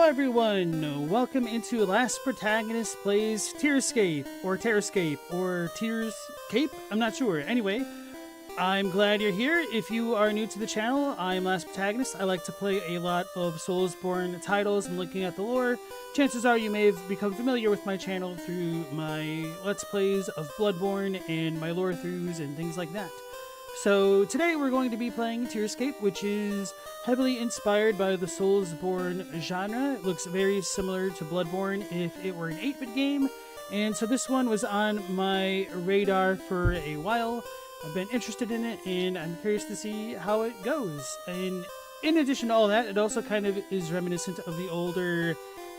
Hello everyone! Welcome into LastProtagonist Plays Tearscape, or Terrascape, or Tearscape? I'm not sure. Anyway, I'm glad you're here. If you are new to the channel, I'm LastProtagonist. I like to play a lot of Soulsborne titles and looking at the lore. Chances are you may have become familiar with my channel through my Let's Plays of Bloodborne and my lore throughs and things like that. So today we're going to be playing Tearscape, which is heavily inspired by the Soulsborne genre. It looks very similar to Bloodborne if it were an 8-bit game, and so this one was on my radar for a while. I've been interested in it, and I'm curious to see how it goes. And in addition to all that, it also kind of is reminiscent of the older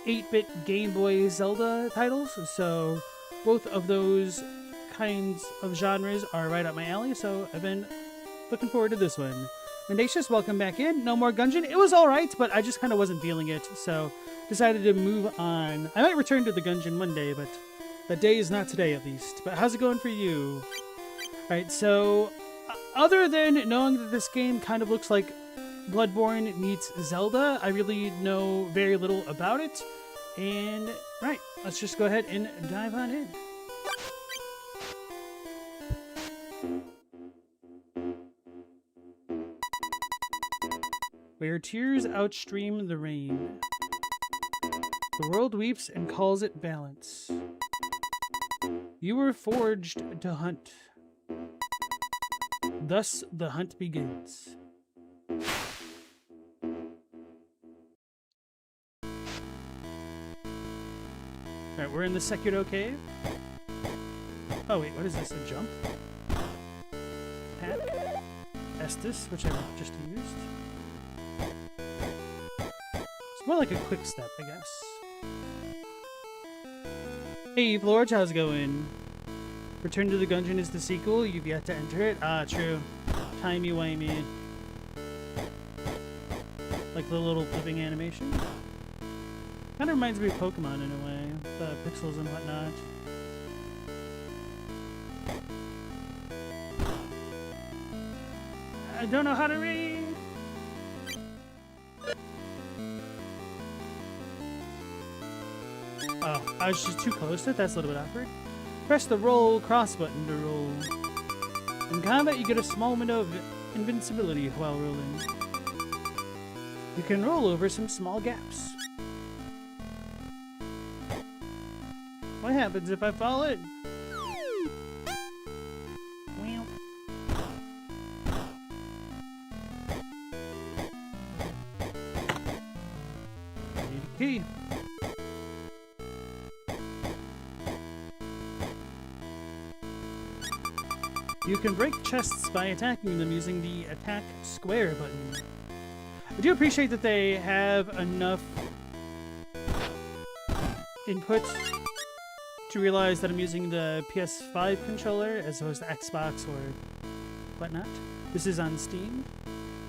8-bit Game Boy Zelda titles, so both of those kinds of genres are right up my alley, so I've been looking forward to this one. Mendacious, welcome back in. No more Gungeon. It was alright, but I just kind of wasn't feeling it, so decided to move on. I might return to the Gungeon one day, but that day is not today at least. But how's it going for you? Alright, so other than knowing that this game kind of looks like Bloodborne meets Zelda, I really know very little about it. And right, let's just go ahead and dive on in. Where tears outstream the rain, the world weeps and calls it balance. You were forged to hunt. Thus the hunt begins. Alright, we're in the Sekiro cave. Oh wait, what is this? A jump? Attack? Estus, which I just used. It's more like a quick step, I guess. Hey, Florge, how's it going? Return to the Gungeon is the sequel. You've yet to enter it. Ah, true. Timey-wimey. Like the little flipping animation. Kind of reminds me of Pokemon in a way. The pixels and whatnot. I don't know how to read. Oh, I was just too close to it. That's a little bit awkward. Press the roll cross button to roll. In combat, you get a small window of invincibility while rolling. You can roll over some small gaps. What happens if I fall in? Well. I need a key. You can break chests by attacking them using the attack square button. I do appreciate that they have enough input to realize that I'm using the PS5 controller as opposed to Xbox or whatnot. This is on Steam.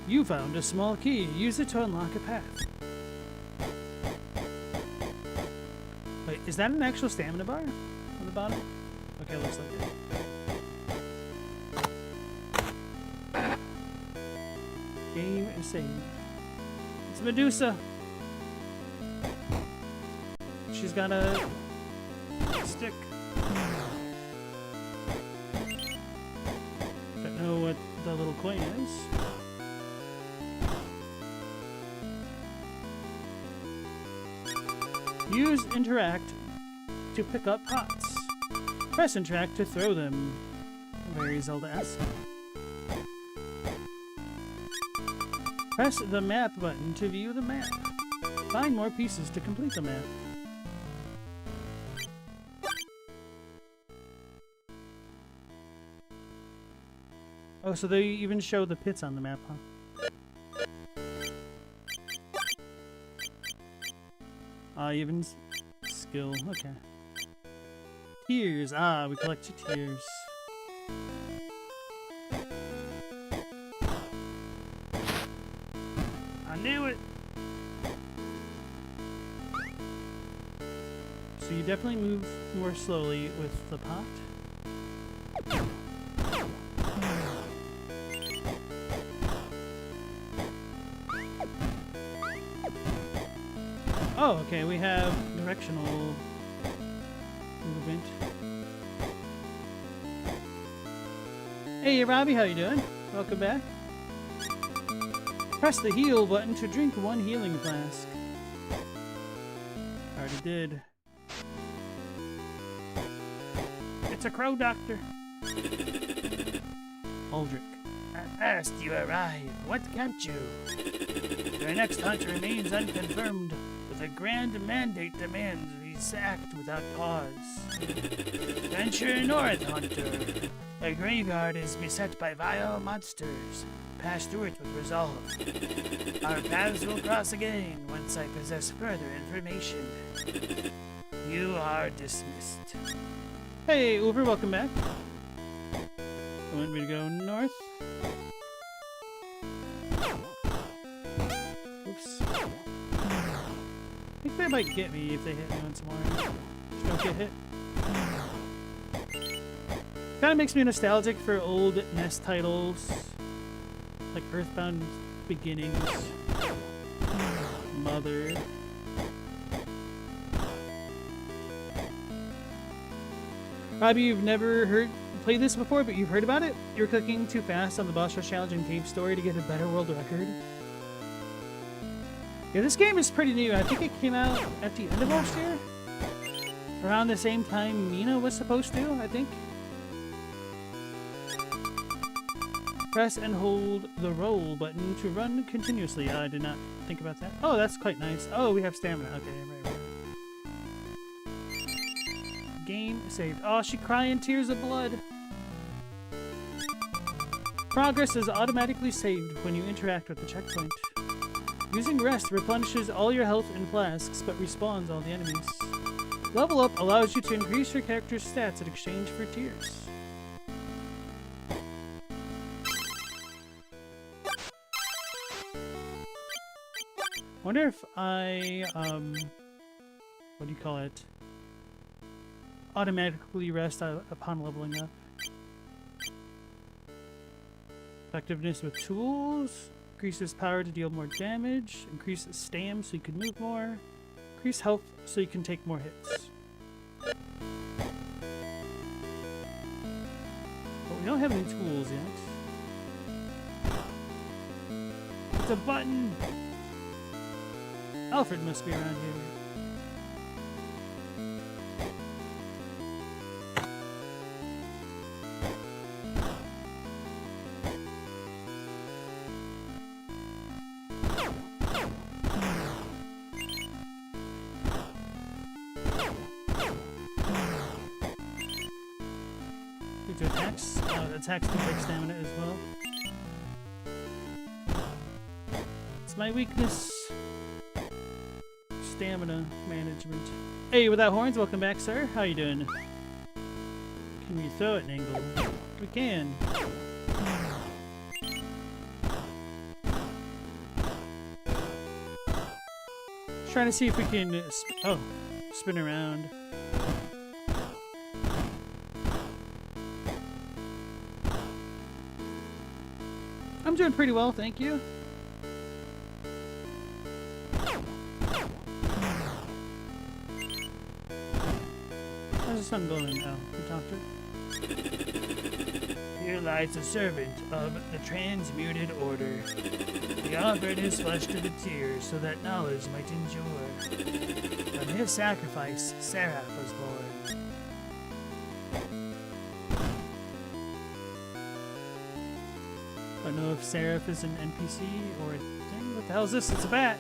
You found a small key. Use it to unlock a path. Wait, is that an actual stamina bar on the bottom? Okay, looks like it. Game is saved. It's Medusa. She's got a stick. Don't know what the little coin is. Use interact to pick up pots. Press interact to throw them. Very Zelda-esque. Press the map button to view the map. Find more pieces to complete the map. Oh, so they even show the pits on the map, huh? Even skill. Okay. Tears. Ah, we collected tears. I knew it! So you definitely move more slowly with the pot. Oh, okay, we have directional movement. Hey, Robbie, how you doing? Welcome back. Press the heal button to drink 1 healing flask. Already did. It's a crow doctor. Aldrich. At last you arrive. What kept you? Your next hunt remains unconfirmed, but the grand mandate demands we act without pause. Venture north, hunter. The graveyard is beset by vile monsters. Pass through it with resolve. Our paths will cross again once I possess further information. You are dismissed. Hey, Uber, welcome back. You want me to go north? Oops. I think they might get me if they hit me once more. Just don't get hit. Kind of makes me nostalgic for old NES titles, like Earthbound Beginnings, Mother. Robbie, you've never played this before, but you've heard about it? You're clicking too fast on the boss rush challenge and cave story to get a better world record. Yeah, this game is pretty new. I think it came out at the end of last year, around the same time Mina was supposed to, I think. Press and hold the roll button to run continuously. I did not think about that. Oh, that's quite nice. Oh, we have stamina. Okay, right. Game saved. Oh, she crying tears of blood. Progress is automatically saved when you interact with the checkpoint. Using rest replenishes all your health in flasks, but respawns all the enemies. Level up allows you to increase your character's stats in exchange for tears. Wonder if I, what do you call it? Automatically rest upon leveling up. Effectiveness with tools. Increases power to deal more damage. Increases stam so you can move more. Increase health so you can take more hits. But we don't have any tools yet. It's a button! Alfred must be around here. To attacks. Attacks can take stamina as well. It's my weakness. Stamina management. Hey, without horns, welcome back, sir. How you doing? Can we throw it at an angle? We can. Trying to see if we can spin around. I'm doing pretty well, thank you. How's the sun glowing? Oh, we talked to it. Here lies a servant of the transmuted order. He offered his flesh to the tears so that knowledge might endure. From his sacrifice, Seraph was born. I don't know if Seraph is an NPC or a thing. What the hell is this? It's a bat!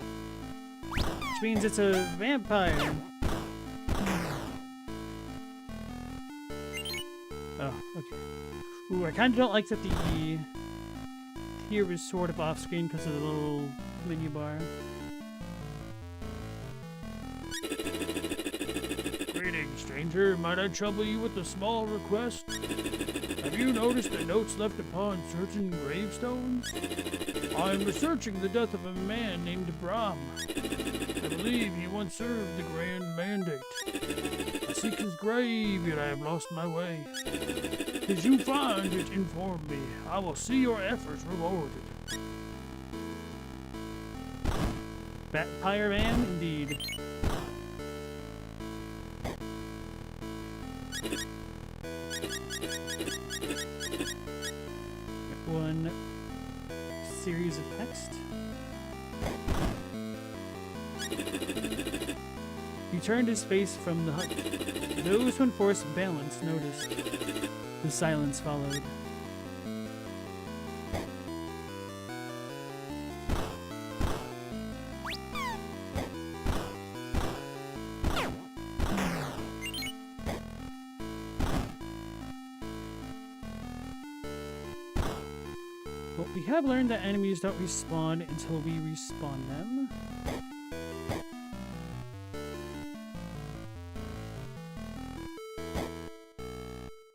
Which means it's a vampire. Oh, okay. Ooh, I kind of don't like that the tier was sort of off screen because of the little menu bar. Greetings, stranger. Might I trouble you with a small request? Have you noticed the notes left upon certain gravestones? I am researching the death of a man named Brahm. I believe he once served the Grand Mandate. I seek his grave, yet I have lost my way. As you find it, inform me. I will see your efforts rewarded. Vampire Man, indeed. One series of text. He turned his face from the hut. Those who enforced balance noticed. The silence followed. Well, we have learned that enemies don't respawn until we respawn them.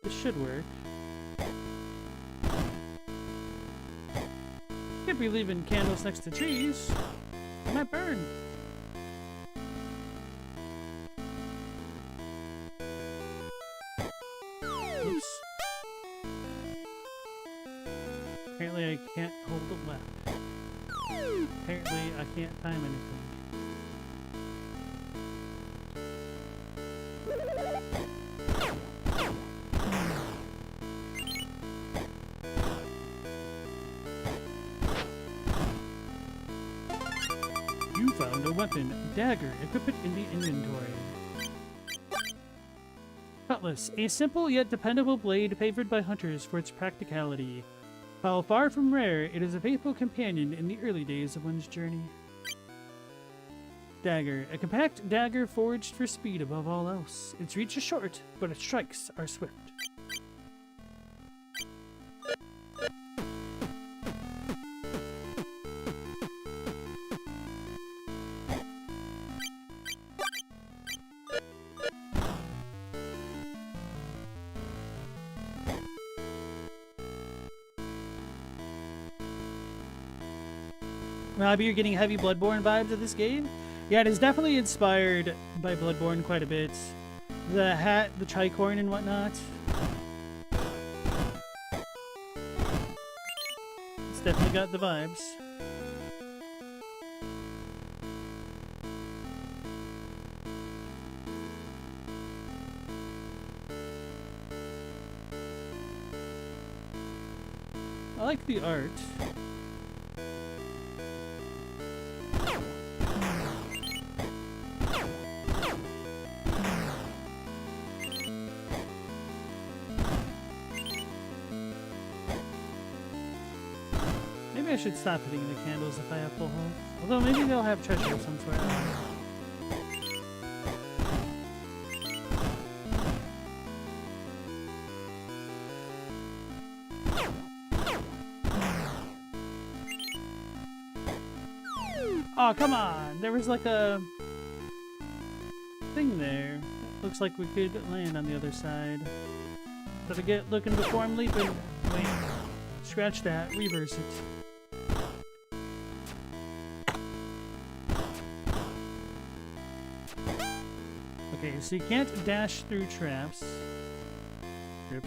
This should work. Can't be leaving candles next to trees. They might burn. Oops. Apparently I can't hold the left. Apparently I can't time anything. You found a weapon, dagger. Equip it in the inventory. Cutlass, a simple yet dependable blade favored by hunters for its practicality. While far from rare, it is a faithful companion in the early days of one's journey. Dagger, a compact dagger forged for speed above all else. Its reach is short, but its strikes are swift. Maybe you're getting heavy Bloodborne vibes of this game? Yeah, it is definitely inspired by Bloodborne quite a bit. The hat, the tricorn and whatnot. It's definitely got the vibes. I like the art. Maybe I should stop hitting the candles if I have full health. Although maybe they'll have treasure of some sort. Oh, come on! There was like a thing there. Looks like we could land on the other side. Gotta get looking before I'm leaping. Wait. Scratch that. Reverse it. Okay, so you can't dash through traps. Yep.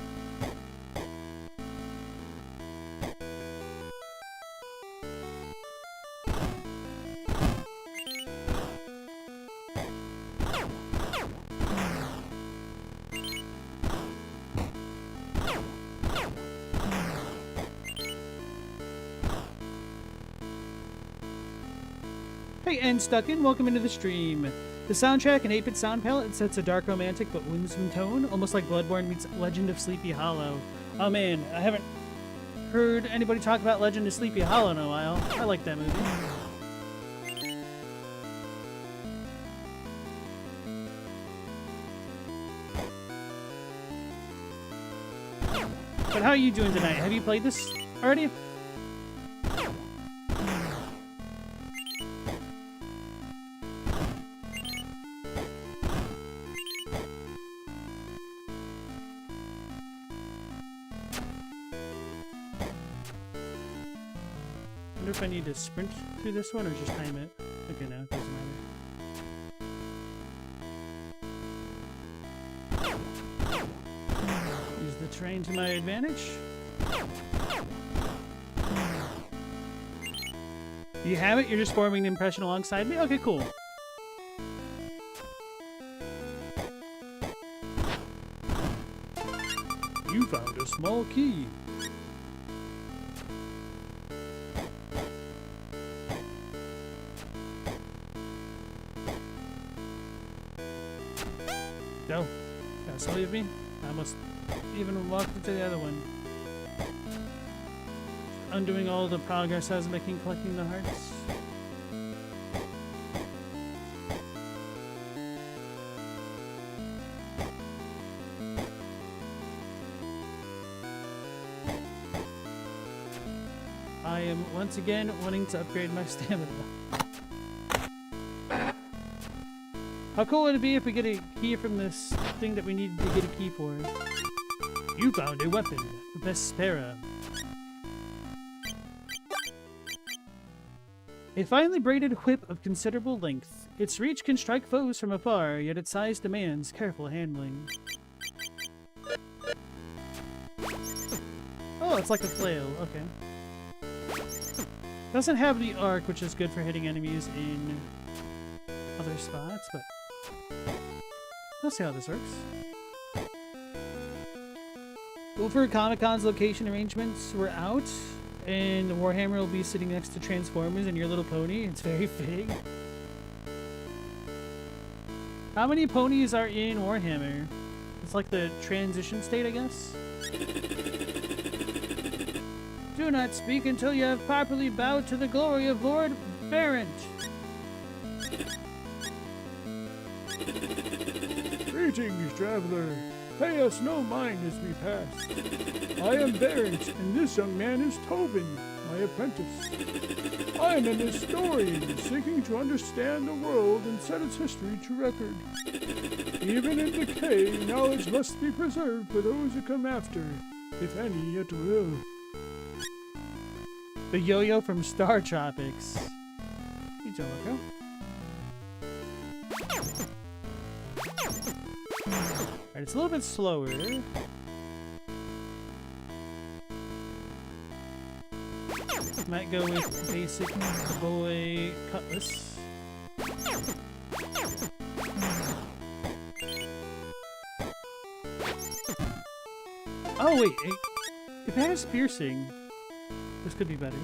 Hey, and Stuckin', welcome into the stream. The soundtrack and 8-bit sound palette sets a dark, romantic, but winsome tone, almost like Bloodborne meets Legend of Sleepy Hollow. Oh man, I haven't heard anybody talk about Legend of Sleepy Hollow in a while. I like that movie. But how are you doing tonight? Have you played this already? I wonder if I need to sprint through this one or just time it. Okay, no, it doesn't matter. Use the terrain to my advantage. You have it? You're just forming an impression alongside me? Okay, cool. You found a small key. Go. Gotta leave me. I almost even walked into the other one. Undoing all the progress I was making collecting the hearts. I am once again wanting to upgrade my stamina. How cool would it be if we get a key from this thing that we needed to get a key for? You found a weapon, Vespera. A finely braided whip of considerable length. Its reach can strike foes from afar, yet its size demands careful handling. Oh, it's like a flail. Okay. Doesn't have the arc, which is good for hitting enemies in other spots, but we'll see how this works. Over Comic-Con's location arrangements were out, and the Warhammer will be sitting next to Transformers and your little pony. It's very fitting. How many ponies are in Warhammer? It's like the transition state, I guess. Do not speak until you have properly bowed to the glory of Lord Barrent. Greetings, traveler. Pay us no mind as we pass. I am Barrent, and this young man is Tobin, my apprentice. I am an historian, seeking to understand the world and set its history to record. Even in decay, knowledge must be preserved for those who come after, if any yet will. The yo-yo from Star Tropics. You don't look Alright, it's a little bit slower. Might go with basic boy cutlass. Oh wait, if it has piercing, this could be better.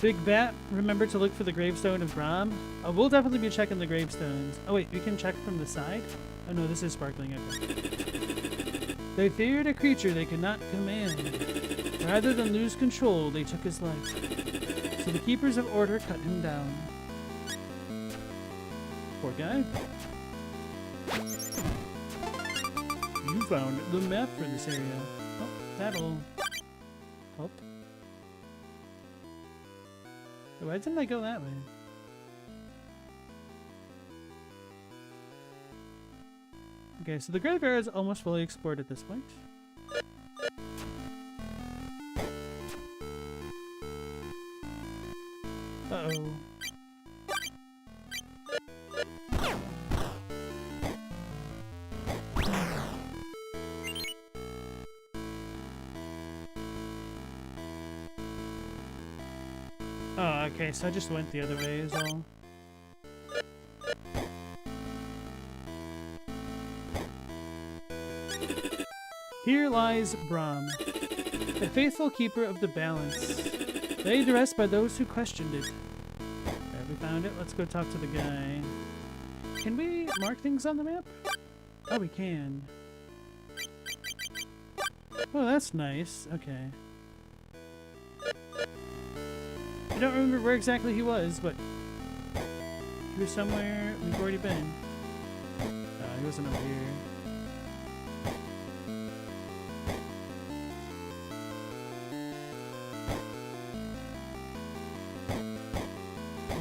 Big Bat, remember to look for the gravestone of Brahm. Oh, we'll definitely be checking the gravestones. Oh wait, we can check from the side? Oh no, this is sparkling. Okay. They feared a creature they could not command. Rather than lose control, they took his life. So the keepers of order cut him down. Poor guy. You found the map for this area. Oh, that'll help. Why didn't I go that way? Okay, so the grave area is almost fully explored at this point. Uh-oh. Oh, okay, so I just went the other way is all. Here lies Brahm, a faithful keeper of the balance, laid to rest by those who questioned it. There, we found it. Let's go talk to the guy. Can we mark things on the map? Oh, we can. Oh, that's nice. Okay. I don't remember where exactly he was, but he was somewhere we've already been. He wasn't over here.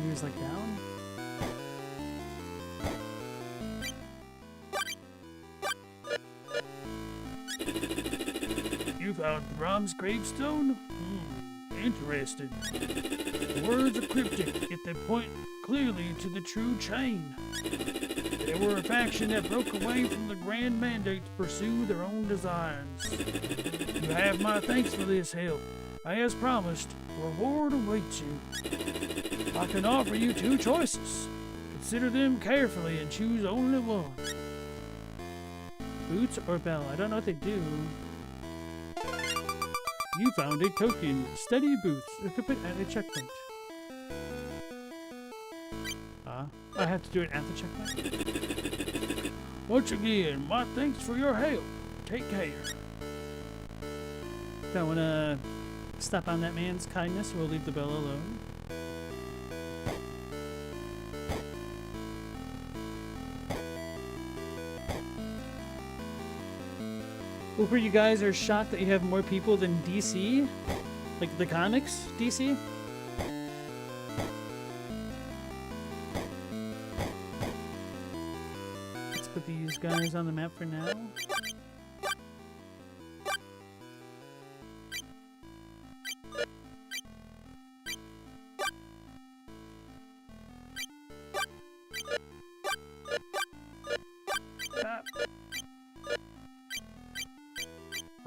He was like down? You found Brahm's gravestone? Interesting. The words are cryptic, yet they point clearly to the true chain. They were a faction that broke away from the grand mandate to pursue their own designs. You have my thanks for this help. As promised, a reward awaits you. I can offer you 2 choices. Consider them carefully and choose only one. Boots or bell? I don't know what they do. You found a token. Study boots. Equip it at a checkpoint. I have to do it at the checkpoint? Once again, my thanks for your help. Take care. Don't want to step on that man's kindness. We'll leave the bell alone. Hooper, you guys are shocked that you have more people than DC? Like the comics DC? Let's put these guys on the map for now.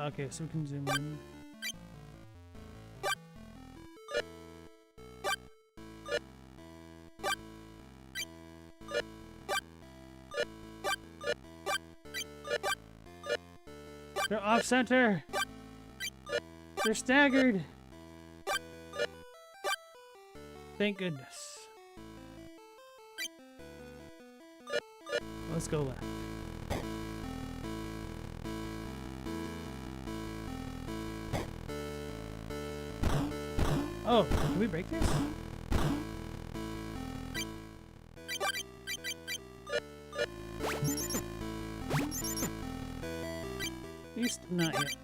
Okay, so we can zoom in. They're off center. They're staggered. Thank goodness. Let's go left. Oh, can we break this? At least not yet.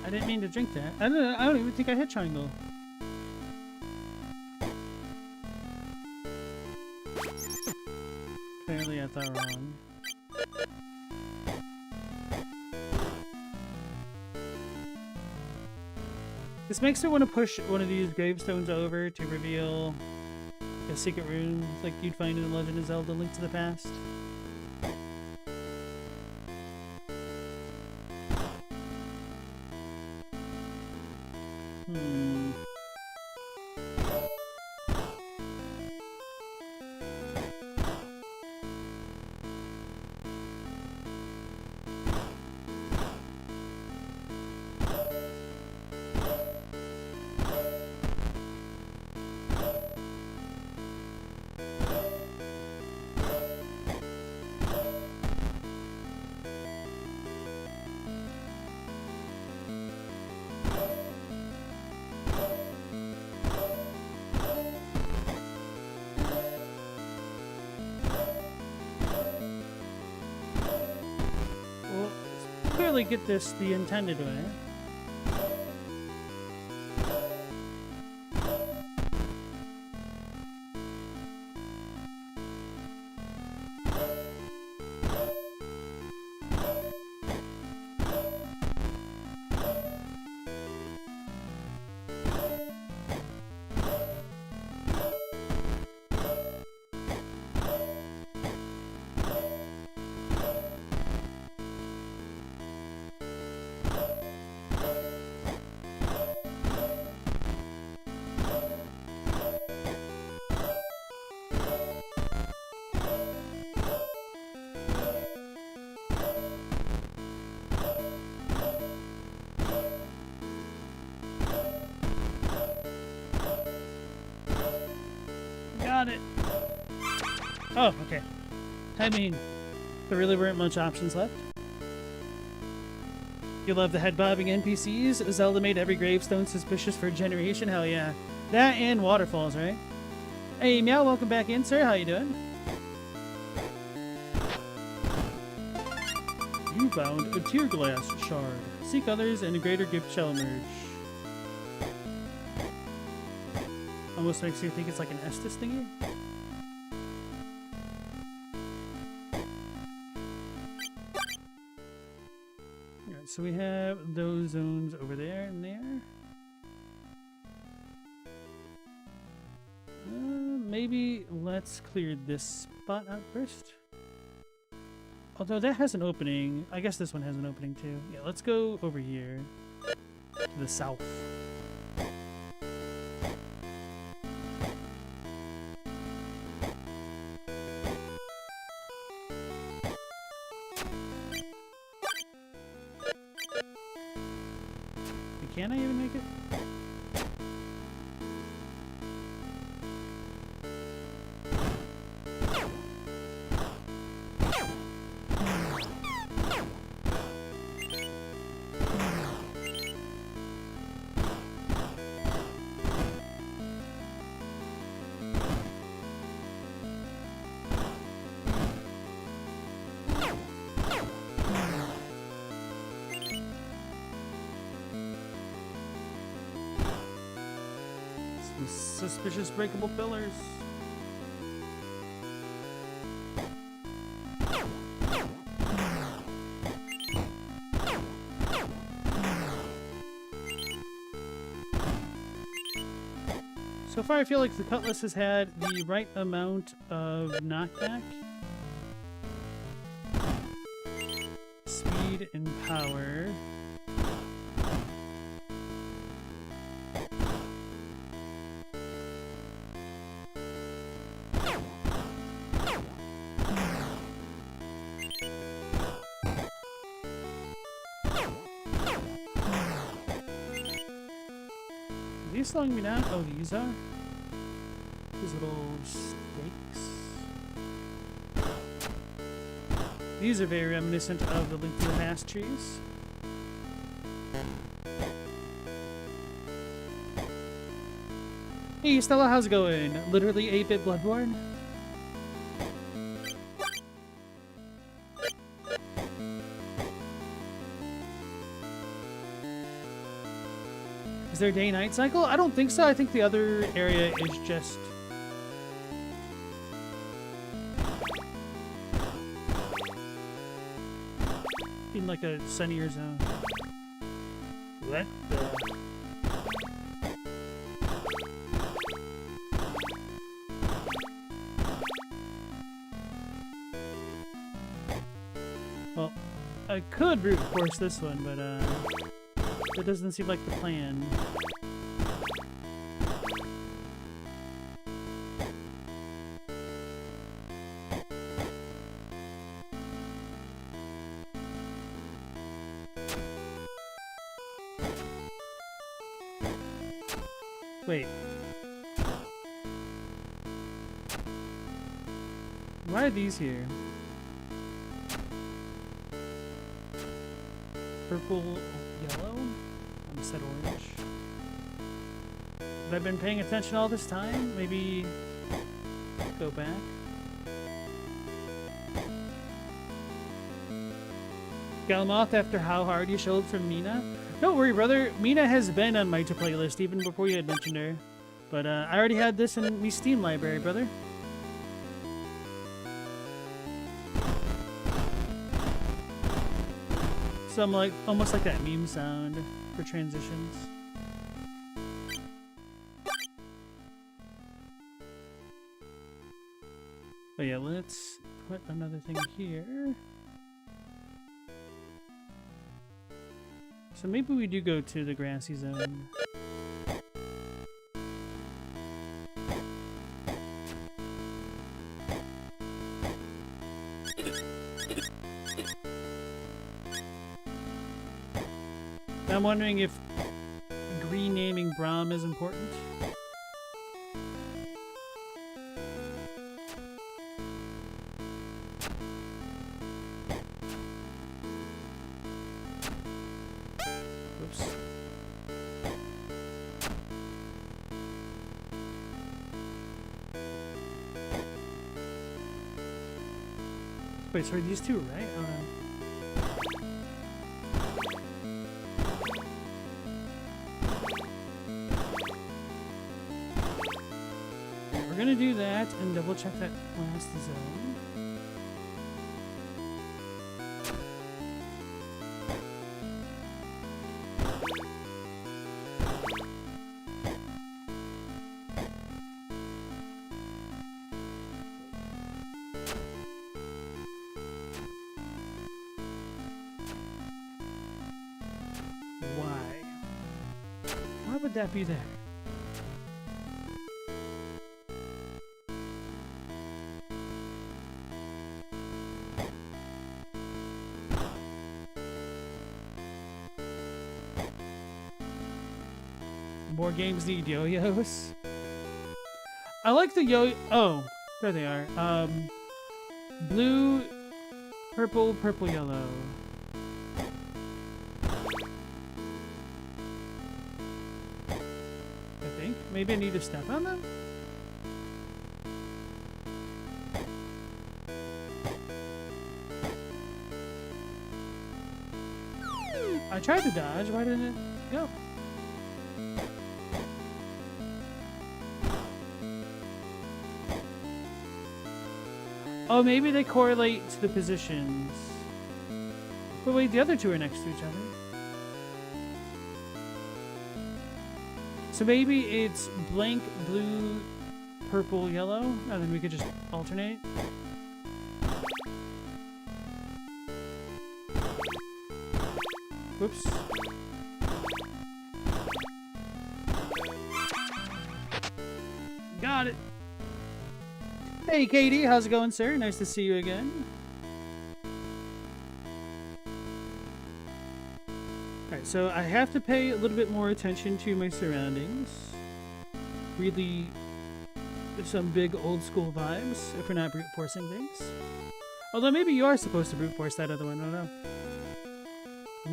I didn't mean to drink that. I don't even think I hit triangle. Apparently I thought wrong. This makes me want to push one of these gravestones over to reveal a secret room like you'd find in The Legend of Zelda: Link to the Past. Clearly get this the intended way. Got it. Oh, okay. I mean, there really weren't much options left. You love the head-bobbing NPCs? Zelda made every gravestone suspicious for a generation? Hell yeah. That and waterfalls, right? Hey, Meow, welcome back in, sir. How you doing? You found a tear glass shard. Seek others and a greater gift shall emerge. Almost makes you think it's like an Estus thingy. Alright, so we have those zones over there and there. Maybe let's clear this spot out first. Although that has an opening. I guess this one has an opening too. Yeah, let's go over here to the south. Can I even make it? Suspicious breakable pillars. So far I feel like the Cutlass has had the right amount of knockback, speed, and power. Are these slowing me down? Oh, these are? These little stakes. These are very reminiscent of the Link to the Past trees. Hey Stella, how's it going? Literally 8-bit Bloodborne? Is there a day-night cycle? I don't think so. I think the other area is just... in like a sunnier zone. What the... Well, I could brute force this one, but that doesn't seem like the plan. Wait. Why are these here? Purple, yellow? I said orange. Have I been paying attention all this time? Maybe go back. Galamoth after how hard you showed from Mina? Don't worry, brother. Mina has been on my to playlist even before you had mentioned her. But I already had this in my Steam library, brother. So I'm like almost like that meme sound for transitions. But yeah, let's put another thing here. So maybe we do go to the grassy zone. I'm wondering if renaming Braum is important. Oops. Wait, sorry, these two, right? Oh, no. We're gonna do that and double check that last zone. Why would that be there? More games need yo-yos. I like the oh, there they are. Blue, purple, purple, yellow. I think. Maybe I need to step on them? I tried to dodge, why didn't it go? Oh, maybe they correlate to the positions. But wait, the other two are next to each other. So maybe it's blank, blue, purple, yellow, and then we could just alternate. Whoops. Got it. Hey, Katie, how's it going, sir? Nice to see you again. Alright, so I have to pay a little bit more attention to my surroundings. Really, some big old school vibes, if we're not brute forcing things. Although maybe you are supposed to brute force that other one, I don't know.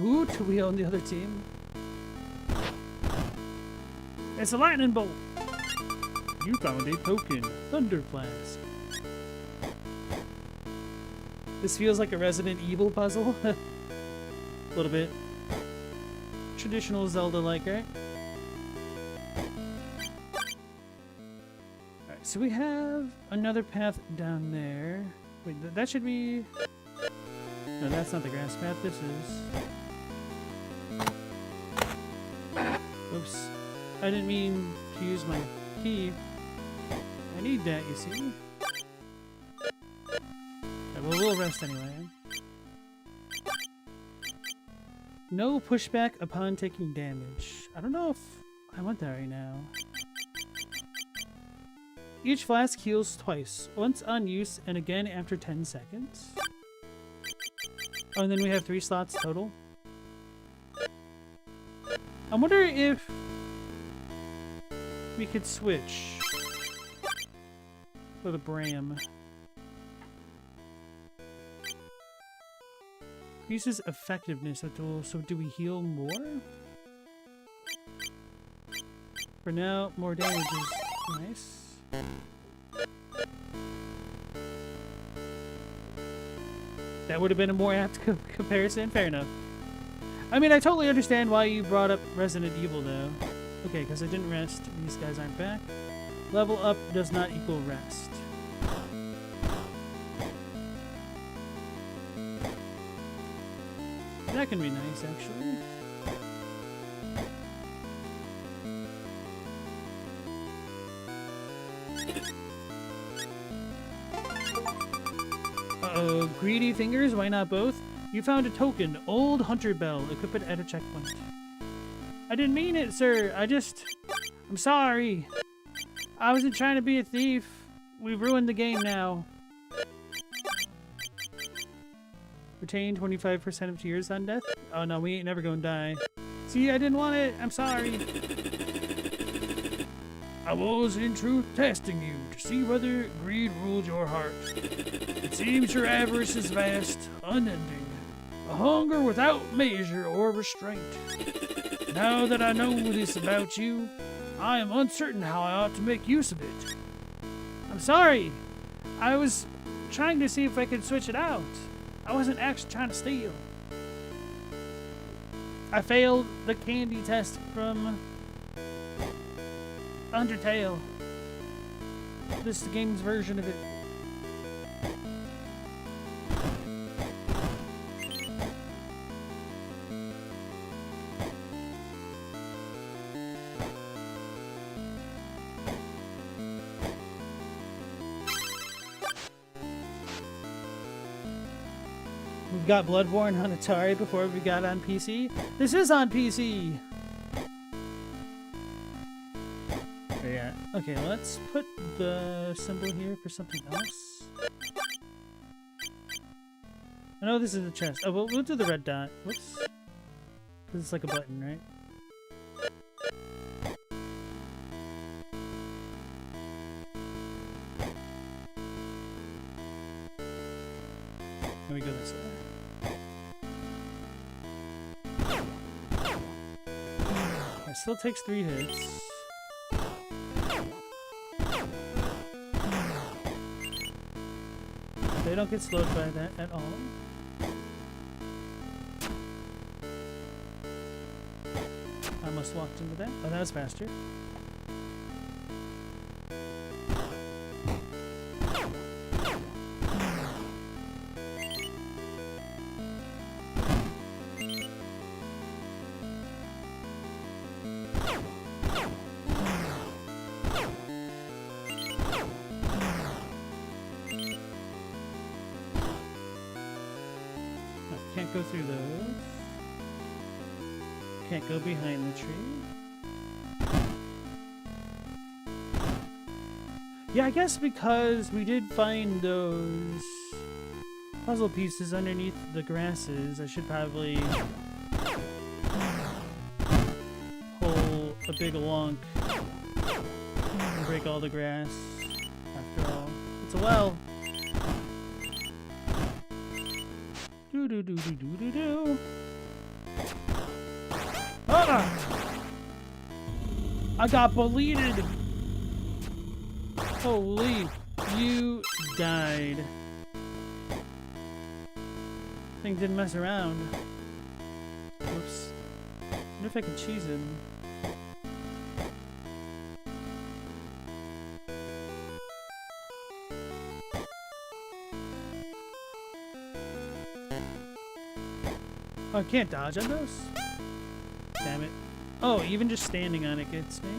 Ooh, do we own the other team? It's a lightning bolt! You found a token, Thunder Flask. This feels like a Resident Evil puzzle. A little bit. Traditional Zelda-like, right? Alright, so we have another path down there. Wait, that should be... No, that's not the grass path, this is... Oops. I didn't mean to use my key. I need that, you see? Right, well, we'll rest anyway. No pushback upon taking damage. I don't know if I want that right now. Each flask heals twice. Once on use and again after 10 seconds. Oh, and then we have 3 slots total. I wonder if we could switch with a Bram. Increases effectiveness at duel, so do we heal more? For now, more damage is nice. That would have been a more apt comparison, fair enough. I mean, I totally understand why you brought up Resident Evil, though. Okay, because I didn't rest. These guys aren't back. Level up does not equal rest. That can be nice, actually. Uh-oh, greedy fingers, why not both? You found a token, Old Hunter Bell, equip it at a checkpoint. I didn't mean it, sir. I'm sorry. I wasn't trying to be a thief. We've ruined the game now. Retain 25% of tears on death? Oh no, we ain't never gonna die. See, I didn't want it. I'm sorry. I was in truth testing you to see whether greed ruled your heart. It seems your avarice is vast, unending, a hunger without measure or restraint. Now that I know this about you, I am uncertain how I ought to make use of it. I'm sorry. I was trying to see if I could switch it out. I wasn't actually trying to steal. I failed the candy test from Undertale. This is the game's version of it. We got Bloodborne on Atari before we got on PC. This is on PC! Yeah. Okay, let's put the symbol here for something else. I know this is a chest. Oh, we'll do the red dot. Whoops. Because it's like a button, right? Let me go this way. It still takes 3 hits. They don't get slowed by that at all. I almost walked into that. Oh, that was faster. Can't go through those. Can't go behind the tree. Yeah, I guess because we did find those puzzle pieces underneath the grasses, I should probably pull a big lunk and break all the grass. After all, it's a well. Do do do do do do do. Ah! I got bleeded. Holy, you died. Thing didn't mess around. Whoops. I wonder if I can cheese him. Oh, I can't dodge on those? Damn it. Oh, even just standing on it gets me.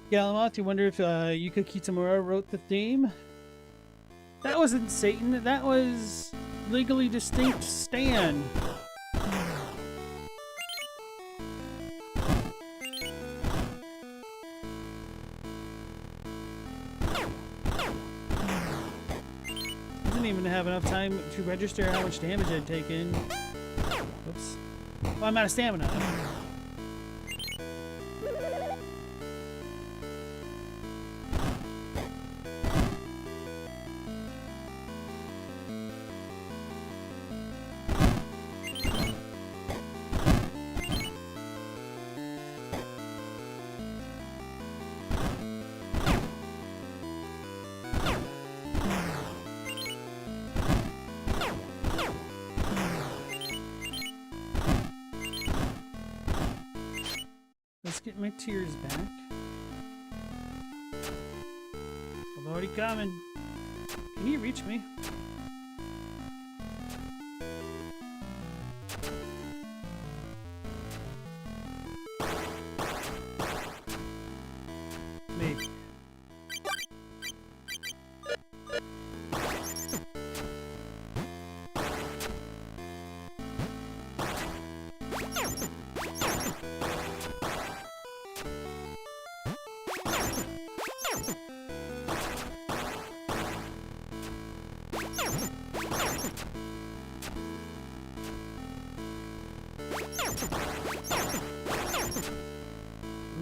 Galamont, you wonder if Yuka Kitamura wrote the theme? That wasn't Satan, that was Legally Distinct Stan. I didn't even have enough time to register how much damage I'd taken. Oops. Well, I'm out of stamina. Let's get my tears back. I'm already coming. Can you reach me? Maybe.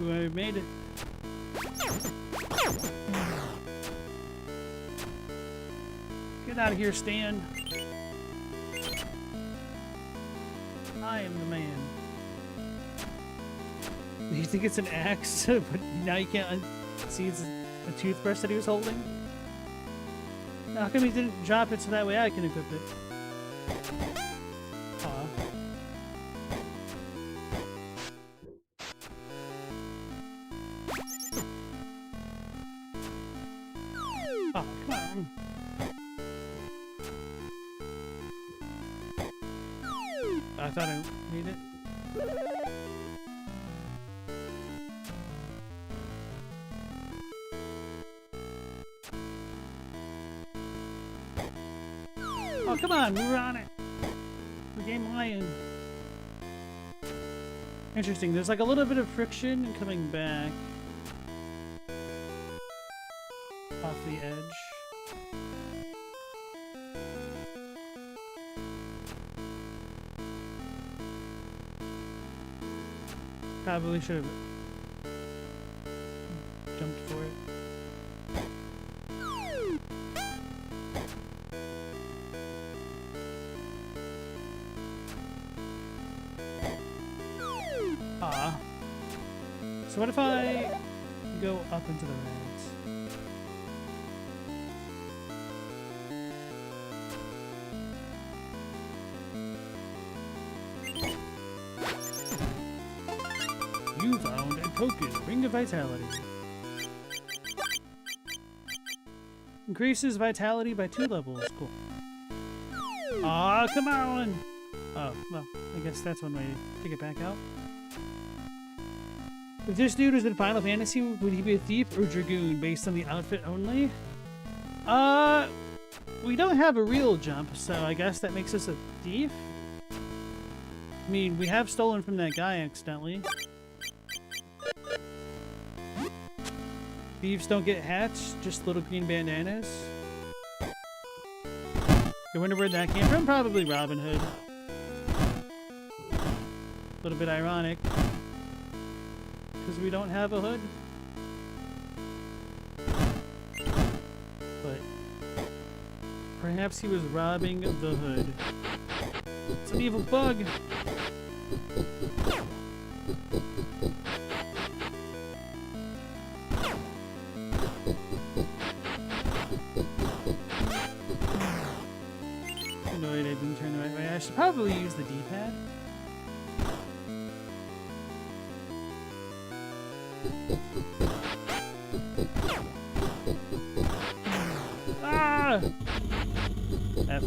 Ooh, I made it. Get out of here, Stan. I am the man. You think it's an axe, but now you can't see it's a toothbrush that he was holding? How come he didn't drop it so that way I can equip it? Aw. Oh, come on. I thought I made it. Oh, come on, we're on it. We're game lion. Interesting, there's like a little bit of friction coming back off the edge. Probably should have jumped for it. Ah. So what if I go up into the rags? You found a token, Ring of Vitality. Increases vitality by 2 levels. Cool. Aw, come on! Oh, well, I guess that's one way to get back out. If this dude was in Final Fantasy, would he be a thief or dragoon based on the outfit only? We don't have a real jump, so I guess that makes us a thief? I mean, we have stolen from that guy accidentally. Thieves don't get hats, just little green bandanas. I wonder where that came from? Probably Robin Hood. A little bit ironic. Because we don't have a hood. But perhaps he was robbing the hood. It's an evil bug! Annoyed I didn't turn the right way. I should probably use the D-pad. Ah! F.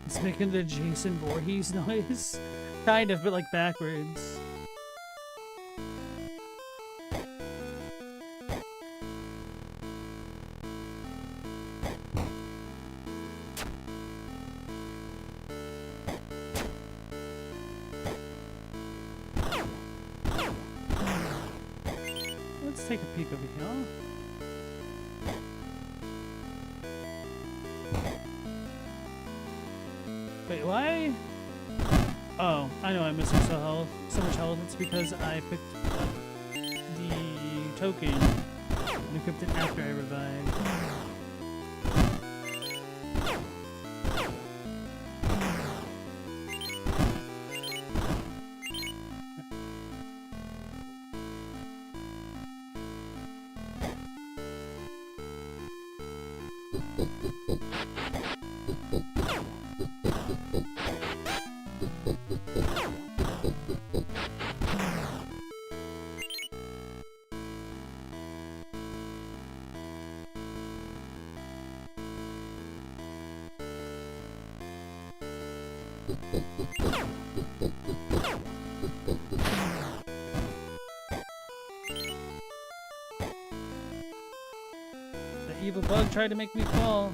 It's making the Jason Voorhees noise. Kind of, but like backwards. Let's take a peek over here. Wait, why? Oh, I know I'm missing so much health. It's because I picked up the token and equipped it after I revived. The evil bug tried to make me fall.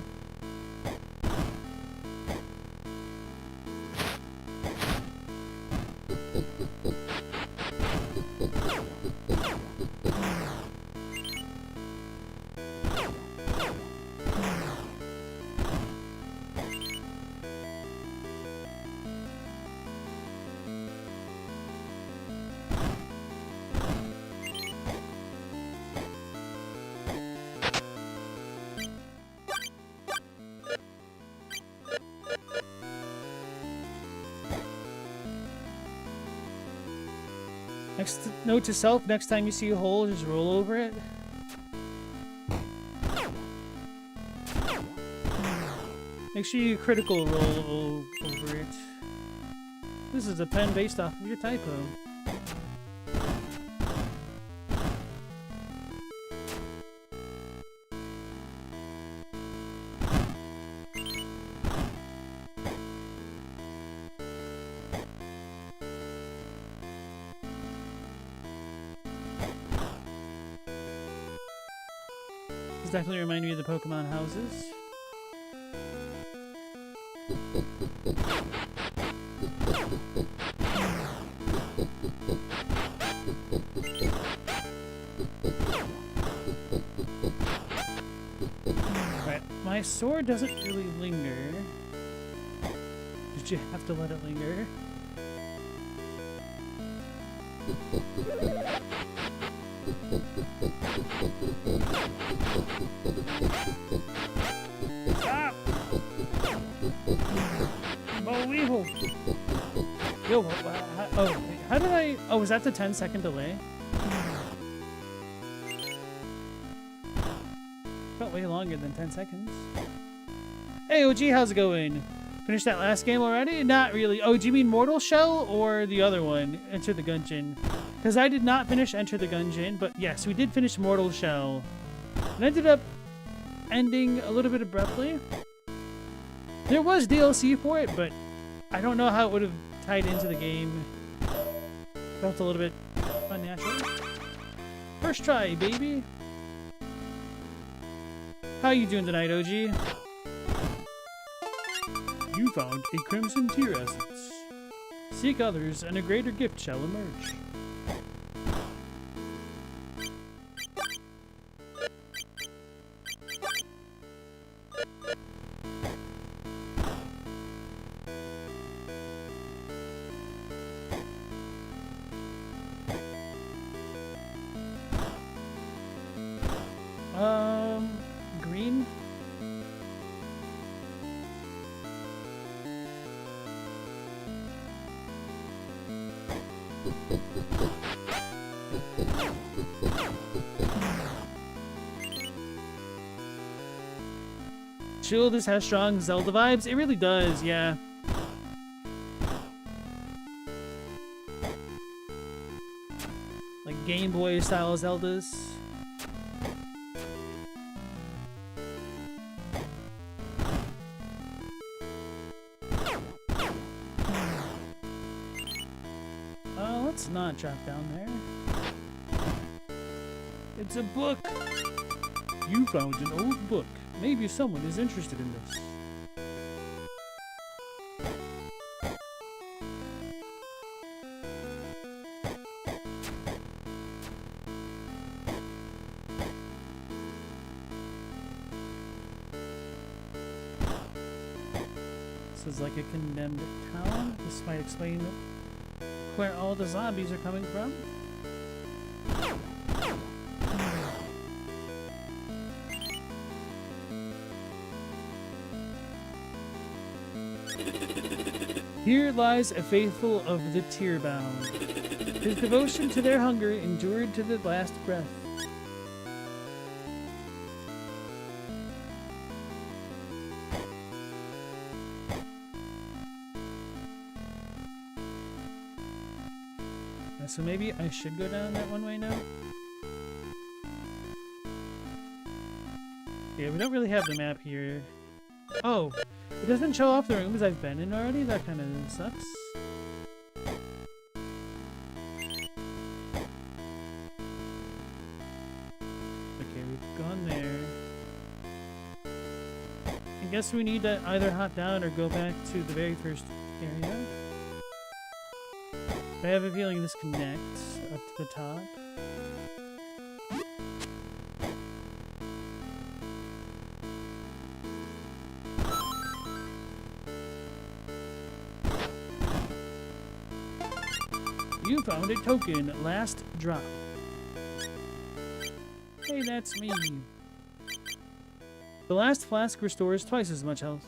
note to self, next time you see a hole, just roll over it. Make sure you critical roll over it. This is a pen based off of your typo. This definitely remind me of the Pokemon houses. Right, my sword doesn't really linger. Did you have to let it linger? Stop! Weevil. Yo, how did I... Oh, was that the 10-second delay? Felt way longer than 10 seconds. Hey, OG, how's it going? Finished that last game already? Not really. Oh, do you mean Mortal Shell or the other one, Enter the Gungeon? Because I did not finish Enter the Gungeon, but yes, we did finish Mortal Shell. It ended up ending a little bit abruptly. There was DLC for it, but I don't know how it would have tied into the game. Felt a little bit unnatural. First try, baby. How you doing tonight, OG? You found a Crimson Tear Essence. Seek others, and a greater gift shall emerge. Green? Chill, this has strong Zelda vibes. It really does, yeah. Like Game Boy style Zeldas. Let's not drop down there. It's a book! You found an old book. Maybe someone is interested in this. This is like a condemned town. This might explain where all the zombies are coming from. Here lies a faithful of the tear-bound. His devotion to their hunger endured to the last breath. So maybe I should go down that one way now? Yeah, we don't really have the map here. Oh, it doesn't show off the rooms I've been in already? That kind of sucks. Okay, we've gone there. I guess we need to either hop down or go back to the very first area. I have a feeling this connects up to the top. You found a token, last drop. Hey, that's me. The last flask restores twice as much health.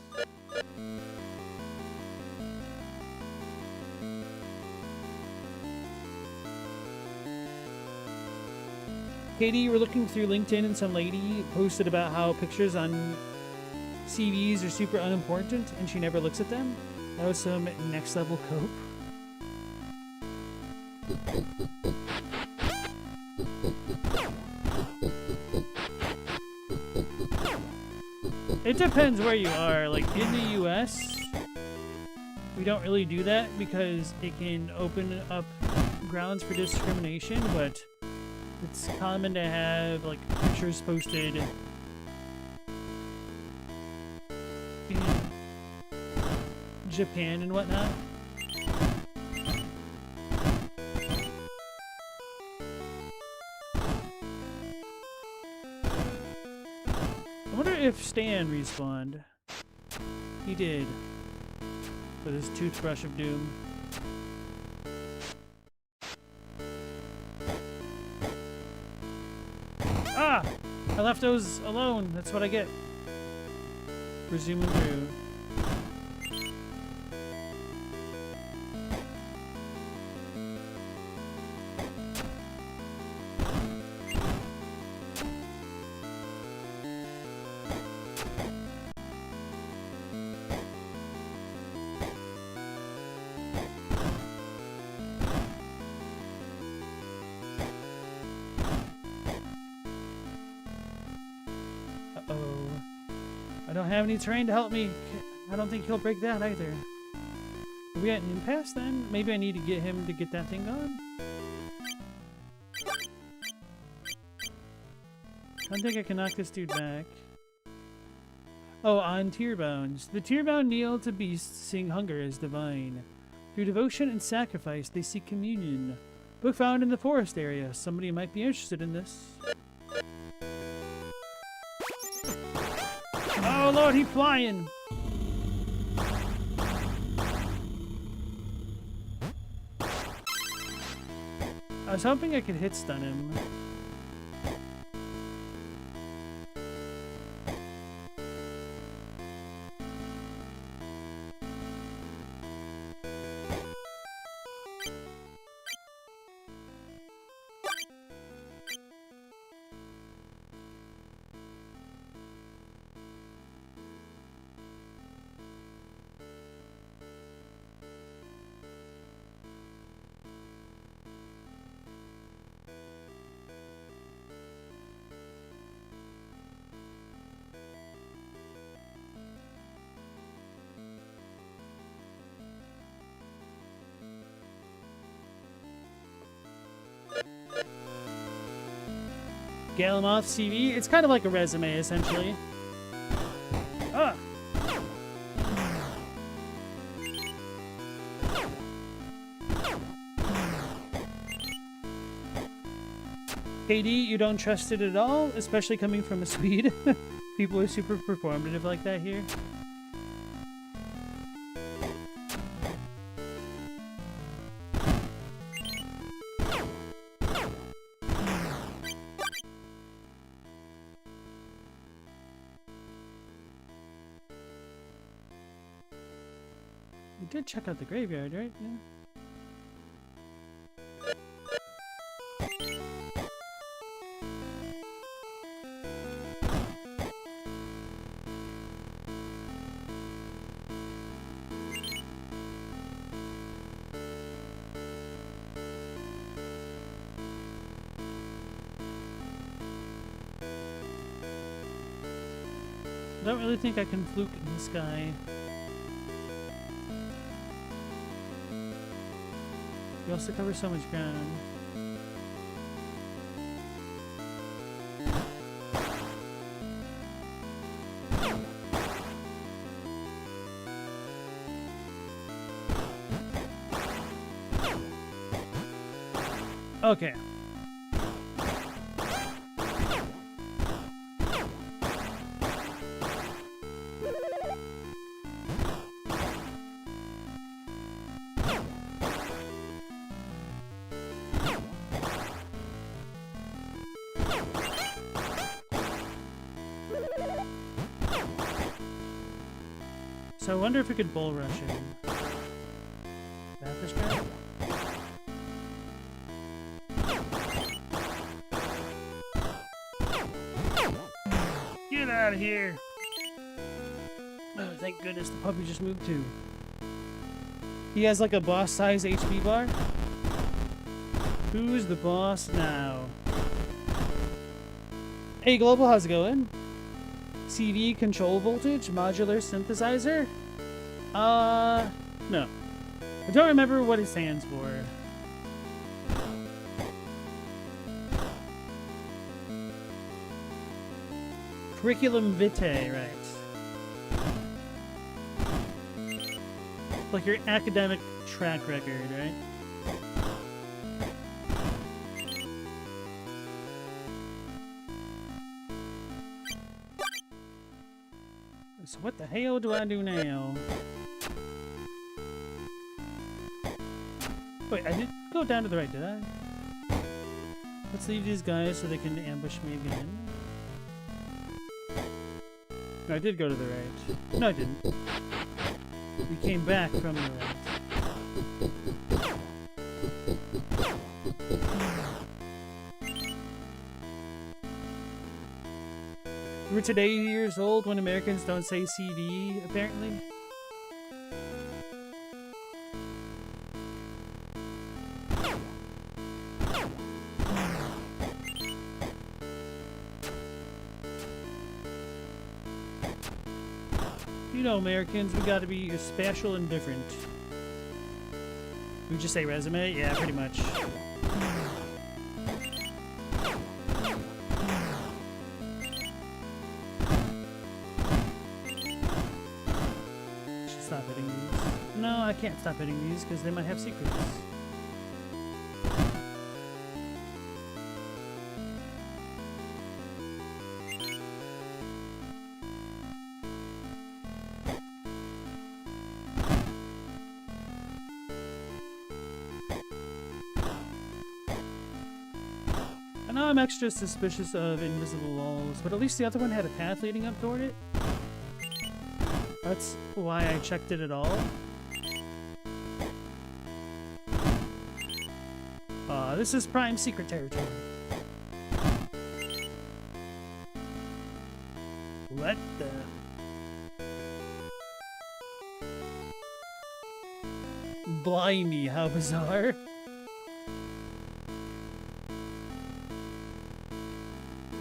Katie, you were looking through LinkedIn and some lady posted about how pictures on CVs are super unimportant and she never looks at them. That was some next level cope. It depends where you are. Like in the US, we don't really do that because it can open up grounds for discrimination, but it's common to have like pictures posted in Japan and whatnot. I wonder if Stan respawned. He did. With his toothbrush of doom. Ah! I left those alone. That's what I get. For zooming through. I don't have any terrain to help me. I don't think he'll break that either. Are we at an impasse then? Maybe I need to get him to get that thing going? I don't think I can knock this dude back. Oh, on tearbounds. The tearbound kneel to beasts, seeing hunger as divine. Through devotion and sacrifice, they seek communion. Book found in the forest area. Somebody might be interested in this. Oh lord, he's flying! I was hoping I could hit stun him. Galamoth CV. It's kind of like a resume, essentially. Ah! KD, you don't trust it at all, especially coming from a Swede. People are super performative like that here. We did check out the graveyard, right? Yeah. I don't really think I can fluke in this guy. We also cover so much ground. Okay. So I wonder if we could bull rush him. That the strat? out of here. Oh, thank goodness the puppy just moved too. He has like a boss-size HP bar. Who's the boss now? Hey, Global, how's it going? CV control voltage, modular synthesizer? No. I don't remember what it stands for. Curriculum vitae, right. Like your academic track record, right? So what the hell do I do now? Wait, I did go down to the right, did I? Let's leave these guys so they can ambush me again. No, I did go to the right. No, I didn't. We came back from the right. We're today years old when Americans don't say CV, apparently. You know, Americans, we gotta be special and different. We just say resume? Yeah, pretty much. Stop hitting these. No, I can't stop hitting these because they might have secrets. I know I'm extra suspicious of invisible walls, but at least the other one had a path leading up toward it. That's why I checked it at all. This is prime secret territory. What the... Blimey, how bizarre.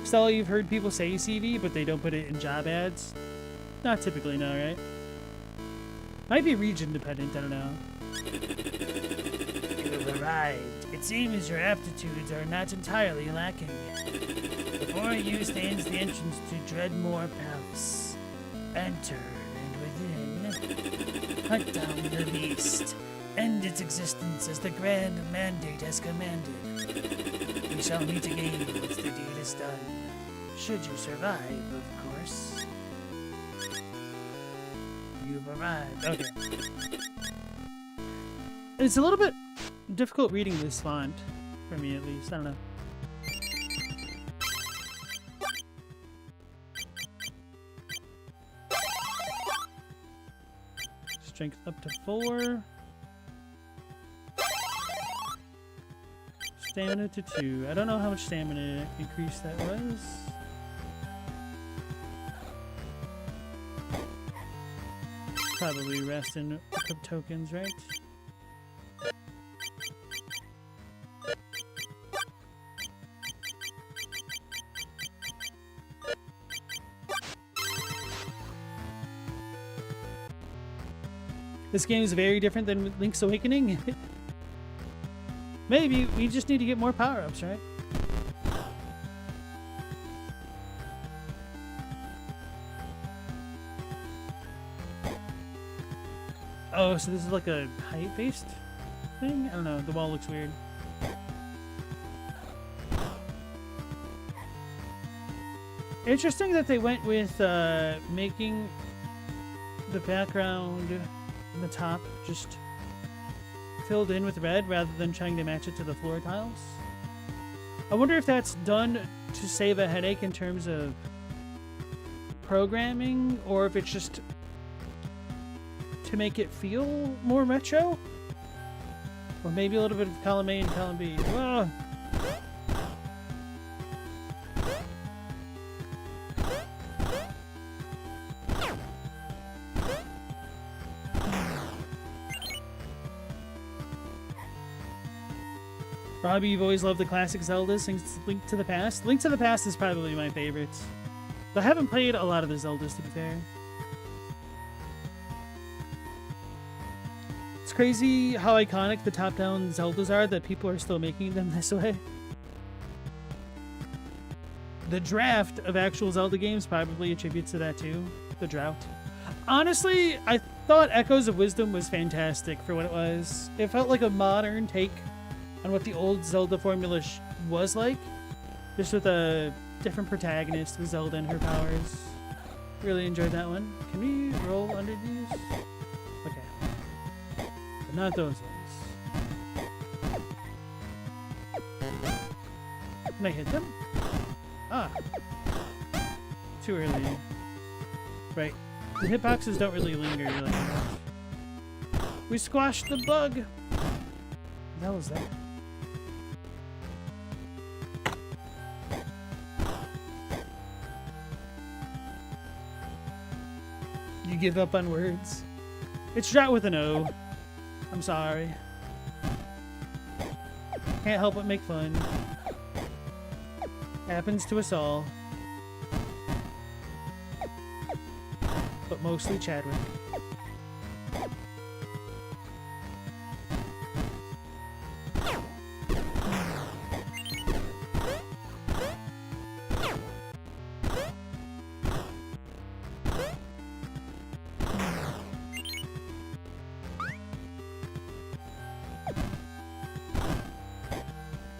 Stella, you've heard people say CV, but they don't put it in job ads? Not typically, no, right? Might be region dependent, I don't know. You have arrived. It seems your aptitudes are not entirely lacking. Before you stands the entrance to Dreadmore Palace. Enter, and within, hunt down the beast. End its existence as the grand mandate has commanded. We shall meet again once the deed is done. Should you survive, of course. You've arrived. Okay. It's a little bit difficult reading this font, for me at least. I don't know. Strength up to 4. Stamina to 2. I don't know how much stamina increase that was. Probably rest and equip tokens, right? This game is very different than Link's Awakening. Maybe we just need to get more power-ups, right? Oh, so this is like a height-based thing? I don't know, the wall looks weird. Interesting that they went with making the background in the top just filled in with red rather than trying to match it to the floor tiles. I wonder if that's done to save a headache in terms of programming, or if it's just to make it feel more retro? Or maybe a little bit of column A and column B. Whoa! Robbie, you've always loved the classic Zelda since Link to the Past. Link to the Past is probably my favorite. But I haven't played a lot of the Zeldas, to be fair. It's crazy how iconic the top-down Zeldas are that people are still making them this way. The draft of actual Zelda games probably attributes to that too. The drought. Honestly, I thought Echoes of Wisdom was fantastic for what it was. It felt like a modern take on what the old Zelda formula was like. Just with a different protagonist with Zelda and her powers. Really enjoyed that one. Can we roll under these? Okay. But not those ones. Can I hit them? Ah. Too early. Right. The hitboxes don't really linger like that. We squashed the bug! What the hell was that? You give up on words? It's drought with an O. I'm sorry. Can't help but make fun. Happens to us all. But mostly Chadwick.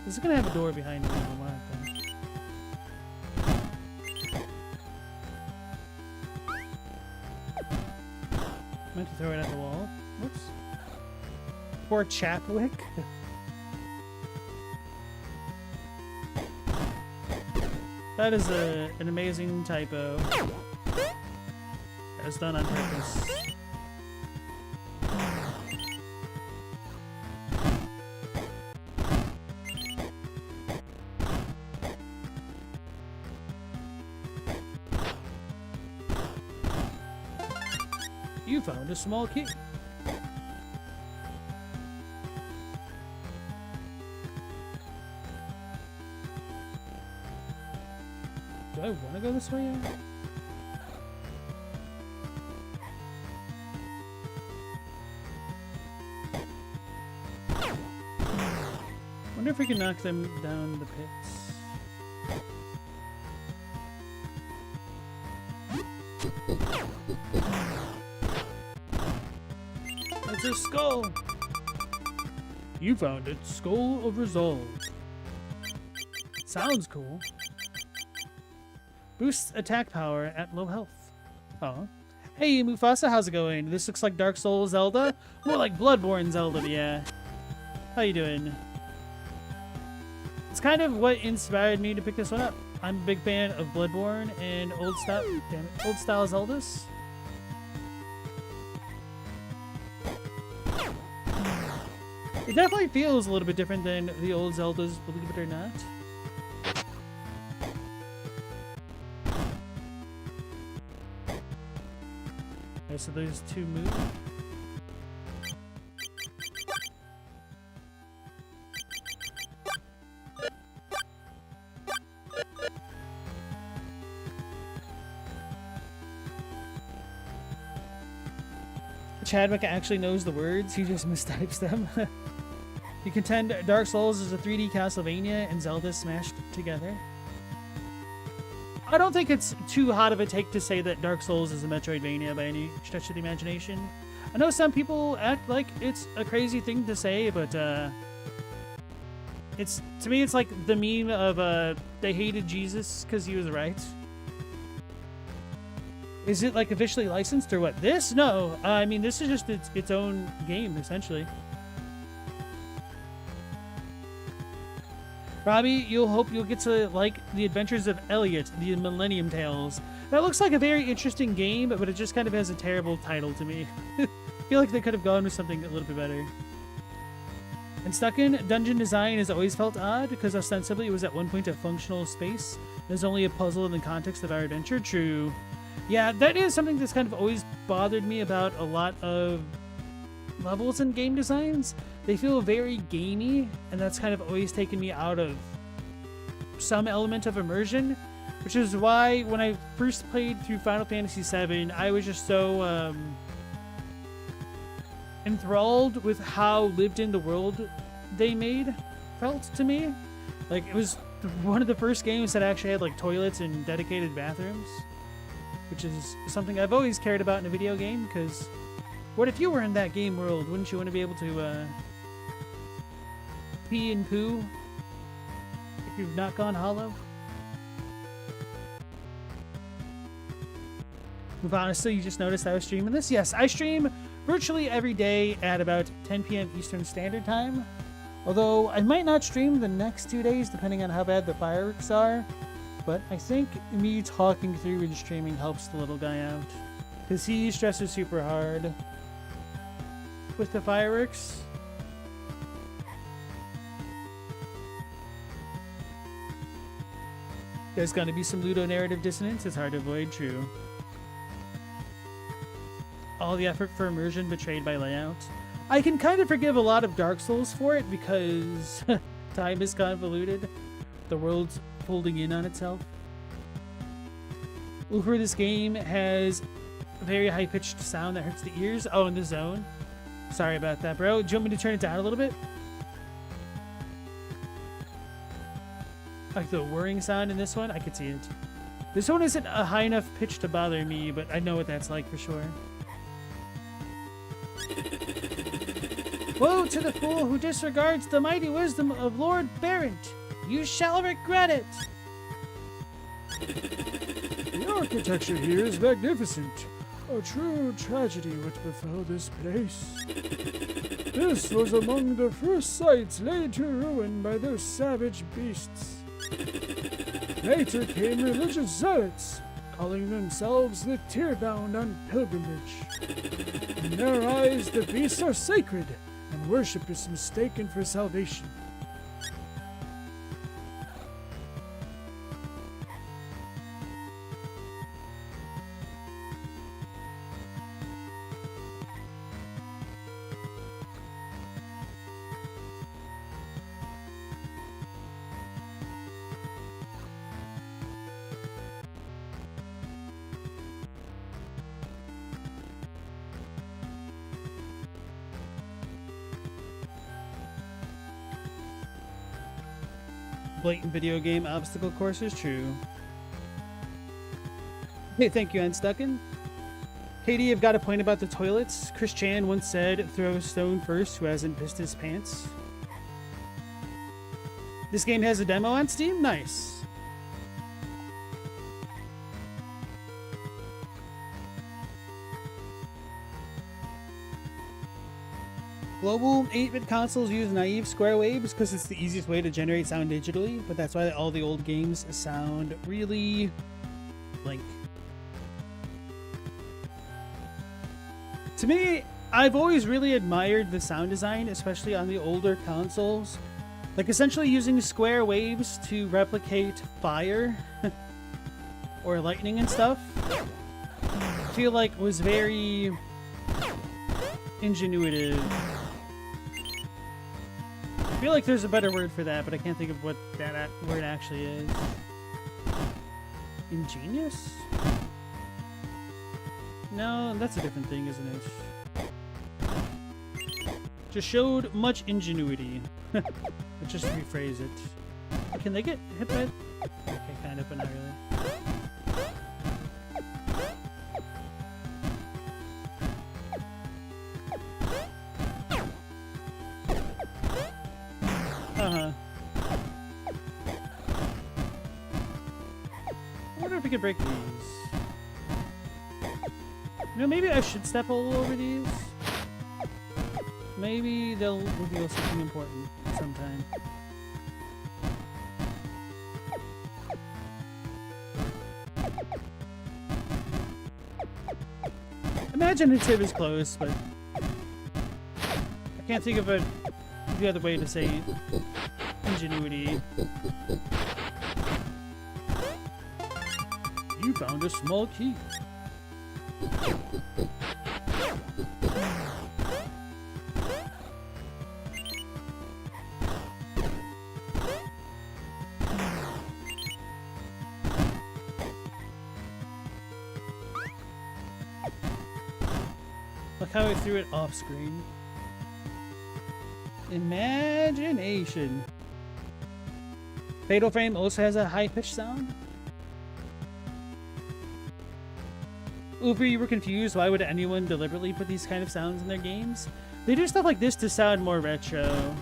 This is gonna have a door behind me. I don't want that. Meant to throw it at the wall. Whoops. Poor Chapwick. That is an amazing typo. That was done on purpose. You found a small key. Do I want to go this way? Wonder if we can knock them down the pits. It's a skull! You found it. Skull of Resolve. Sounds cool. Boosts attack power at low health. Oh. Hey, Mufasa, how's it going? This looks like Dark Souls Zelda. More like Bloodborne Zelda, yeah. How you doing? It's kind of what inspired me to pick this one up. I'm a big fan of Bloodborne and old style Zeldas. It definitely feels a little bit different than the old Zeldas, believe it or not. Okay, so those two move. Chadwick actually knows the words, he just mistypes them. You contend Dark Souls is a 3D Castlevania and Zelda smashed together. I don't think it's too hot of a take to say that Dark Souls is a Metroidvania by any stretch of the imagination. I know some people act like it's a crazy thing to say, but it's, to me, it's like the meme of they hated Jesus because he was right. Is it like officially licensed or what? This? No. I mean, this is just its own game, essentially. Robbie, you'll get to like The Adventures of Elliot, the Millennium Tales. That looks like a very interesting game, but it just kind of has a terrible title to me. I feel like they could have gone with something a little bit better. And Stuckin, dungeon design has always felt odd because ostensibly it was at one point a functional space. There's only a puzzle in the context of our adventure. True. Yeah, that is something that's kind of always bothered me about a lot of levels and game designs. They feel very gamey, and that's kind of always taken me out of some element of immersion, which is why when I first played through Final Fantasy VII, I was just so enthralled with how lived in the world they made felt to me. Like, it was one of the first games that actually had like toilets and dedicated bathrooms, which is something I've always cared about in a video game, because what if you were in that game world? Wouldn't you want to be able to pee and poo if you've not gone hollow? Honestly, you just noticed I was streaming this? Yes, I stream virtually every day at about 10 p.m. Eastern Standard Time. Although I might not stream the next 2 days depending on how bad the fireworks are. But I think me talking through and streaming helps the little guy out, because he stresses super hard with the fireworks. There's gonna be some ludonarrative dissonance. It's hard to avoid, true. All the effort for immersion betrayed by layout. I can kind of forgive a lot of Dark Souls for it because time is convoluted. The world's folding in on itself. Ooher, this game has a very high-pitched sound that hurts the ears. Oh, in the zone. Sorry about that, bro. Do you want me to turn it down a little bit? Like the whirring sound in this one? I could see it. This one isn't a high enough pitch to bother me, but I know what that's like for sure. Woe to the fool who disregards the mighty wisdom of Lord Barrent. You shall regret it. The architecture here is magnificent. A true tragedy what befell this place. This was among the first sites laid to ruin by those savage beasts. Later came religious zealots, calling themselves the tearbound on pilgrimage. In their eyes, the beasts are sacred, and worship is mistaken for salvation. Blatant video game obstacle courses, true. Hey, thank you, Unstucken. Katie, I've got a point about the toilets. Chris Chan once said, throw a stone first who hasn't pissed his pants. This game has a demo on Steam? Nice. Global 8-bit consoles use naive square waves because it's the easiest way to generate sound digitally, but that's why all the old games sound really like... To me, I've always really admired the sound design, especially on the older consoles. Like essentially using square waves to replicate fire or lightning and stuff. I feel like was very ingenuitive. I feel like there's a better word for that, but I can't think of what that word actually is. Ingenious? No, that's a different thing, isn't it? Just showed much ingenuity. Let's just rephrase it. Can they get hit by it? Okay, kind of, but not really. Uh-huh. I wonder if we could break these. You know, maybe I should step all over these. Maybe they'll reveal something important sometime. Imaginative is close, but I can't think of the other way to say it. Ingenuity. You found a small key. how I threw it off screen. Imagination. Fatal Frame also has a high-pitched sound. Uber, you were confused. Why would anyone deliberately put these kind of sounds in their games? They do stuff like this to sound more retro.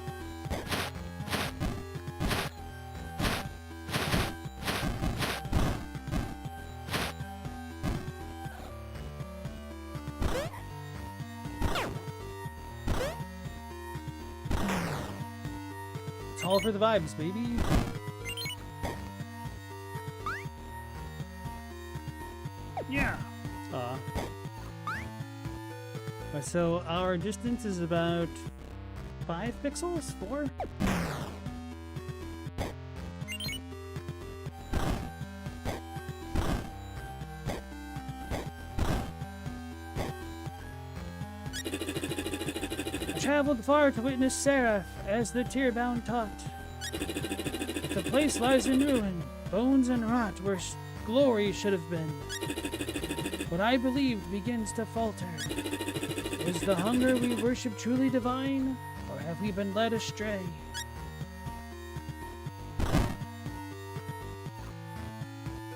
It's all for the vibes, baby. Yeah. So our distance is about 5 pixels? 4? I traveled far to witness Seraph as the tear-bound taught. The place lies in ruin, bones and rot where glory should have been. What I believed begins to falter. Is the hunger we worship truly divine, or have we been led astray? I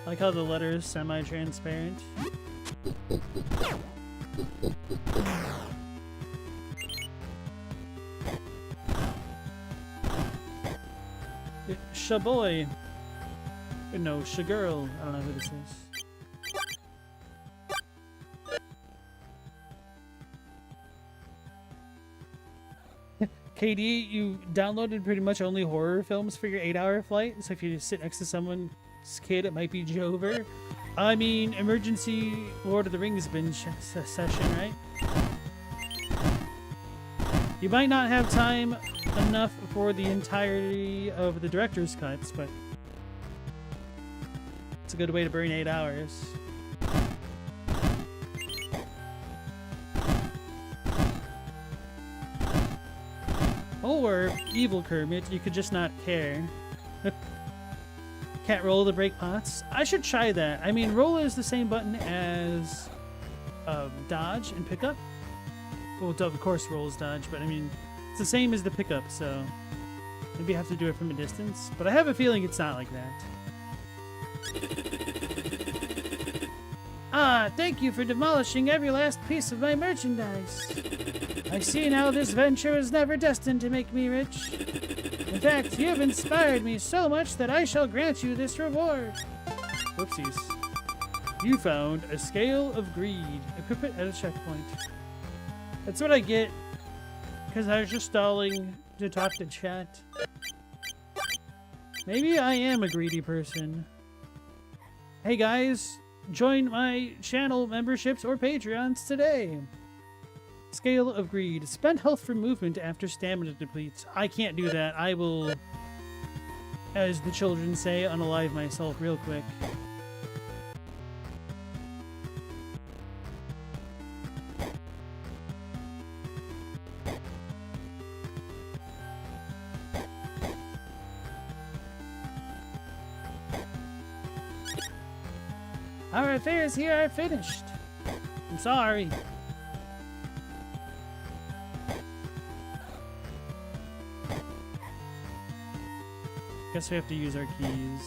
like how the letter is semi-transparent. Shaboy. No, Shagirl. I don't know who this is. KD, you downloaded pretty much only horror films for your 8-hour flight, so if you sit next to someone's kid, it might be Jover. I mean, emergency Lord of the Rings binge session, right? You might not have time enough for the entirety of the director's cuts, but it's a good way to burn 8 hours. Or, evil Kermit, you could just not care. Can't roll to break pots? I should try that. I mean, roll is the same button as dodge and pickup. Well, of course roll is dodge, but I mean, it's the same as the pickup, so maybe I have to do it from a distance. But I have a feeling it's not like that. Ah, thank you for demolishing every last piece of my merchandise. I see now this venture was never destined to make me rich. In fact, you have inspired me so much that I shall grant you this reward. Whoopsies. You found a scale of greed. Equip it at a checkpoint. That's what I get, because I was just stalling to talk to chat. Maybe I am a greedy person. Hey guys, join my channel memberships or Patreons today. Scale of Greed. Spend health for movement after stamina depletes. I can't do that. I will, as the children say, unalive myself real quick. Our affairs here are finished. I'm sorry. Guess we have to use our keys.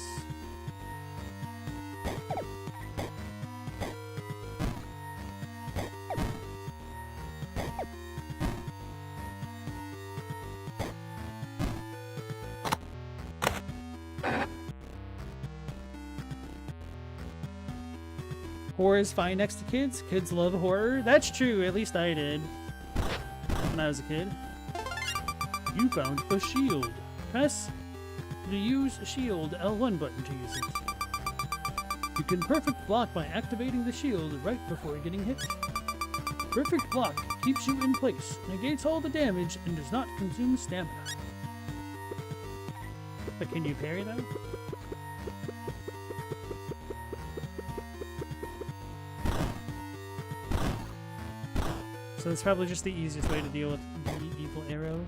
Horror is fine next to kids. Kids love horror. That's true. At least I did when I was a kid. You found a shield. Press to use shield L1 button to use it. You can perfect block by activating the shield right before getting hit. Perfect block keeps you in place, negates all the damage, and does not consume stamina. But can you parry though? So it's probably just the easiest way to deal with the evil arrows.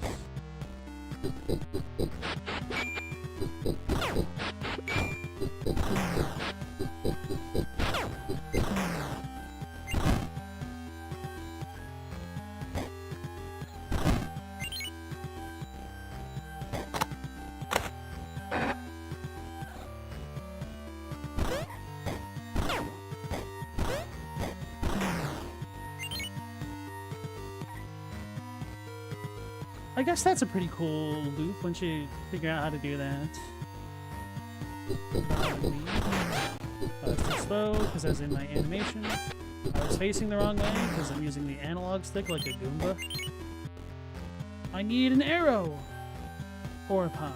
I guess that's a pretty cool loop once you figure out how to do that. It's too slow because I was in my animations. I was facing the wrong way because I'm using the analog stick like a Goomba. I need an arrow! Or a pot.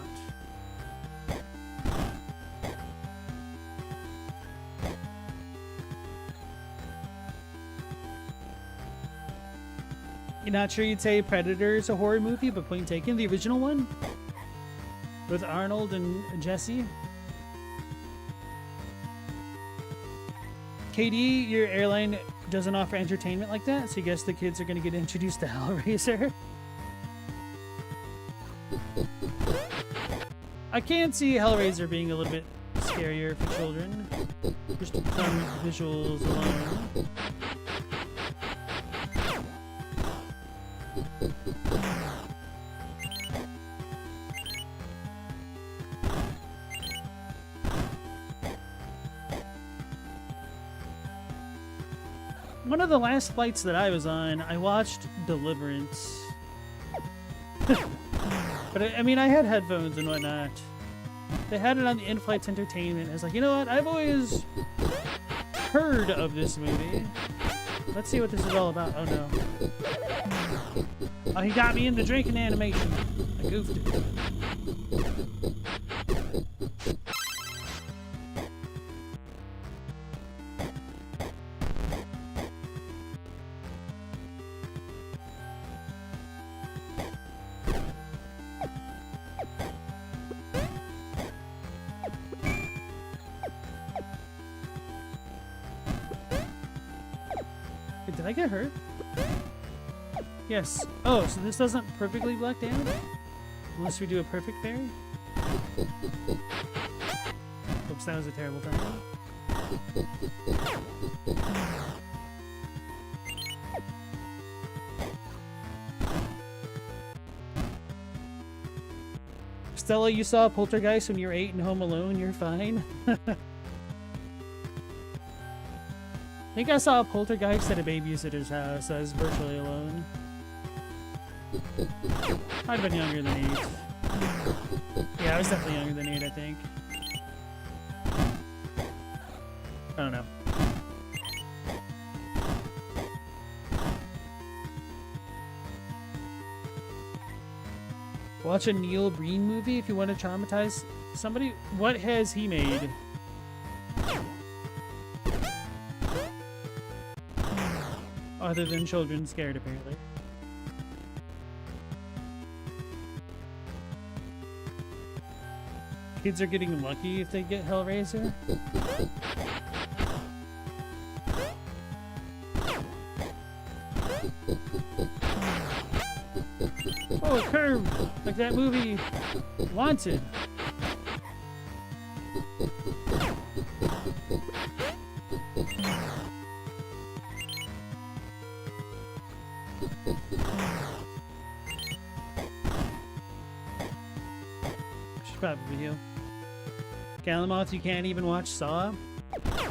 You're not sure you'd say Predator is a horror movie, but point taken, the original one? With Arnold and Jesse? KD, your airline doesn't offer entertainment like that, so you guess the kids are going to get introduced to Hellraiser? I can see Hellraiser being a little bit scarier for children, just from visuals alone. One of the last flights that I was on, I watched Deliverance. But I mean, I had headphones and whatnot. They had it on the in-flight entertainment. I was like, you know what? I've always heard of this movie. Let's see what this is all about. Oh no. Oh, he got me into drinking animation. I goofed it. Did I get hurt? Yes. Oh, so this doesn't perfectly block down? Unless we do a perfect parry? Oops, that was a terrible time. Stella, you saw Poltergeist when you were 8 and Home Alone, you're fine. I think I saw a Poltergeist at a babysitter's house. I was virtually alone. I'd have been younger than 8. Yeah, I was definitely younger than 8, I think. I don't know. Watch a Neil Breen movie if you want to traumatize somebody. What has he made? Other than children scared, apparently. Kids are getting lucky if they get Hellraiser. Oh, it curved! Like that movie, Wanted. Probably you. Galamoth, you can't even watch Saw.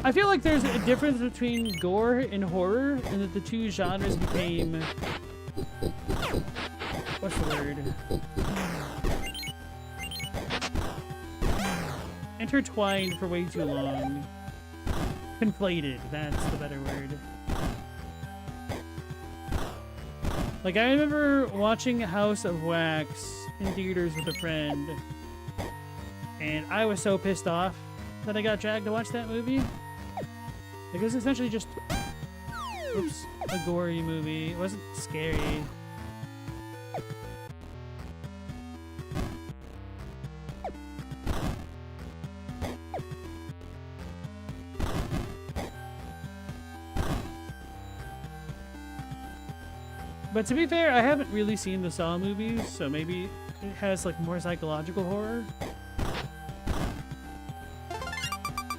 I feel like there's a difference between gore and horror, and that the two genres became... what's the word? Intertwined for way too long. Conflated, that's the better word. Like, I remember watching House of Wax in theaters with a friend, and I was so pissed off that I got dragged to watch that movie. Like, it was essentially just, oops, a gory movie. It wasn't scary. But to be fair, I haven't really seen the Saw movies, so maybe it has like more psychological horror.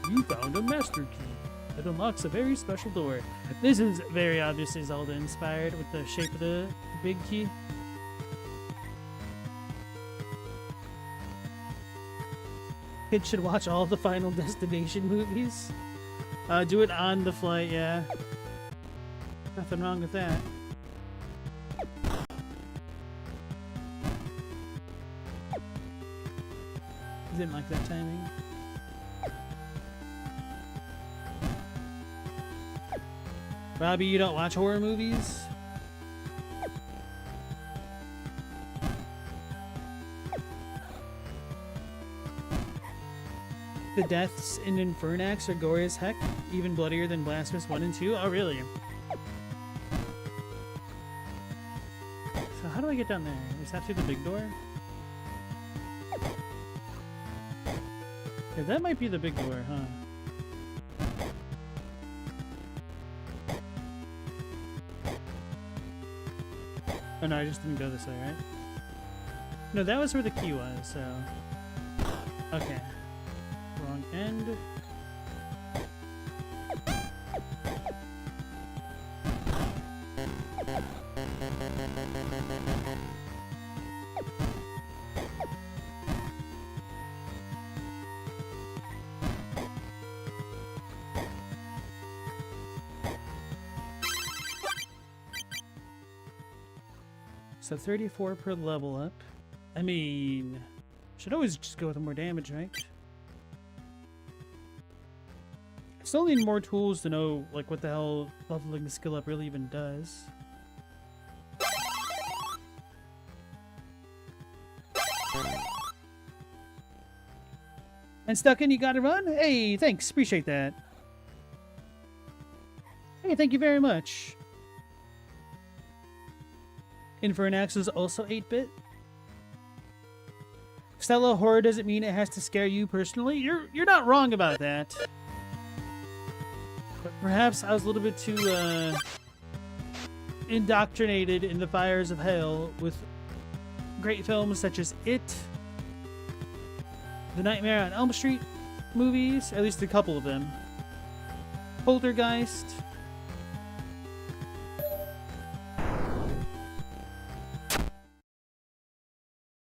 You found a master key that unlocks a very special door. This is very obviously Zelda inspired with the shape of the big key. Kids should watch all the Final Destination movies. Do it on the flight, yeah. Nothing wrong with that. Didn't like that timing. Robbie, you don't watch horror movies? The deaths in Infernax are gory as heck, even bloodier than Blasphemous 1 and 2. Oh, really? So how do I get down there? Is that through the big door? Yeah, that might be the big door, huh? Oh no, I just didn't go this way, right? No, that was where the key was, so... Okay. Wrong end. So 34 per level up. I mean, should always just go with more damage, right? I still need more tools to know, like, what the hell leveling the skill up really even does. And Stuckin', you gotta run? Hey, thanks, appreciate that. Hey, thank you very much. Infernax is also 8-bit. Stella, horror doesn't mean it has to scare you personally. You're not wrong about that. But perhaps I was a little bit too indoctrinated in the fires of hell with great films such as It, the Nightmare on Elm Street movies, at least a couple of them, Poltergeist.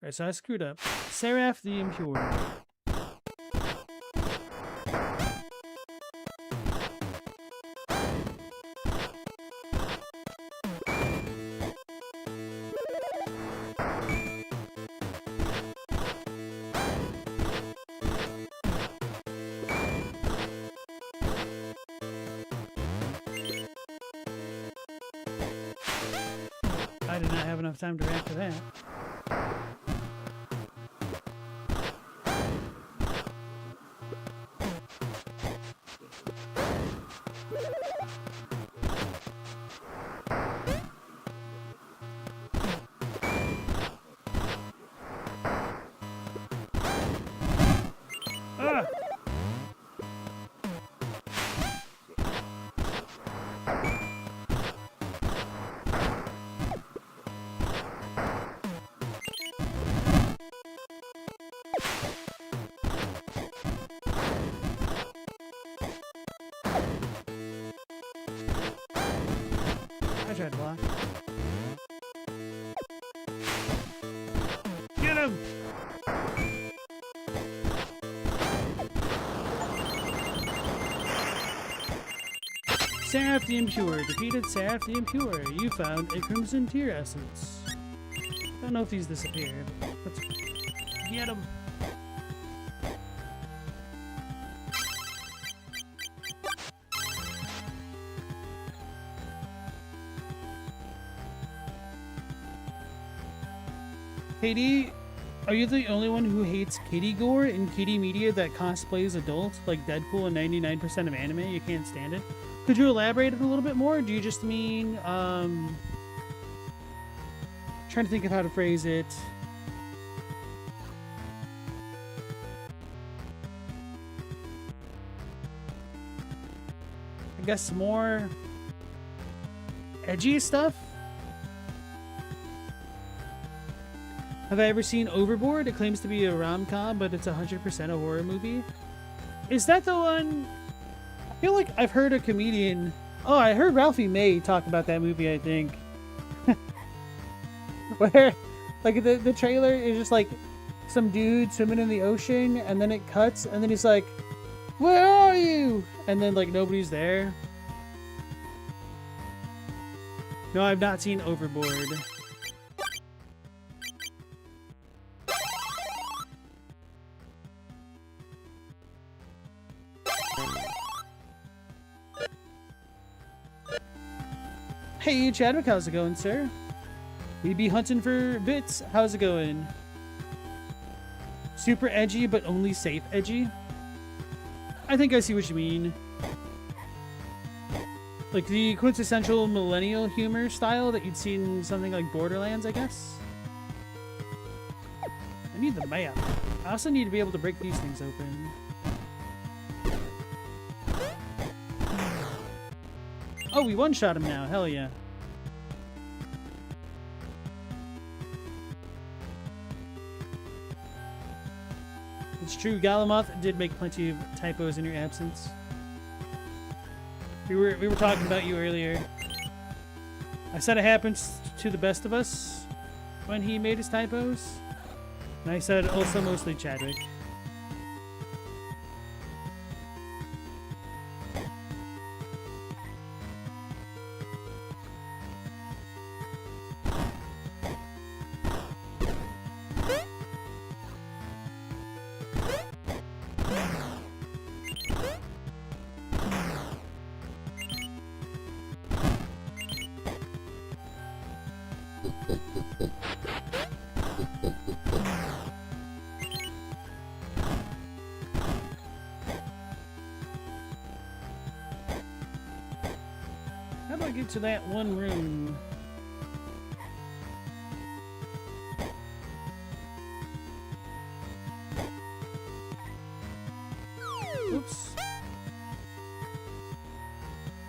Alright, so I screwed up. Seraph the Impure. I did not have enough time to react to that. Ah! I tried to block. Get him! Seraph the Impure. Defeated Seraph the Impure. You found a Crimson Tear Essence. Don't know if these disappeared. Let's get them. Katie, are you the only one who hates kitty gore and kitty media that cosplays adult, like Deadpool and 99% of anime? You can't stand it? Could you elaborate it a little bit more? Do you just mean, trying to think of how to phrase it. I guess more edgy stuff? Have I ever seen Overboard? It claims to be a rom-com, but it's 100% a horror movie. Is that the one? I feel like I've heard a comedian... Oh, I heard Ralphie May talk about that movie, I think. Where, like, the trailer is just, like, some dude swimming in the ocean, and then it cuts, and then he's like, "Where are you?" And then, like, nobody's there. No, I've not seen Overboard. Hey, Chadwick, how's it going, sir? We be hunting for bits. How's it going? Super edgy, but only safe edgy? I think I see what you mean. Like the quintessential millennial humor style that you'd see in something like Borderlands, I guess? I need the map. I also need to be able to break these things open. Oh, we one-shot him now. Hell yeah. It's true, Galamoth did make plenty of typos in your absence. We were talking about you earlier. I said it happens to the best of us when he made his typos. And I said also mostly Chadwick. How do I get to that one room? Oops.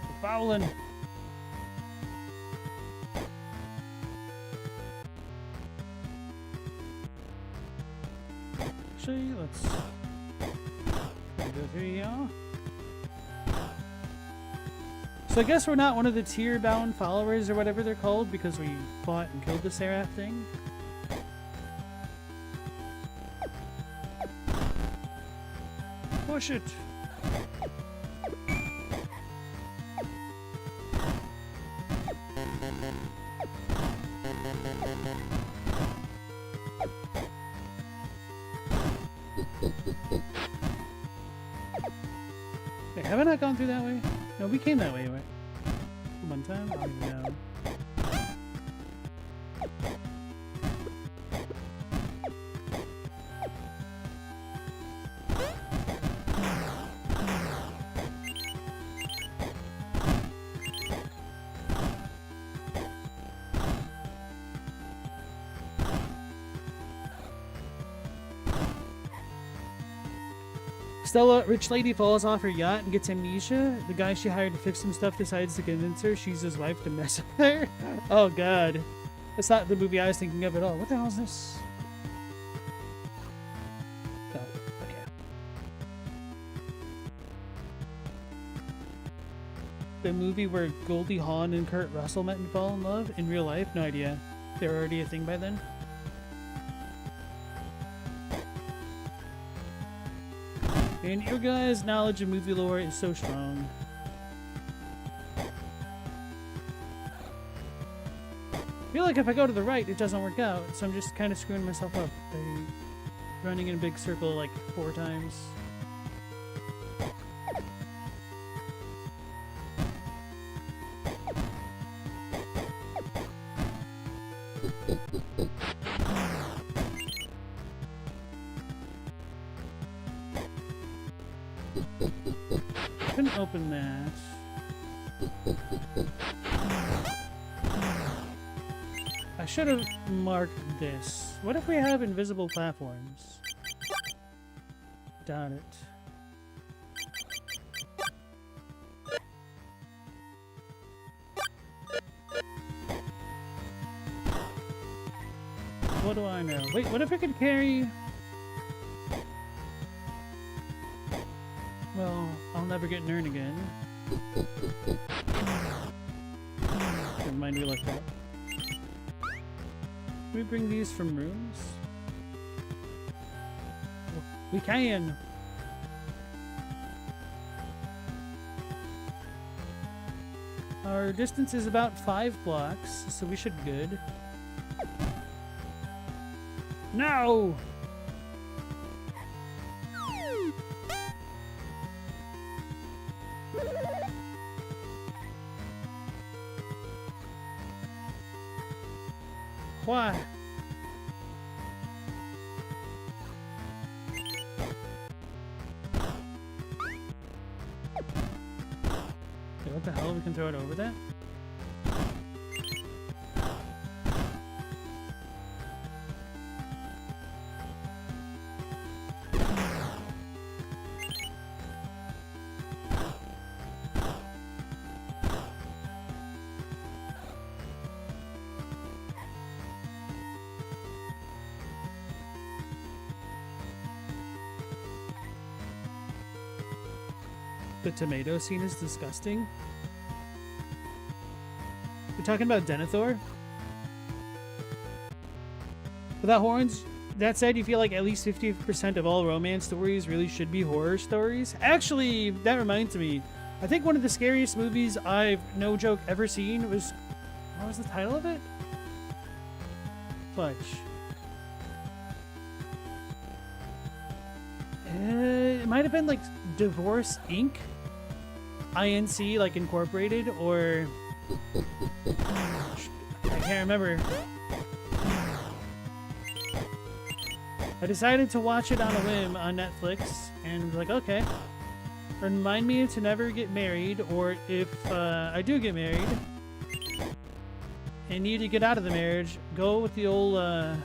We're fouling. Actually, let's go through here. So I guess we're not one of the tier-bound followers or whatever they're called because we fought and killed the Seraph thing. Push it! Wait, have I not gone through that way? No, we came that way, right? One time? I don't even know. Stella, rich lady, falls off her yacht and gets amnesia. The guy she hired to fix some stuff decides to convince her she's his wife to mess with her. Oh god. That's not the movie I was thinking of at all. What the hell is this? Oh, okay. The movie where Goldie Hawn and Kurt Russell met and fall in love? In real life? No idea. They were already a thing by then? And your guys' knowledge of movie lore is so strong. I feel like if I go to the right, it doesn't work out, so I'm just kind of screwing myself up by running in a big circle like 4 times. Couldn't open that. I should have marked this. What if we have invisible platforms? Doubt it. What do I know? Wait, what if I could carry... Well, I'll never get an urn again. Never mind, we looked up. Can we bring these from rooms? We can! Our distance is about 5 blocks, so we should be good. No! Why? Okay, what the hell? We can throw it over that? The tomato scene is disgusting. We're talking about Denethor? Without horns, that said, you feel like at least 50% of all romance stories really should be horror stories? Actually, that reminds me. I think one of the scariest movies I've, no joke, ever seen was... What was the title of it? Fudge. It might have been like Divorce Inc. INC, like Incorporated, or... I can't remember. I decided to watch it on a whim on Netflix, and was like, okay. Remind me to never get married, or if I do get married, and need to get out of the marriage, go with the old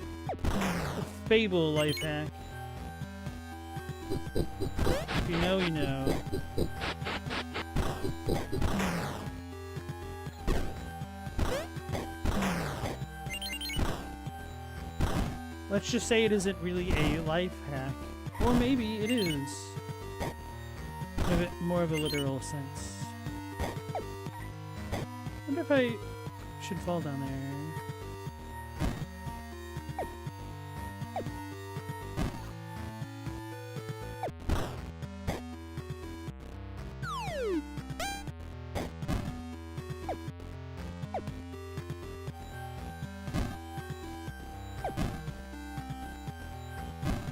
Fable life hack. If you know, you know. Let's just say it isn't really a life hack. Or maybe it is. Give it more of a literal sense. Wonder if I should fall down there.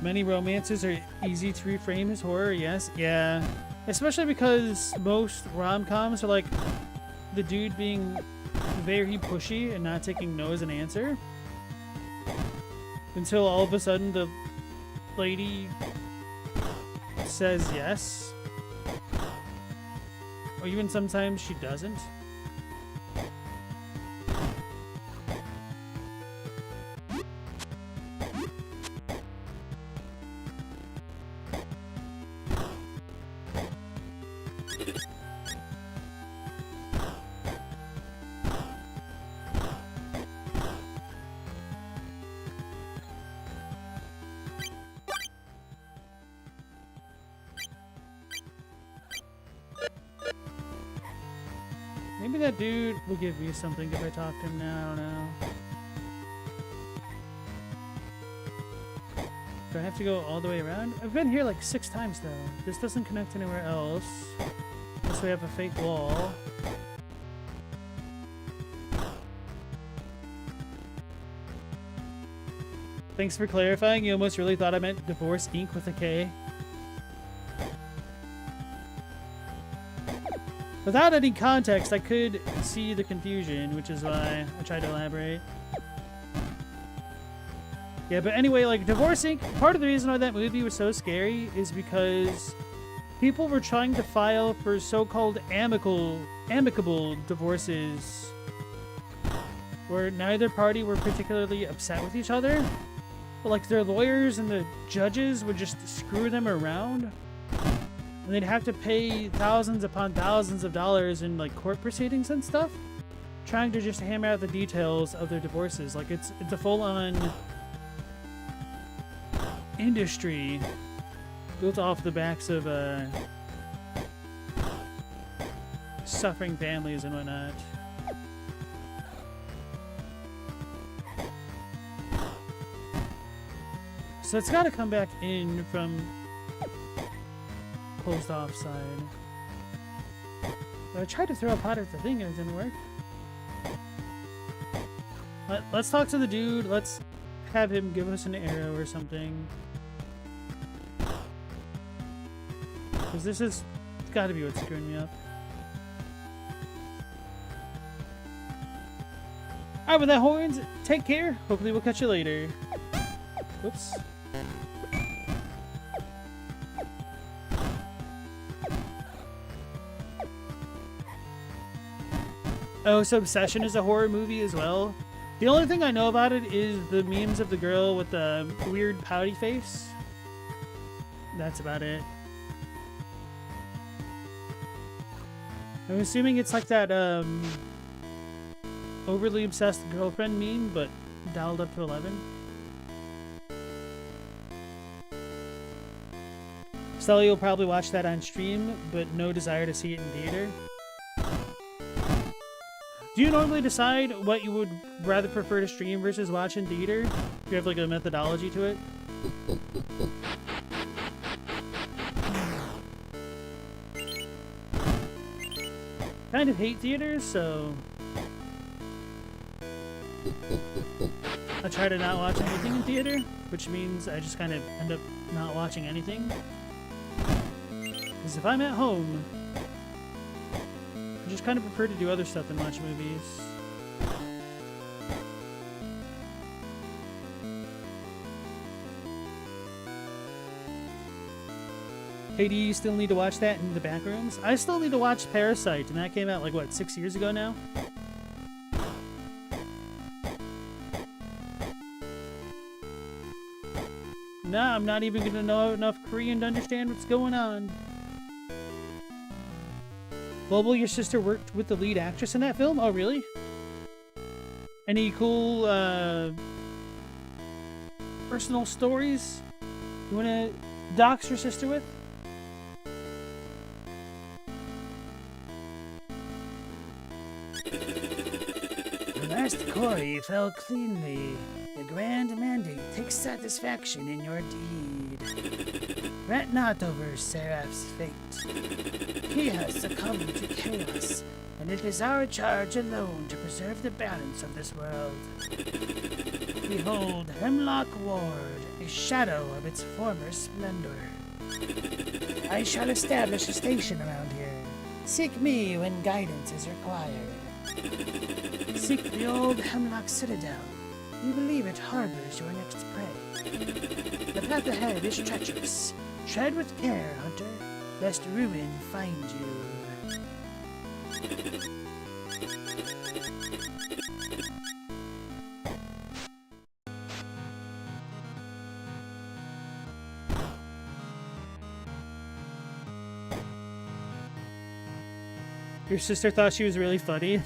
Many romances are easy to reframe as horror, yes. Yeah. Especially because most rom-coms are like the dude being very pushy and not taking no as an answer. Until all of a sudden the lady says yes. Or even sometimes she doesn't. Maybe that dude will give me something if I talk to him now, I don't know. Do I have to go all the way around? I've been here like 6 times though. This doesn't connect anywhere else. Unless we have a fake wall. Thanks for clarifying. You almost really thought I meant Divorce Inc. with a K. Without any context, I could see the confusion, which is why I tried to elaborate. Yeah, but anyway, like, Divorce Inc., part of the reason why that movie was so scary is because people were trying to file for so-called amicable divorces where neither party were particularly upset with each other. But, like, their lawyers and the judges would just screw them around. And they'd have to pay thousands upon thousands of dollars in like court proceedings and stuff, trying to just hammer out the details of their divorces. Like it's a full-on industry built off the backs of suffering families and whatnot. So it's got to come back in from closed off side. But I tried to throw a pot at the thing and it didn't work. Let's talk to the dude. Let's have him give us an arrow or something. Because this has got to be what's screwing me up. Alright, with that, Horns, take care. Hopefully we'll catch you later. Whoops. Oh, so Obsession is a horror movie as well. The only thing I know about it is the memes of the girl with the weird pouty face. That's about it. I'm assuming it's like that overly obsessed girlfriend meme, but dialed up to 11. Sully will probably watch that on stream, but no desire to see it in theater. Do you normally decide what you would rather prefer to stream versus watch in theater? Do you have like a methodology to it? Kind of hate theaters, so I try to not watch anything in theater, which means I just kind of end up not watching anything. Because if I'm at home, I just kind of prefer to do other stuff than watch movies. Hey, do you still need to watch that in the back rooms? I still need to watch Parasite, and that came out like, what, 6 years ago now? Nah, I'm not even gonna know enough Korean to understand what's going on. Global, your sister worked with the lead actress in that film? Oh, really? Any cool, personal stories you wanna dox your sister with? The last quarry fell cleanly. The grand mandate takes satisfaction in your deed. Fret not over Seraph's fate. He has succumbed to chaos, and it is our charge alone to preserve the balance of this world. Behold Hemlock Ward, a shadow of its former splendor. I shall establish a station around here. Seek me when guidance is required. Seek the old Hemlock Citadel. We believe it harbors your next prey. The path ahead is treacherous. Tread with care, hunter, lest ruin find you. Your sister thought she was really funny.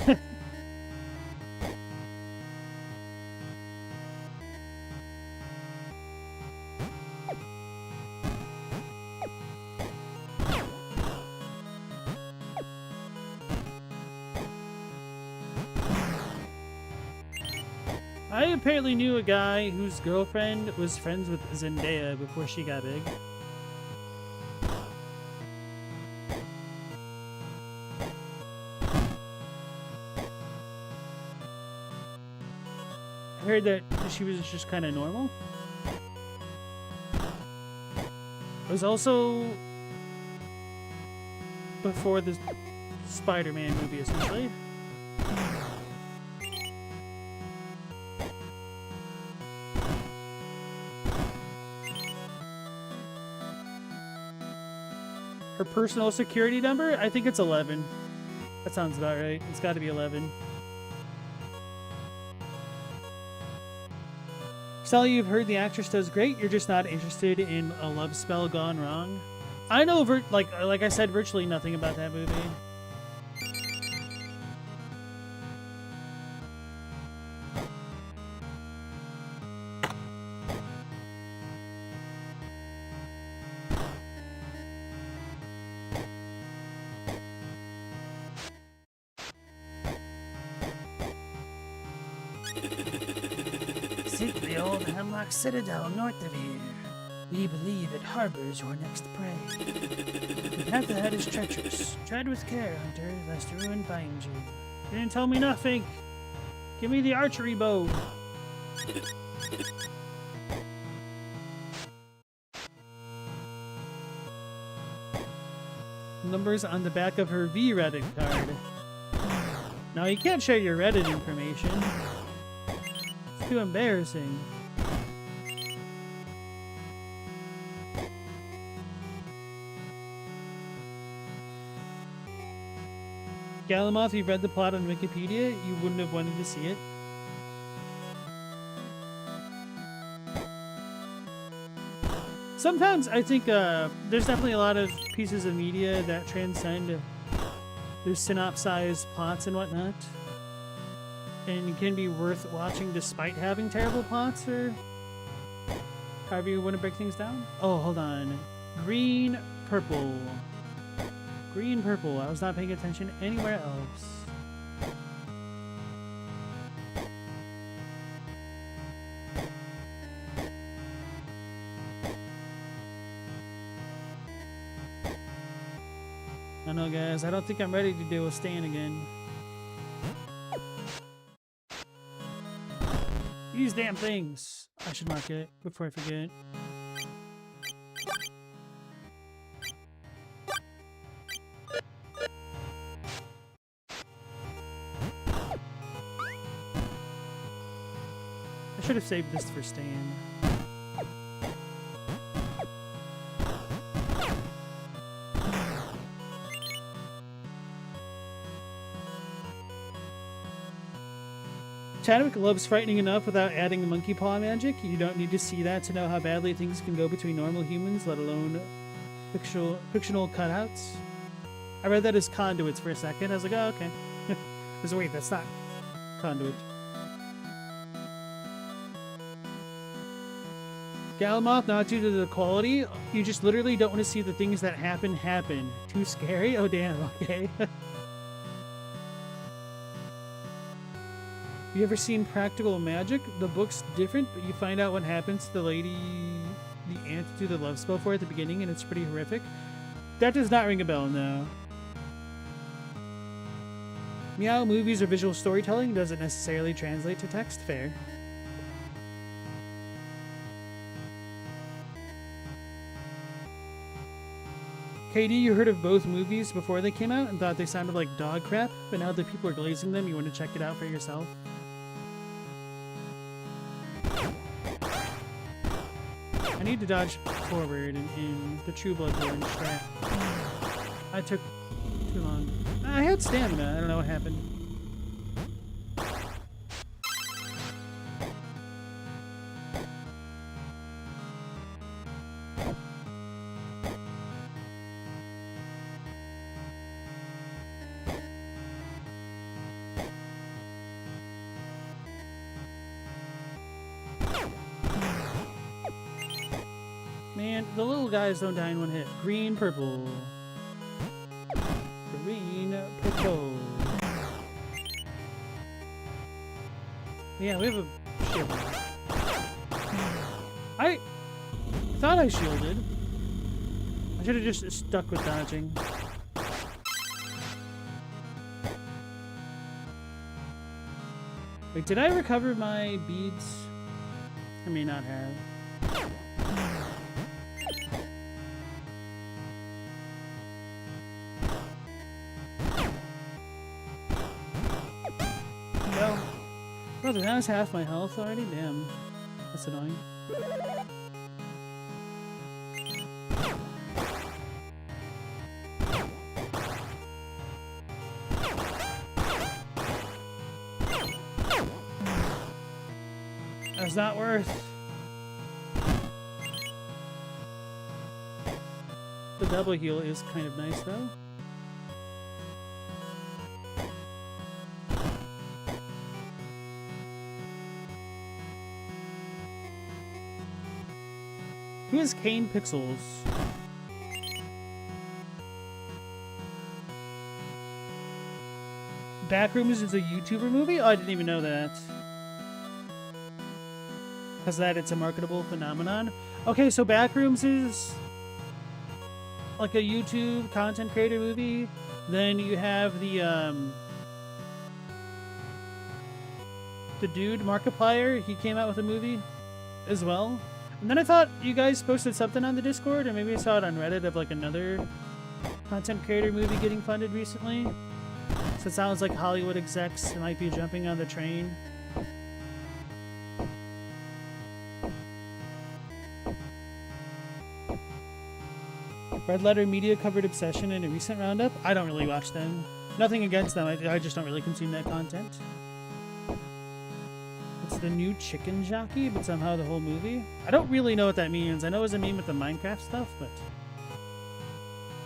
I apparently knew a guy whose girlfriend was friends with Zendaya before she got big. I heard that she was just kind of normal. It was also before the Spider-Man movie, essentially. Her personal security number? I think it's 11. That sounds about right. It's got to be 11. Sally, you've heard the actress does great. You're just not interested in A Love Spell Gone Wrong. I know, like I said, virtually nothing about that movie. Seek the old Hemlock Citadel north of here. We believe it harbors your next prey. The path ahead is treacherous. Tread with care, hunter, lest ruin find you. You didn't tell me nothing. Give me the archery bow. Numbers on the back of her V Reddit card. Now you can't share your Reddit information. Too embarrassing. Galamoth, you've read the plot on Wikipedia. You wouldn't have wanted to see it. Sometimes I think there's definitely a lot of pieces of media that transcend their synopsized plots and whatnot, and can be worth watching despite having terrible plots or however you want to break things down. Oh, hold on. Green, purple. Green, purple. I was not paying attention anywhere else. I know, guys. I don't think I'm ready to deal with Stan again. These damn things. I should mark it before I forget. I should have saved this for Stan. Chadwick loves frightening enough without adding monkey paw magic. You don't need to see that to know how badly things can go between normal humans, let alone fictional cutouts. I read that as conduits for a second. I was like, oh, okay. Wait, that's not conduit. Galamoth, not due to the quality. You just literally don't want to see the things that happen. Too scary? Oh, damn. Okay. You ever seen Practical Magic? The book's different, but you find out what happens to the lady the ant do the love spell for at the beginning, and it's pretty horrific. That does not ring a bell, no. Meow, movies or visual storytelling doesn't necessarily translate to text. Fair. KD, you heard of both movies before they came out and thought they sounded like dog crap, but now that people are glazing them, you want to check it out for yourself? I need to dodge forward in the True Bloodborne strat. I took too long. I had stamina. I don't know what happened. Man, the little guys don't die in one hit. Green, purple. Green, purple. Yeah, we have a shield. I thought I shielded. I should have just stuck with dodging. Wait, did I recover my beads? I may not have. Brother, that was half my health already? Damn. That's annoying. That's not worth. The double heal is kind of nice though. Who is Kane Pixels? Backrooms is a YouTuber movie? Oh, I didn't even know that. Because it's a marketable phenomenon. Okay, so Backrooms is like a YouTube content creator movie. Then you have the dude, Markiplier, he came out with a movie as well. And then I thought you guys posted something on the Discord, or maybe I saw it on Reddit of like another content creator movie getting funded recently. So it sounds like Hollywood execs might be jumping on the train. Red Letter Media covered Obsession in a recent roundup. I don't really watch them. Nothing against them. I just don't really consume that content. It's the new chicken jockey, but somehow the whole movie. I don't really know what that means. I know it's a meme with the Minecraft stuff, but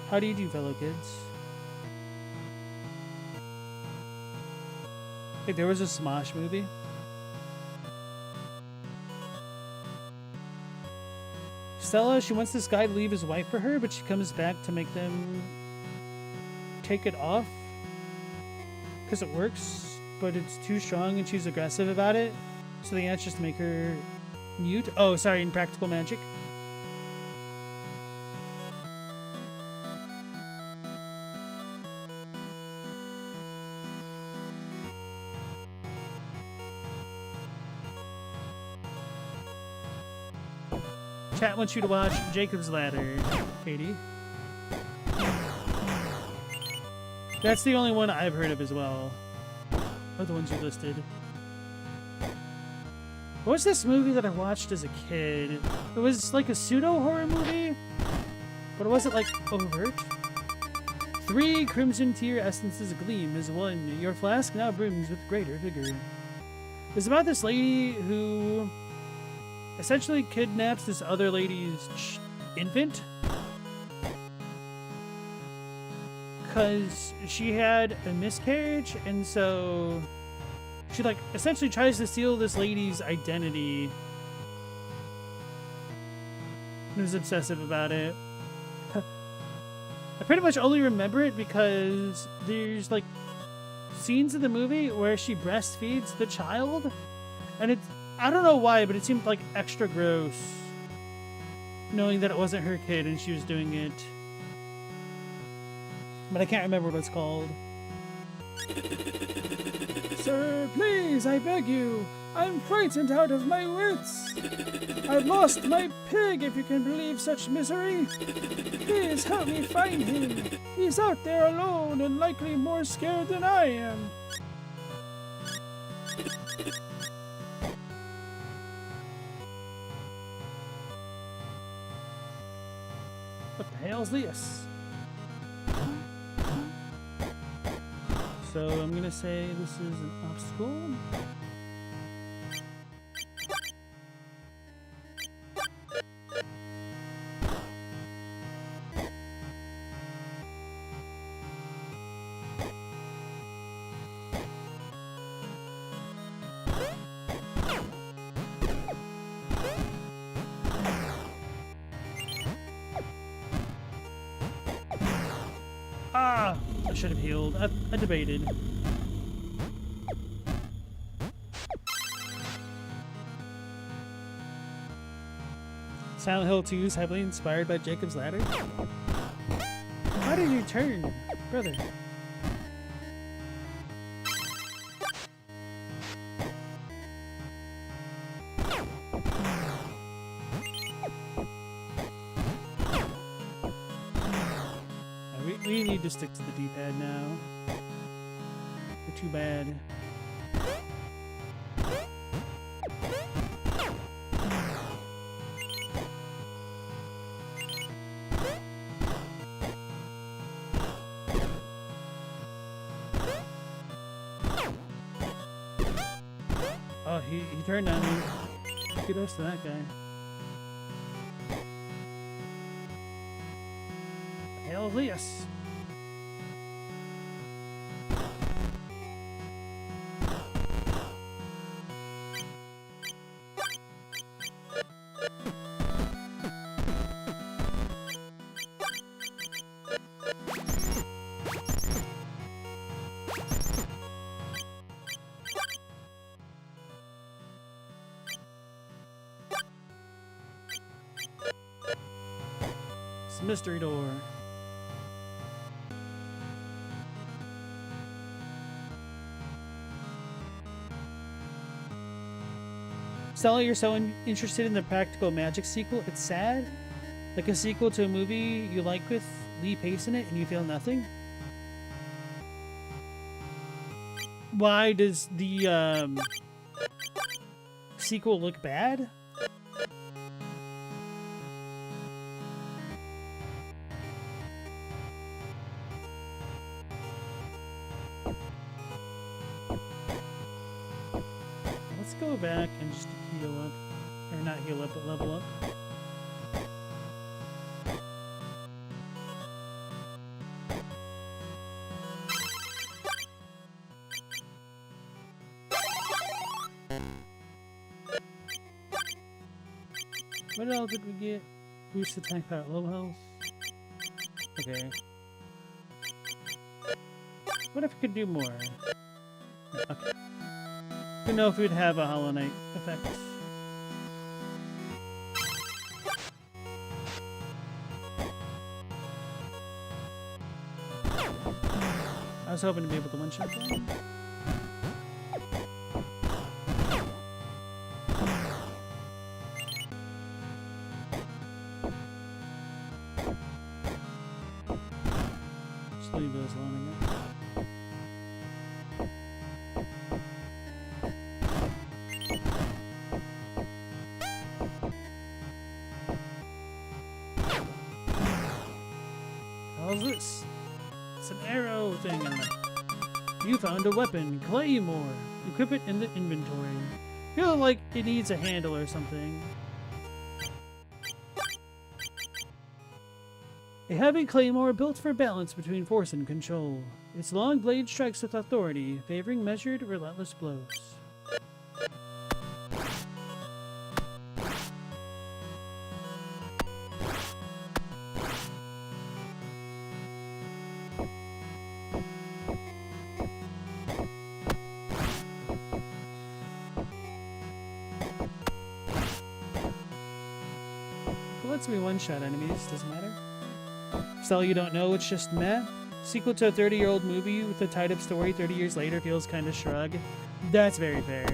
how do you do, fellow kids? Like, there was a Smosh movie. Stella, she wants this guy to leave his wife for her, but she comes back to make them take it off because it works, but it's too strong and she's aggressive about it. So the answer is to make her mute. Oh, sorry, in Practical Magic. Chat wants you to watch Jacob's Ladder, Katie. That's the only one I've heard of as well. Of the ones you listed. What was this movie that I watched as a kid? It was like a pseudo-horror movie, but it wasn't like overt. 3 Crimson Tear Essences gleam as 1. Your flask now brims with greater vigor. It's about this lady who essentially kidnaps this other lady's infant because she had a miscarriage, and so she like essentially tries to steal this lady's identity and was obsessive about it. I pretty much only remember it because there's like scenes in the movie where she breastfeeds the child, and it's, I don't know why, but it seemed like extra gross knowing that it wasn't her kid and she was doing it. But I can't remember what it's called. Sir, please, I beg you. I'm frightened out of my wits. I've lost my pig, if you can believe such misery. Please help me find him. He's out there alone and likely more scared than I am. What the hell's this? So I'm gonna say this is an obstacle. Ah! I should have healed. I debated. Silent Hill 2 is heavily inspired by Jacob's Ladder. How did you turn, brother? We need to stick to the D-pad now. You're too bad. Oh, he turned on me. Kudos to that guy. Hell yes. It's a mystery door. Stella, you're so interested in the Practical Magic sequel. It's sad. Like a sequel to a movie you like with Lee Pace in it and you feel nothing. Why does the sequel look bad? Let's go back and just heal up. Or not heal up, but level up. What else did we get? Boost attack power, low health. Okay. What if we could do more? Okay. Didn't know if we'd have a Hollow Knight effect. I was hoping to be able to one-shot them. Just leave those lining up. How's this? It's an arrow thing. I don't know. You found a weapon, Claymore. Equip it in the inventory. Feel like it needs a handle or something. A heavy claymore built for balance between force and control. Its long blade strikes with authority, favoring measured, relentless blows. It lets me one-shot enemies, doesn't matter. So you don't know, it's just meh. Sequel to a 30-year-old movie with a tied-up story 30 years later feels kind of shrug. That's very fair.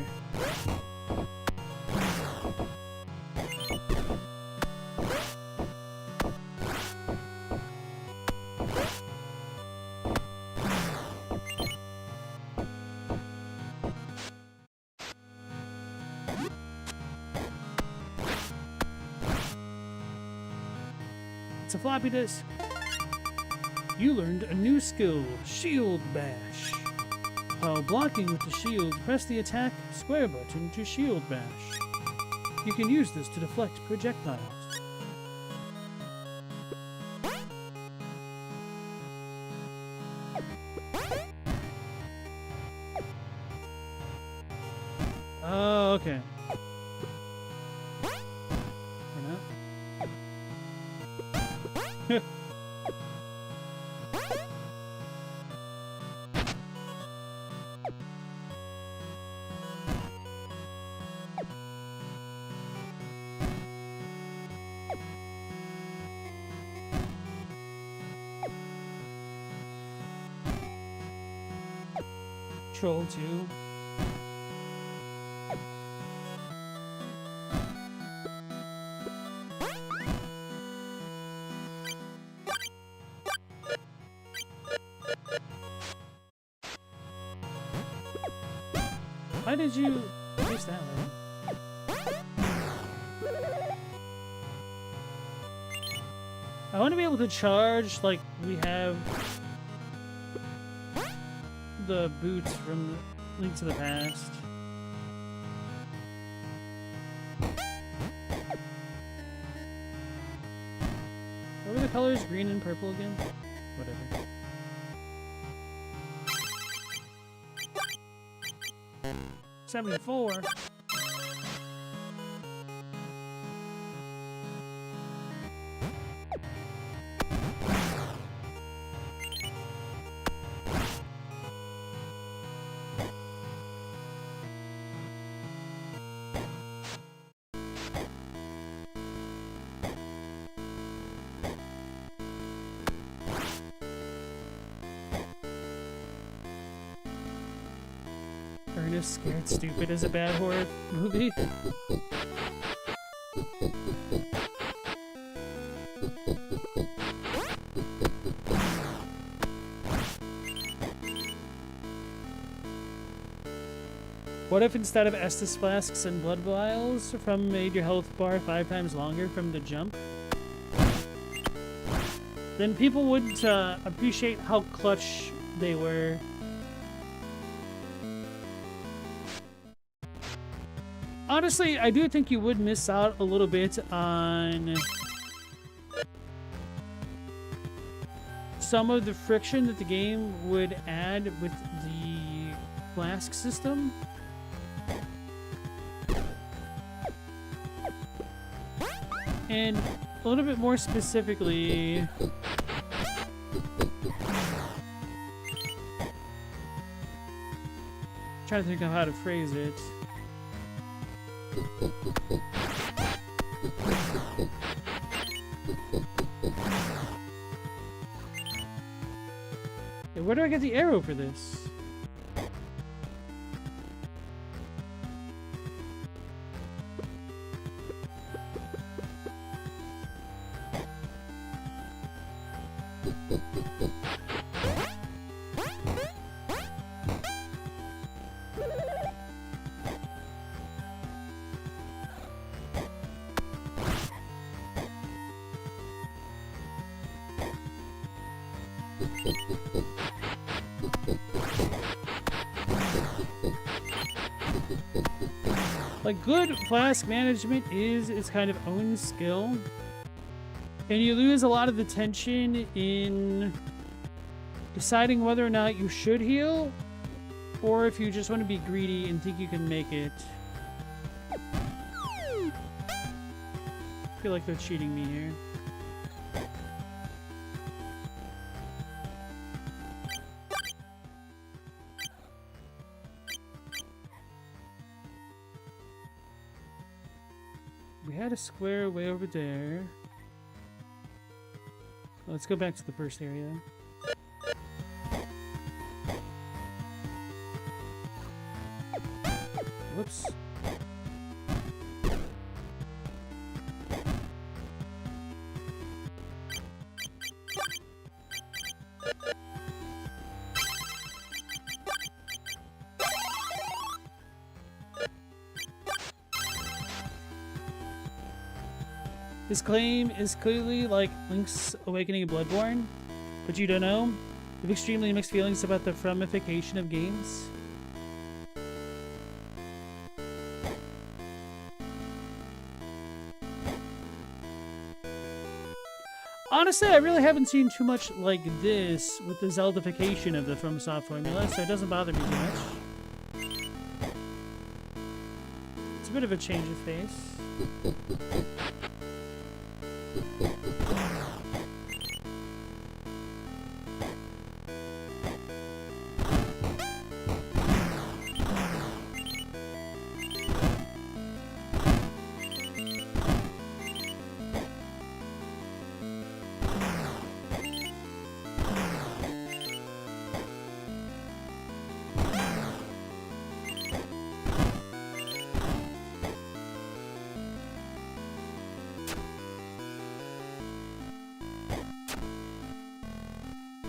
It's a floppy disk. You learned a new skill, Shield Bash. While blocking with the shield, press the attack square button to Shield Bash. You can use this to deflect projectiles. Oh, okay. Or not. Troll 2. Why did you use that one? I want to be able to charge like we have the boots from Link to the Past. What were the colors? Green and purple again? Whatever. $74. Ernest Scared Stupid is a bad horror movie. What if instead of Estus flasks and blood vials from made your health bar 5 times longer from the jump? Then people would appreciate how clutch they were. Honestly, I do think you would miss out a little bit on some of the friction that the game would add with the flask system. And a little bit more specifically, trying to think of how to phrase it. Yeah, where do I get the arrow for this? Like, good flask management is its kind of own skill. And you lose a lot of the tension in deciding whether or not you should heal, or if you just want to be greedy and think you can make it. I feel like they're cheating me here. We had a square way over there. Let's go back to the first area. Whoops. His claim is clearly like Link's awakening in Bloodborne, but you don't know. I have extremely mixed feelings about the frumification of games. Honestly, I really haven't seen too much like this with the Zeldification of the FromSoft formula, so it doesn't bother me too much. It's a bit of a change of pace.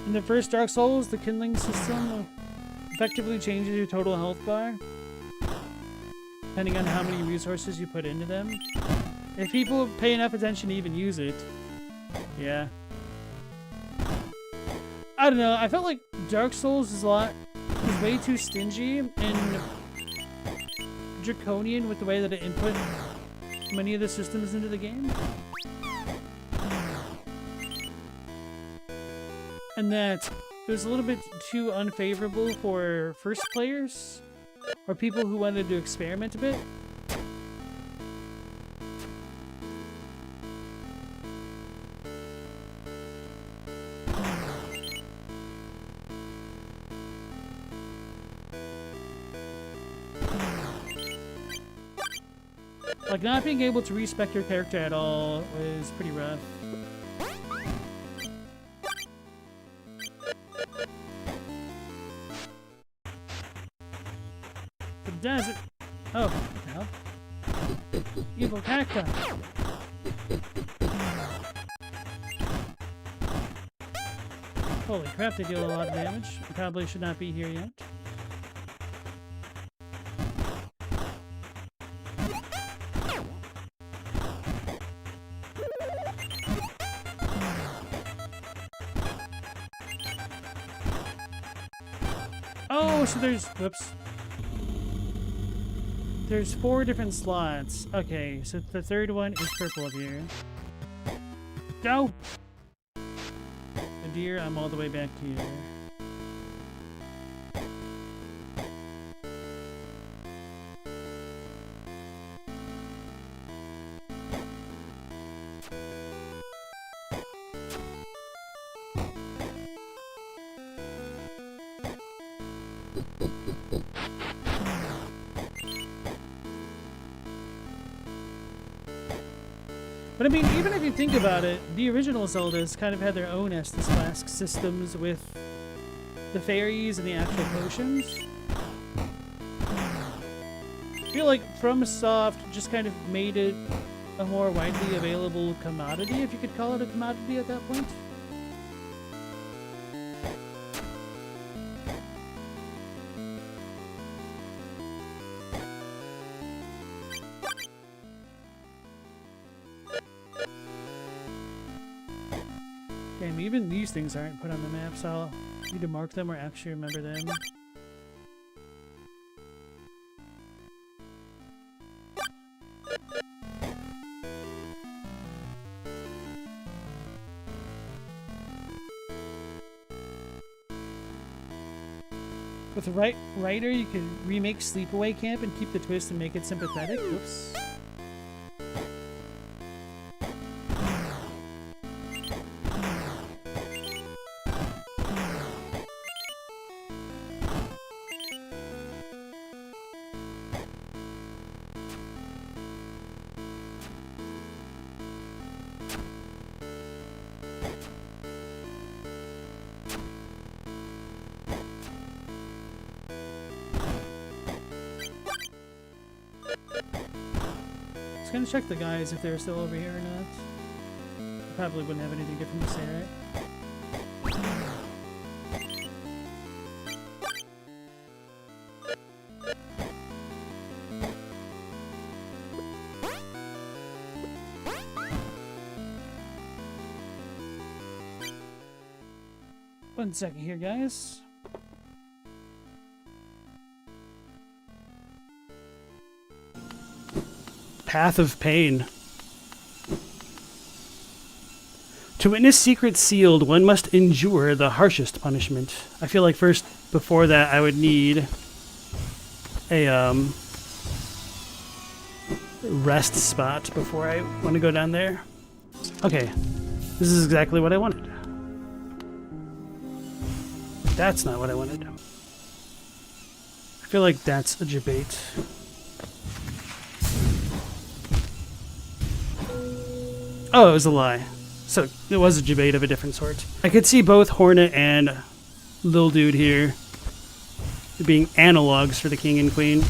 In the first Dark Souls, the kindling system effectively changes your total health bar, depending on how many resources you put into them. If people pay enough attention to even use it, yeah. I don't know, I felt like Dark Souls is way too stingy and draconian with the way that it input many of the systems into the game. And that it was a little bit too unfavorable for first players or people who wanted to experiment a bit. Like, not being able to respec your character at all was pretty rough. Desert. Oh, what the hell? Evil cacti. Holy crap, they deal a lot of damage. I probably should not be here yet. Oh, so there's... Whoops. There's 4 different slots. Okay, so the third one is purple up here. Go! Dear, I'm all the way back here. But I mean, even if you think about it, the original Zeldas kind of had their own Estus Flask systems with the fairies and the actual potions. I feel like FromSoft just kind of made it a more widely available commodity, if you could call it a commodity at that point. Damn, even these things aren't put on the map, so I'll need to mark them or actually remember them. With the right writer, you can remake Sleepaway Camp and keep the twist and make it sympathetic. Whoops. I was gonna check the guys if they're still over here or not. I probably wouldn't have anything different to say, right? One second here, guys. Path of Pain. To witness secrets sealed, one must endure the harshest punishment. I feel like first, before that, I would need a rest spot before I want to go down there. Okay, this is exactly what I wanted. That's not what I wanted. I feel like that's a debate. Oh, it was a lie. So it was a debate of a different sort. I could see both Hornet and Lil Dude here being analogs for the king and queen.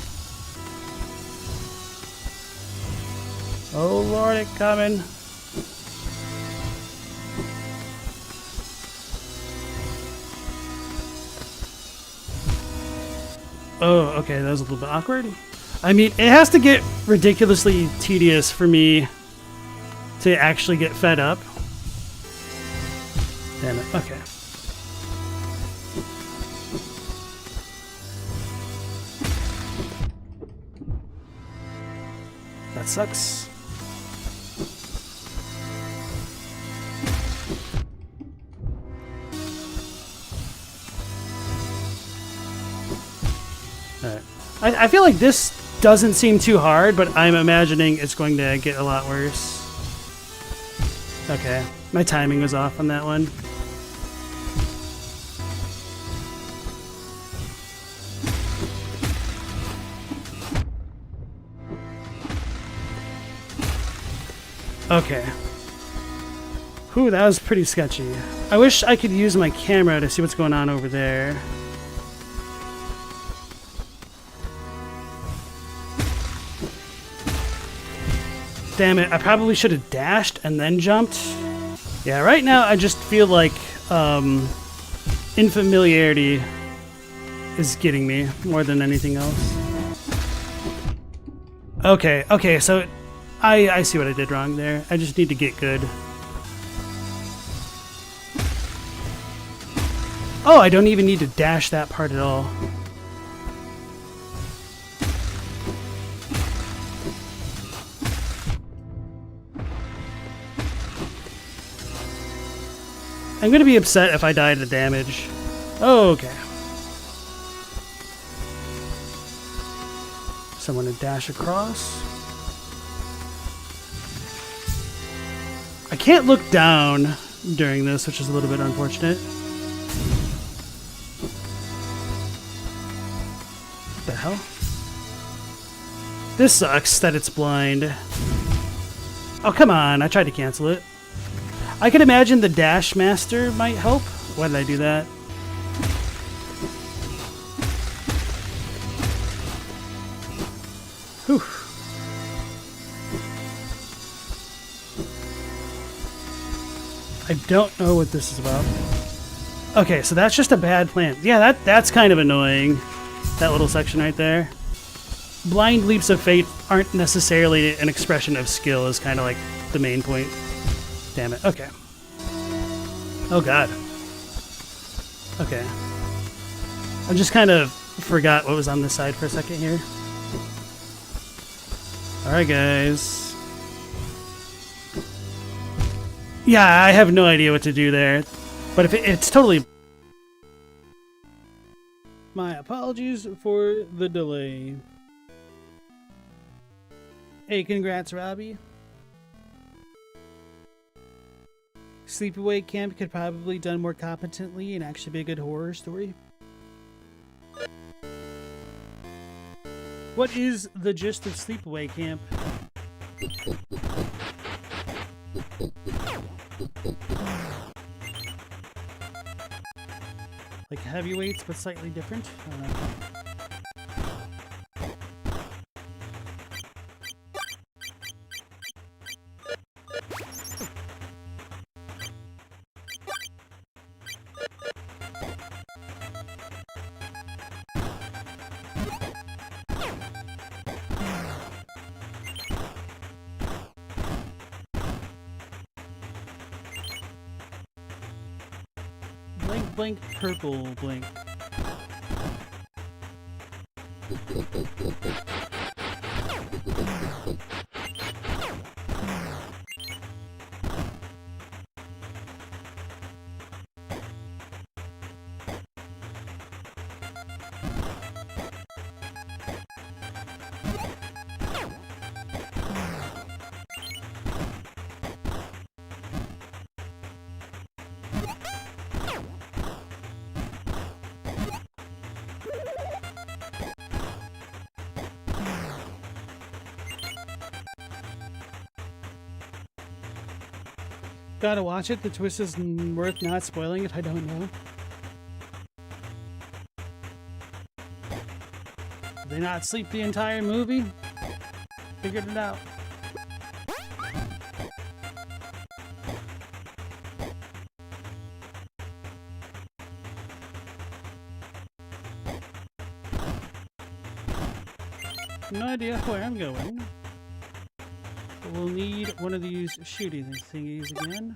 Oh Lord, it coming. Oh, okay, that was a little bit awkward. I mean, it has to get ridiculously tedious for me to actually get fed up. Damn it. Okay. That sucks. Alright. I feel like this doesn't seem too hard, but I'm imagining it's going to get a lot worse. Okay, my timing was off on that one. Okay. Whew, that was pretty sketchy. I wish I could use my camera to see what's going on over there. Damn it, I probably should have dashed and then jumped. Yeah, right now I just feel like infamiliarity is getting me more than anything else. Okay, so I see what I did wrong there. I just need to get good. Oh, I don't even need to dash that part at all. I'm gonna be upset if I die to damage. Oh, okay. Someone to dash across. I can't look down during this, which is a little bit unfortunate. What the hell? This sucks that it's blind. Oh, come on. I tried to cancel it. I could imagine the Dash Master might help. Why did I do that? Whew. I don't know what this is about. Okay, so that's just a bad plan. Yeah, that's kind of annoying. That little section right there. Blind leaps of fate aren't necessarily an expression of skill, is kind of like the main point. Damn it. Okay. Oh, God. Okay. I just kind of forgot what was on this side for a second here. Alright, guys. Yeah, I have no idea what to do there. But if it's totally... My apologies for the delay. Hey, congrats, Robbie. Sleepaway Camp could probably be done more competently and actually be a good horror story. What is the gist of Sleepaway Camp? Like heavyweights, but slightly different? I don't know. Blink, blink, purple, blink. Gotta watch it. The twist is worth not spoiling if I don't know. Did they not sleep the entire movie? Figured it out. No idea where I'm going. But we'll need one of these shooting thingies again.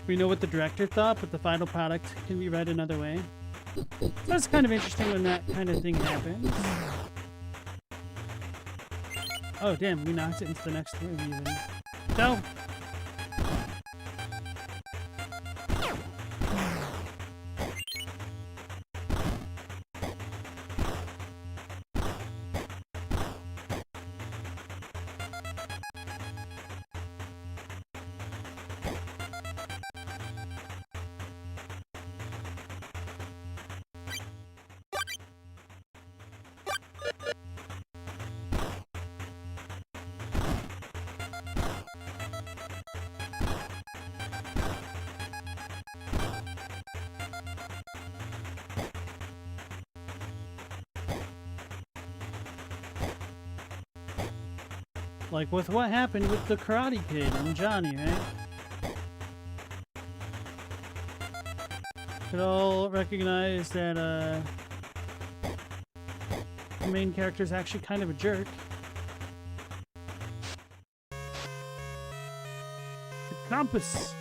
We know what the director thought, but the final product can be read another way. So that's kind of interesting when that kind of thing happens. Oh, damn, we knocked it into the next room even. Go! Like with what happened with the Karate Kid and Johnny, right? Could all recognize that the main character is actually kind of a jerk. The compass.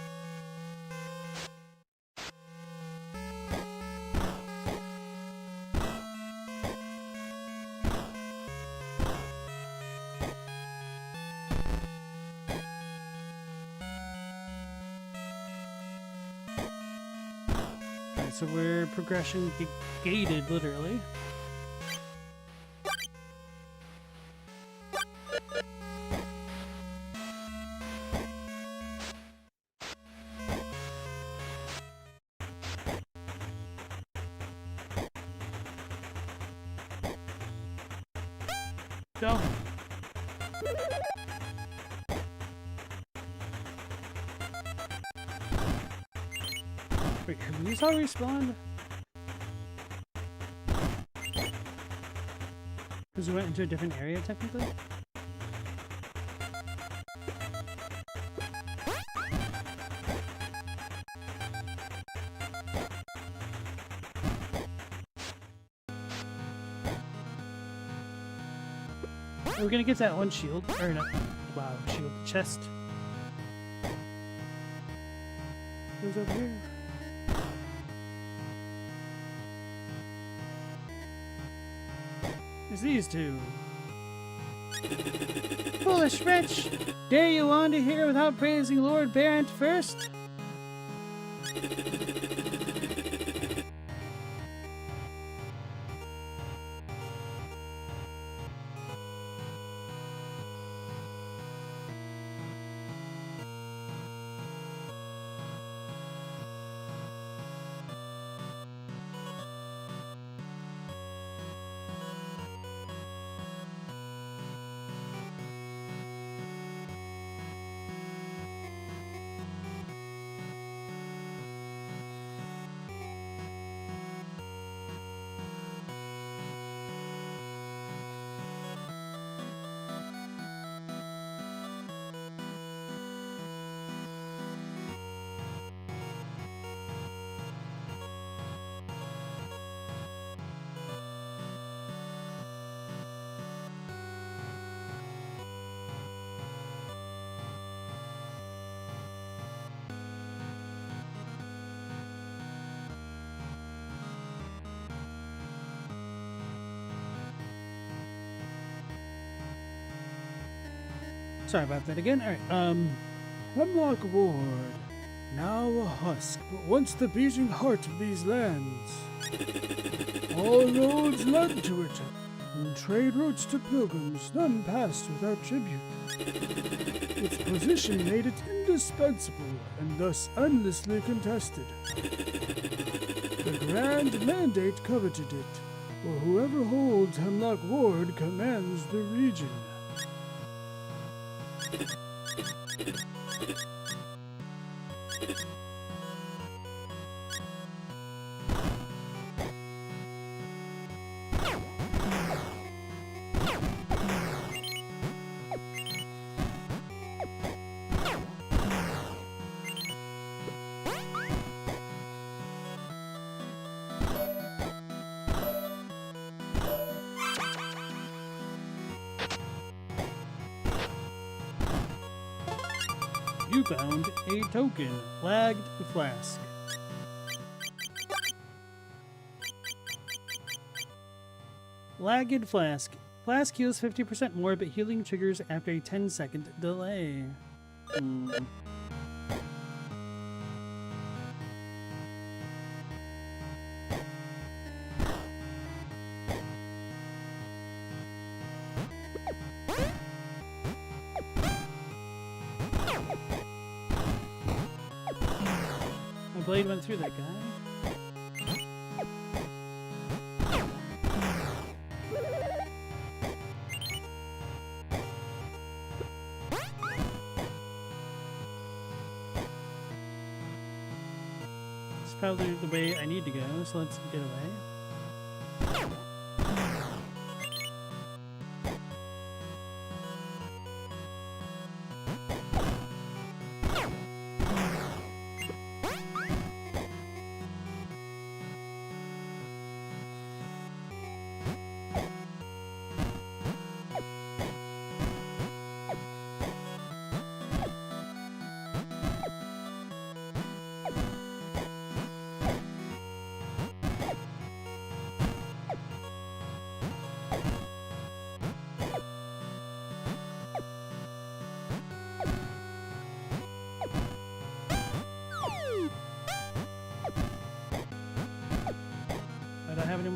So we're progression gated, literally. Go. Wait, have these all respawned? Because we went into a different area, technically? Are we gonna get that one shield? Or no. Wow, shield. Chest. Who's over here? It's these two. Foolish wretch! Dare you wander here without praising Lord Barrent first? Sorry about that again. Alright, Hemlock Ward, now a husk, but once the beating heart of these lands. All roads led to it, and trade routes to pilgrims, none passed without tribute. Its position made it indispensable, and thus endlessly contested. The Grand Mandate coveted it, for whoever holds Hemlock Ward commands the region. you found a token. Lagged Flask. Lagged Flask. Flask heals 50% more, but healing triggers after a 10-second delay. My blade went through that guy. It's probably the way I need to go, so let's get away.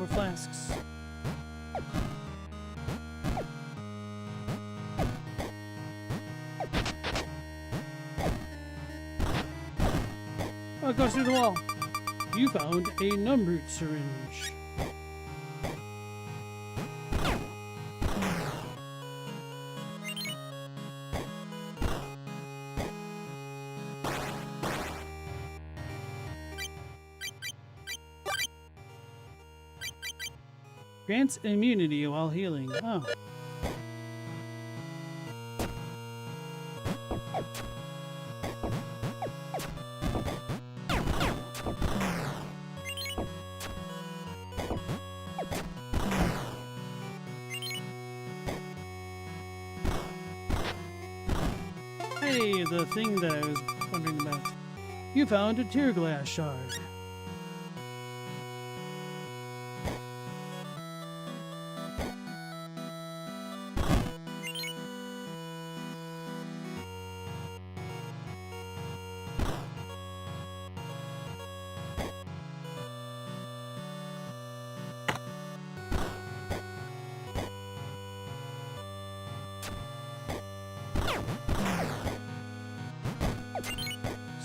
more flasks. Oh, it goes through the wall. You found a numbered syringe. Grants immunity while healing. Oh. Hey, the thing that I was wondering about. You found a tear glass shard.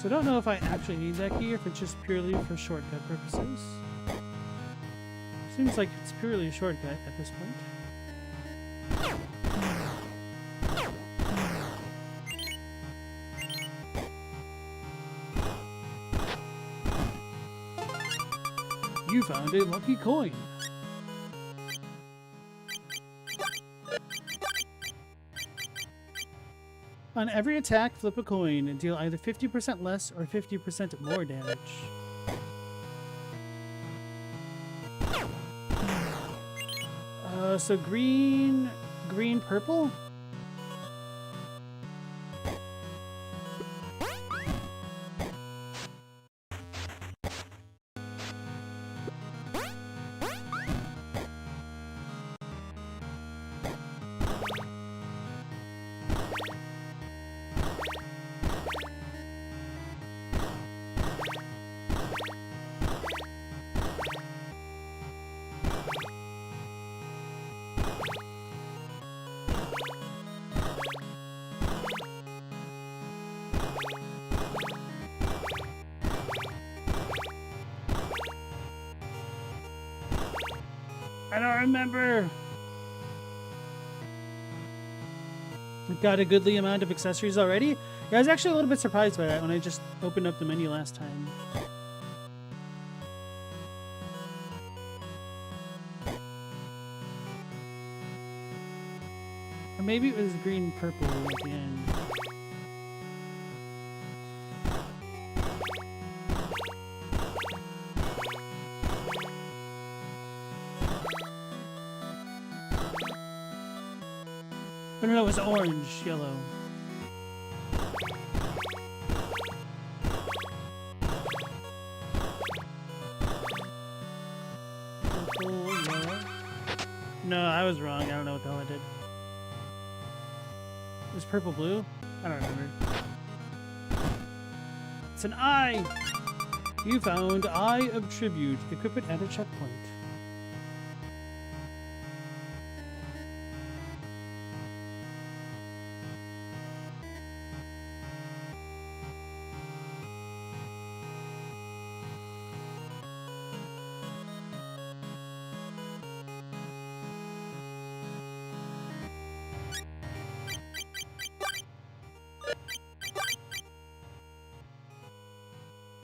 So I don't know if I actually need that key or if it's just purely for shortcut purposes. Seems like it's purely a shortcut at this point. You found a lucky coin. On every attack, flip a coin and deal either 50% less or 50% more damage. So green, purple? I don't remember. Got a goodly amount of accessories already. Yeah, I was actually a little bit surprised by that when I just opened up the menu last time. Or maybe it was green purple at the end. Oh, no, it was orange, yellow. Purple, yellow. No, I was wrong. I don't know what the hell I did. It was purple blue? I don't remember. It's an eye! You found Eye of Tribute. Equip it at a checkpoint.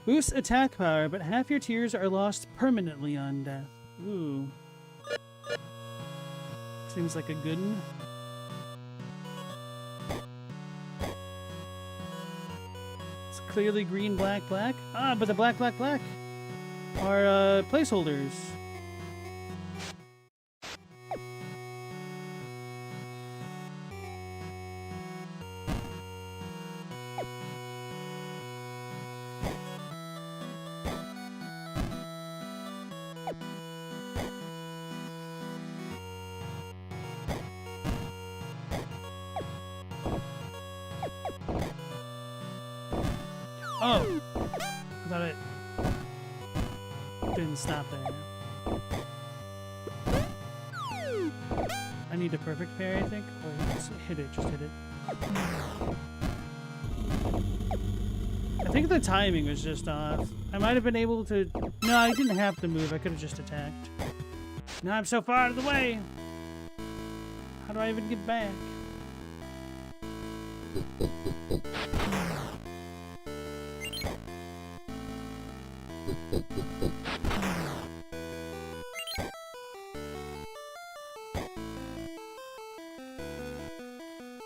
Boosts attack power, but half your tears are lost permanently on death. Ooh. Seems like a good one. It's clearly green, black, black. Ah, but the black, black, black are placeholders. Oh! I thought it didn't stop there. I need a perfect parry, I think. Wait, just hit it, just hit it. I think the timing was just off. I might have been able to... No, I didn't have to move. I could have just attacked. Now I'm so far out of the way. How do I even get back?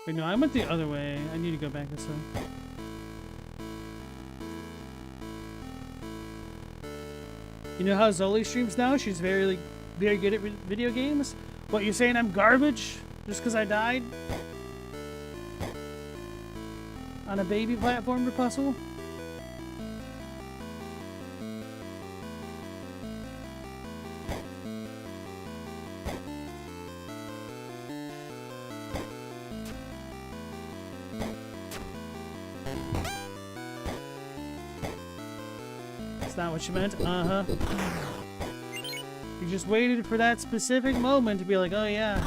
Wait, no, I went the other way. I need to go back this way. You know how Zoli streams now? She's very good at video games. What, you're saying I'm garbage just because I died on a baby platformer puzzle? That's not what you meant. Uh-huh. You just waited for that specific moment to be like, oh yeah,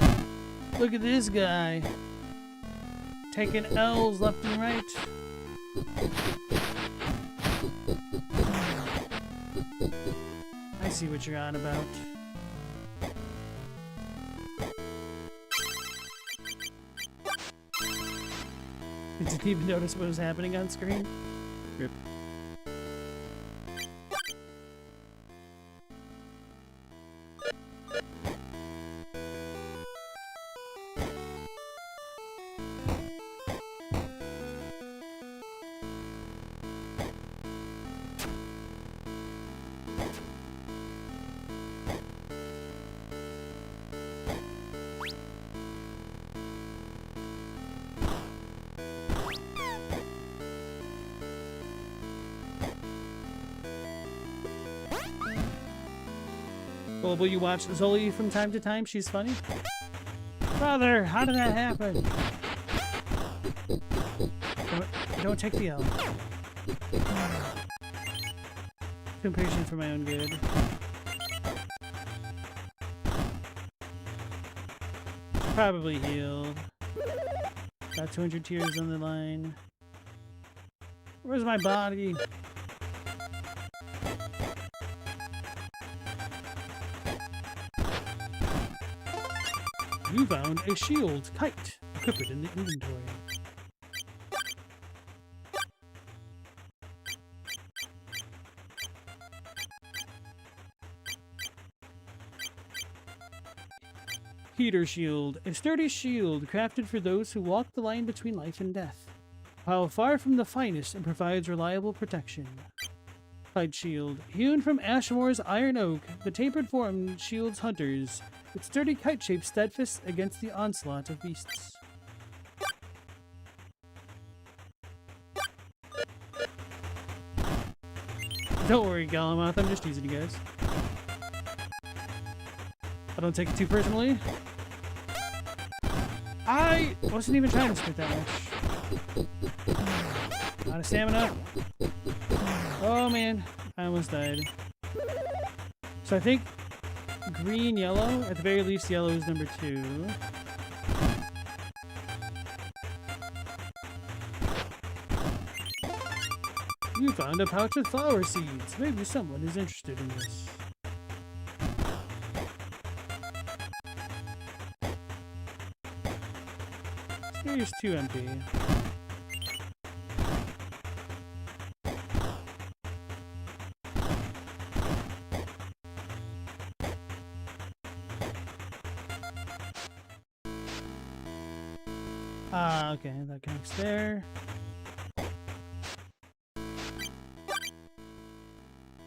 look at this guy. Taking L's left and right. I see what you're on about. I didn't even notice what was happening on screen. Rip. Well, will you watch Zoli from time to time? She's funny. Brother, how did that happen? Don't take the L. Too impatient for my own good. Probably healed. Got 200 tears on the line. Where's my body? You found a shield kite. Equip it in the inventory. Heater shield. A sturdy shield crafted for those who walk the line between life and death. While far from the finest, it provides reliable protection. Kite shield. Hewn from Ashmore's iron oak, the tapered form shields hunters. Its sturdy kite shape steadfast against the onslaught of beasts. Don't worry, Galamoth, I'm just teasing you guys. I don't take it too personally. I wasn't even trying to spit that much. Out of stamina. Oh man, I almost died. So I think green, yellow. At the very least, yellow is number 2. You found a pouch of flower seeds. Maybe someone is interested in this. Here's 2 empty. Ah, okay, that connects there.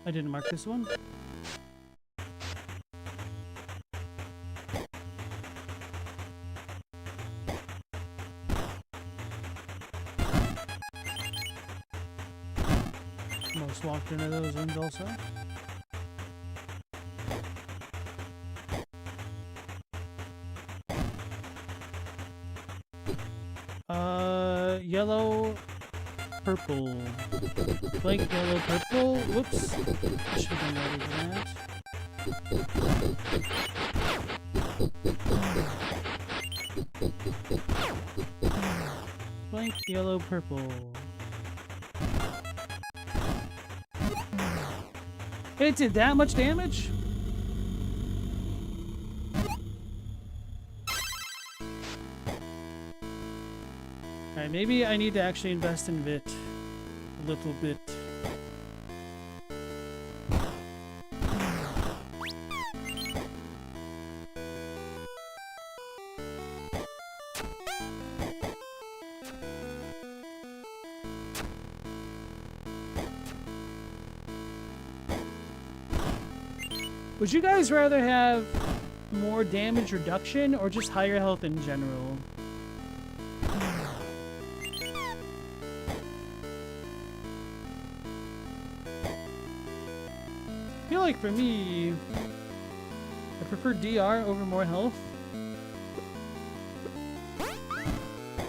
I didn't mark this one. Almost walked into those ones also. Yellow, purple. Blank yellow, purple. Whoops. I should have been ready for that. yellow, purple. It did that much damage? Alright, maybe I need to actually invest in Vit a little bit. Would you guys rather have more damage reduction or just higher health in general? I feel like for me, I prefer DR over more health.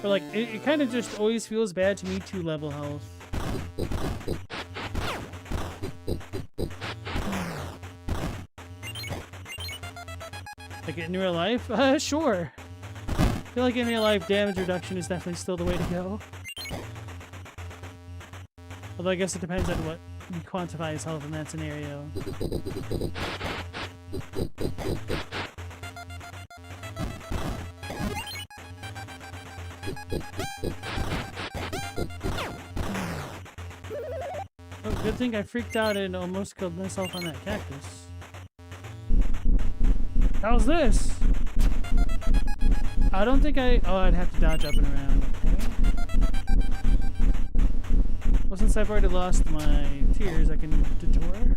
But like, it kind of just always feels bad to me to level health. Like in real life? Sure. I feel like in real life, damage reduction is definitely still the way to go. Although I guess it depends on what you quantify as health in that scenario. Oh, good thing I freaked out and almost killed myself on that cactus. How's this? I don't think I... Oh, I'd have to dodge up and around. Okay. Well, since I've already lost my tears, I can detour.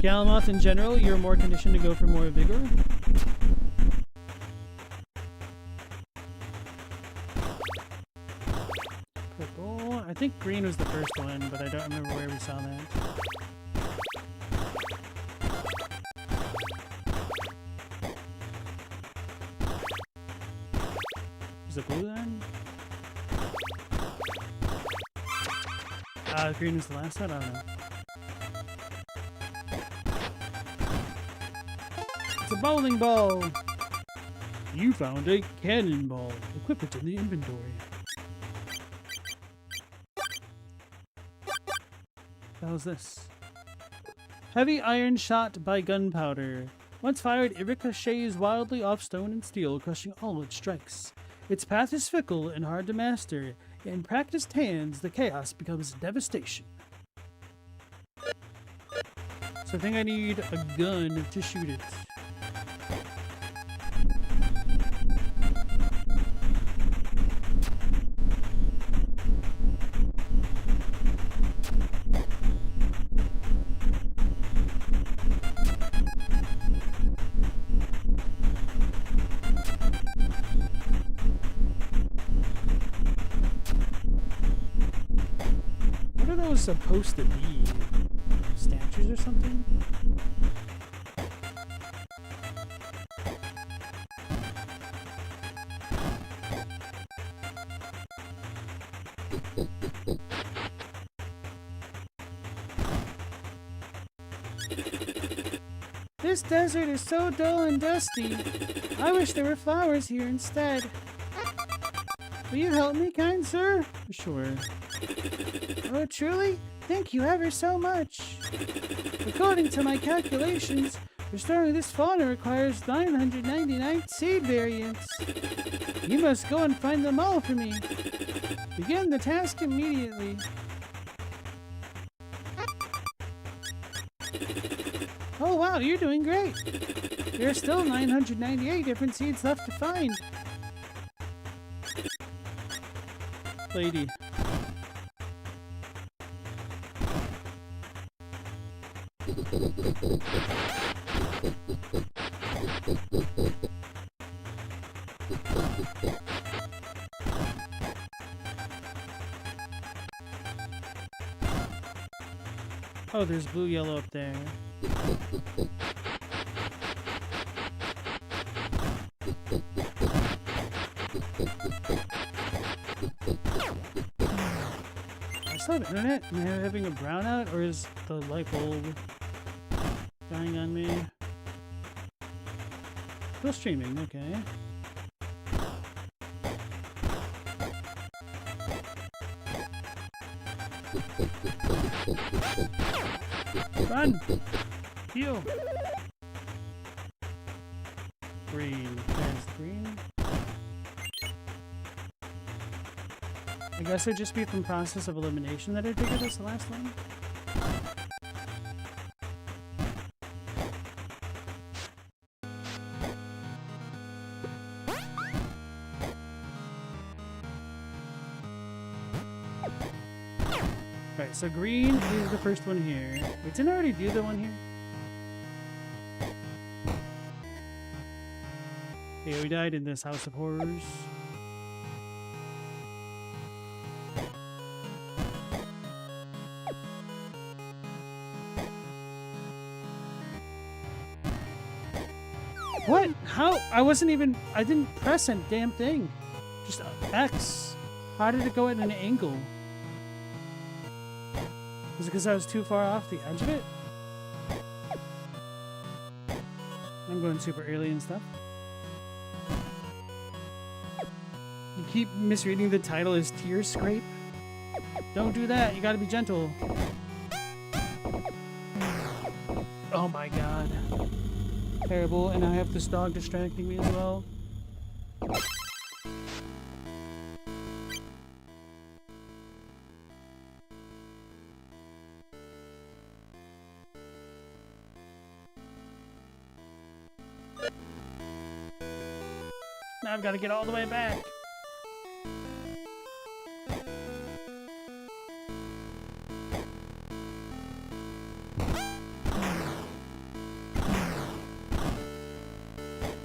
Galamoth in general, you're more conditioned to go for more vigor. Purple. I think green was the first one, but I don't remember where we saw that. Is it blue then? Green was the last one? I don't know. It's a bowling ball! You found a cannonball. Equip it in the inventory. How's this? Heavy iron shot by gunpowder. Once fired, it ricochets wildly off stone and steel, crushing all it strikes. Its path is fickle and hard to master. In practiced hands, the chaos becomes devastation. So I think I need a gun to shoot it. Supposed to be statues or something? This desert is so dull and dusty. I wish there were flowers here instead. Will you help me, kind sir? Sure. Oh, truly? Thank you ever so much. According to my calculations, restoring this fauna requires 999 seed variants. You must go and find them all for me. Begin the task immediately. Oh wow, you're doing great. There are still 998 different seeds left to find. Lady. Oh, there's blue yellow up there. still have internet? Am I having a brownout, or is the light bulb dying on me? Still streaming, okay. Run! Heal! Green. There's green. I guess it'd just be from process of elimination that I figured this the last one. Right, so green is the first one here. We didn't already do the one here? Yeah, we died in this House of Horrors. What? How? I didn't press a damn thing. Just X. How did it go at an angle? Was it because I was too far off the edge of it? I'm going super alien stuff. You keep misreading the title as Tear Scrape. Don't do that. You gotta be gentle. Oh my god. Terrible, and I have this dog distracting me as well. Now I've got to get all the way back.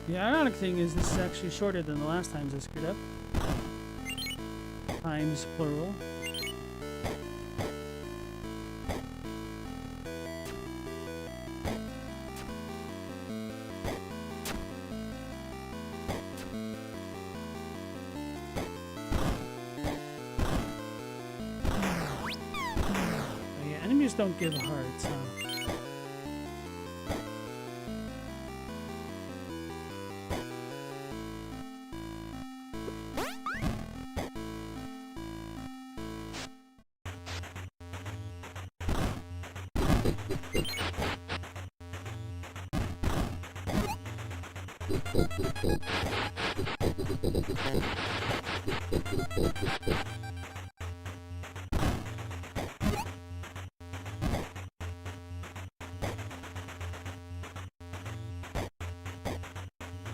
The ironic thing is this is actually shorter than the last times I screwed up. Times plural. Oh yeah, enemies don't give hearts, huh?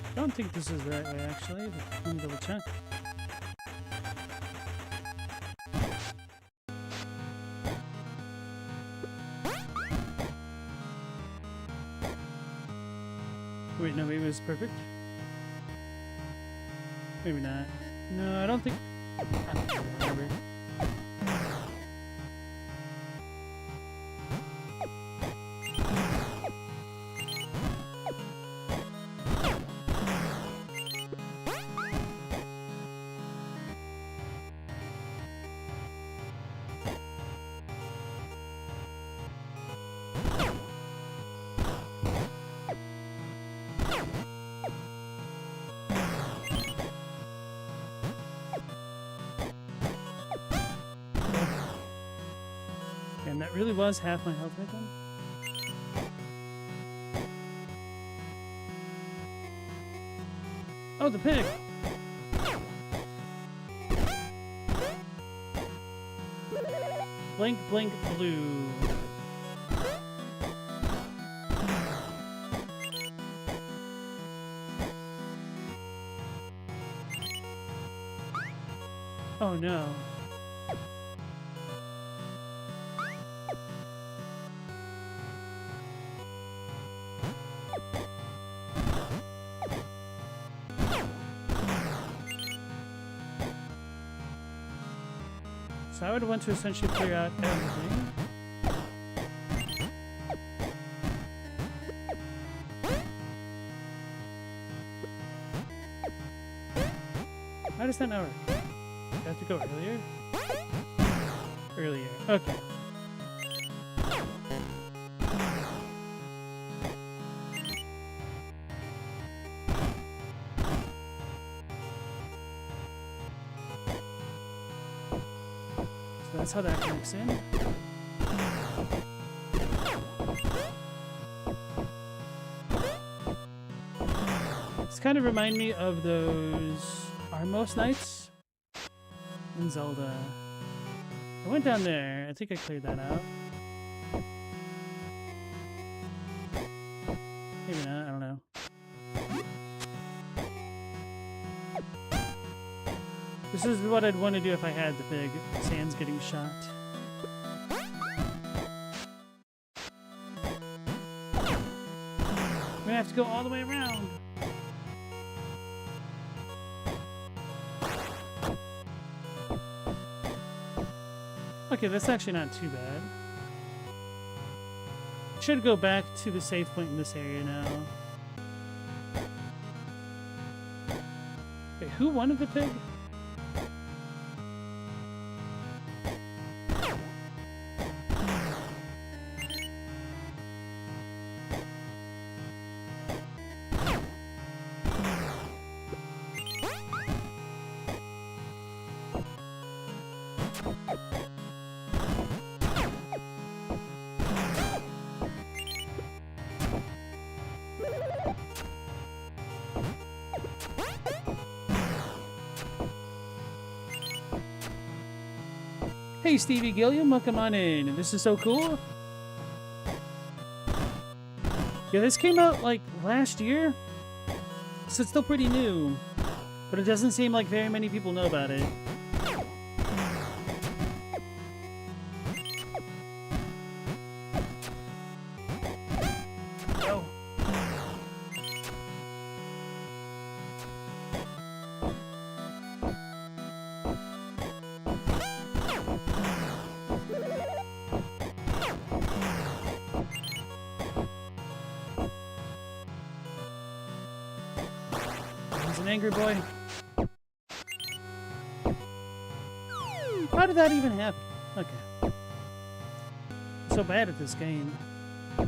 I don't think this is the right way, actually, but let me double check. Wait, no, maybe it was perfect. Maybe not. No, I don't think... I don't remember. And that really was half my health right then. Oh, the pig! Blink, blink, blue. Oh no. So I would want to essentially clear out everything. How does that not work? Do I have to go earlier? Earlier. Okay. So that's how that connects in. It's kind of remind me of those Armos Knights in Zelda. I went down there. I think I cleared that out. Maybe not. I don't know. This is what I'd want to do if I had the big Sans getting shot. I'm gonna have to go all the way around. Okay, that's actually not too bad. Should go back to the safe point in this area now. Wait, who wanted the pig? Hey, Stevie Gilliam, welcome on in. This is so cool. Yeah, this came out like last year, so it's still pretty new, but it doesn't seem like very many people know about it. Go. Angry boy. How did that even happen? Okay. I'm so bad at this game. I'm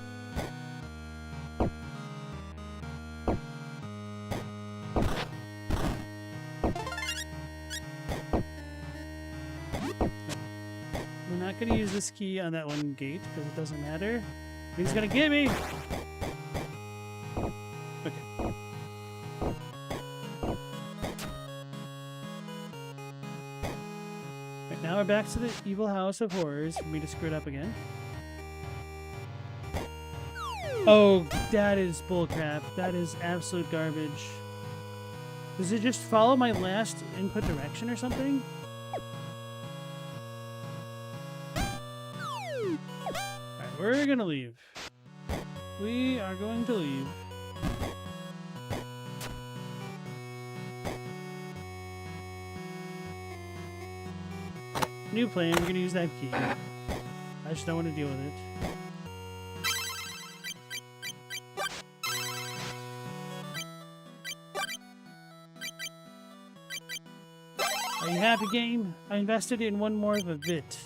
not going to use this key on that one gate because it doesn't matter. He's going to get me! Okay. Now we're back to the evil house of horrors for me to screw it up again. Oh, that is bullcrap. That is absolute garbage. Does it just follow my last input direction or something? Alright, we're gonna leave. We are going to leave. New plan, we're gonna use that key. I just don't want to deal with it. Are you happy, game? I invested in one more of a bit.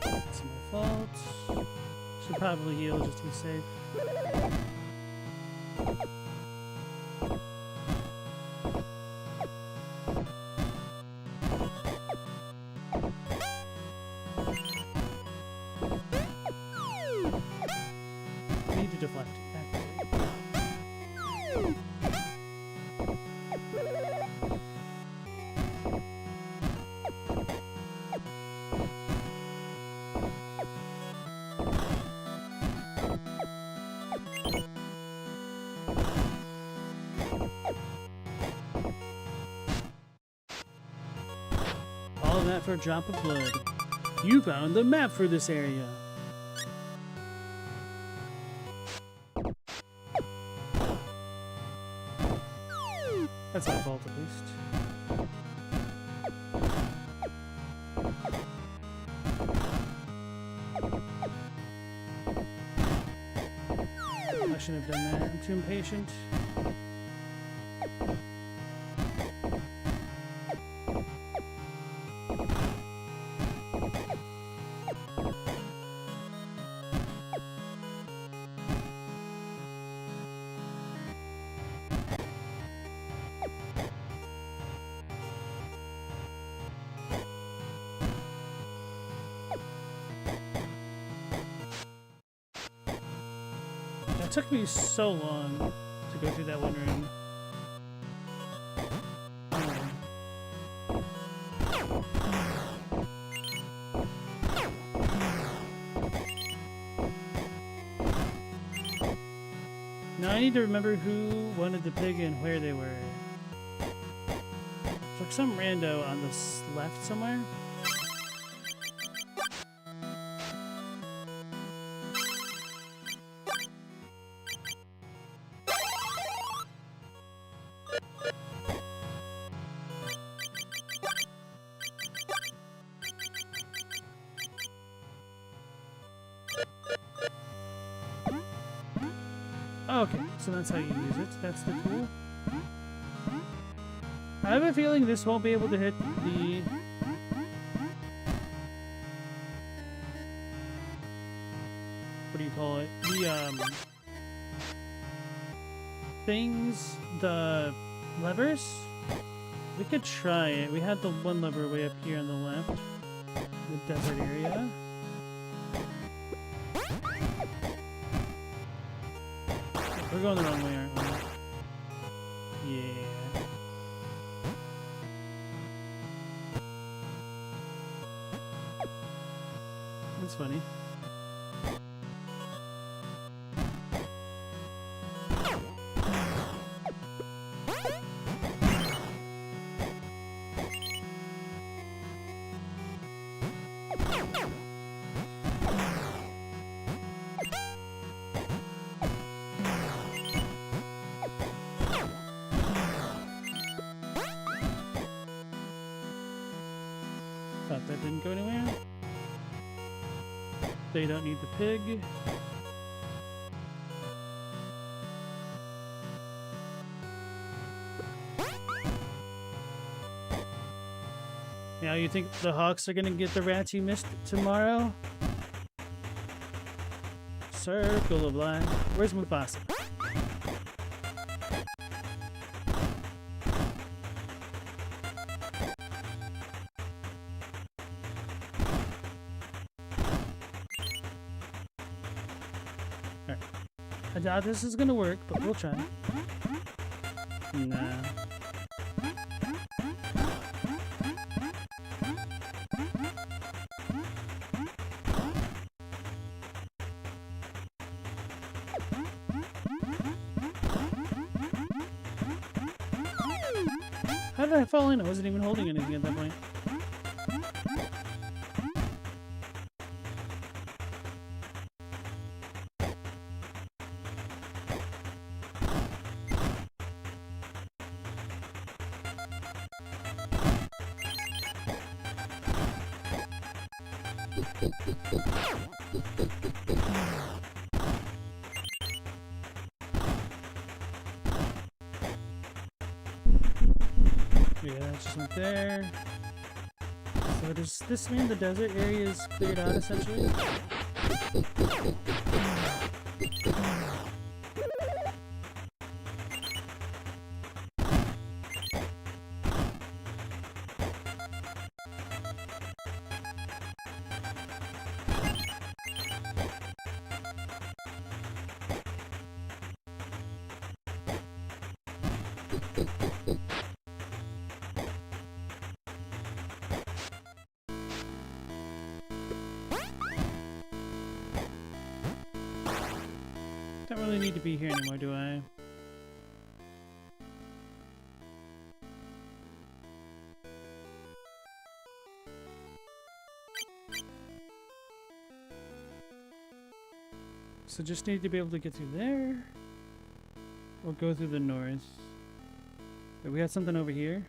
It's my fault. Should probably heal just to be safe. I need to deflect. that for a drop of blood. You found the map for this area. That's my fault, at least. I shouldn't have done that. I'm too impatient. It took me so long to go through that one room. Now I need to remember who wanted the pig and where they were. It's like some rando on the left somewhere. Okay, so that's how you use it. That's the tool. I have a feeling this won't be able to hit the... What do you call it? The, things... The levers? We could try it. We had the one lever way up here on the left. The desert area. We're going the wrong way, aren't we? Yeah. That's funny. Thought that didn't go anywhere. They don't need the pig. Now you think the Hawks are gonna get the rats you missed tomorrow? Circle of life. Where's Mufasa? I doubt this is gonna work, but we'll try. Nah. How did I fall in? I wasn't even holding anything at that point. Yeah, that just went there. So does this mean the desert area is cleared out essentially? Don't really need to be here anymore, do I? So just need to be able to get through there. Or go through the north. Wait, we got something over here.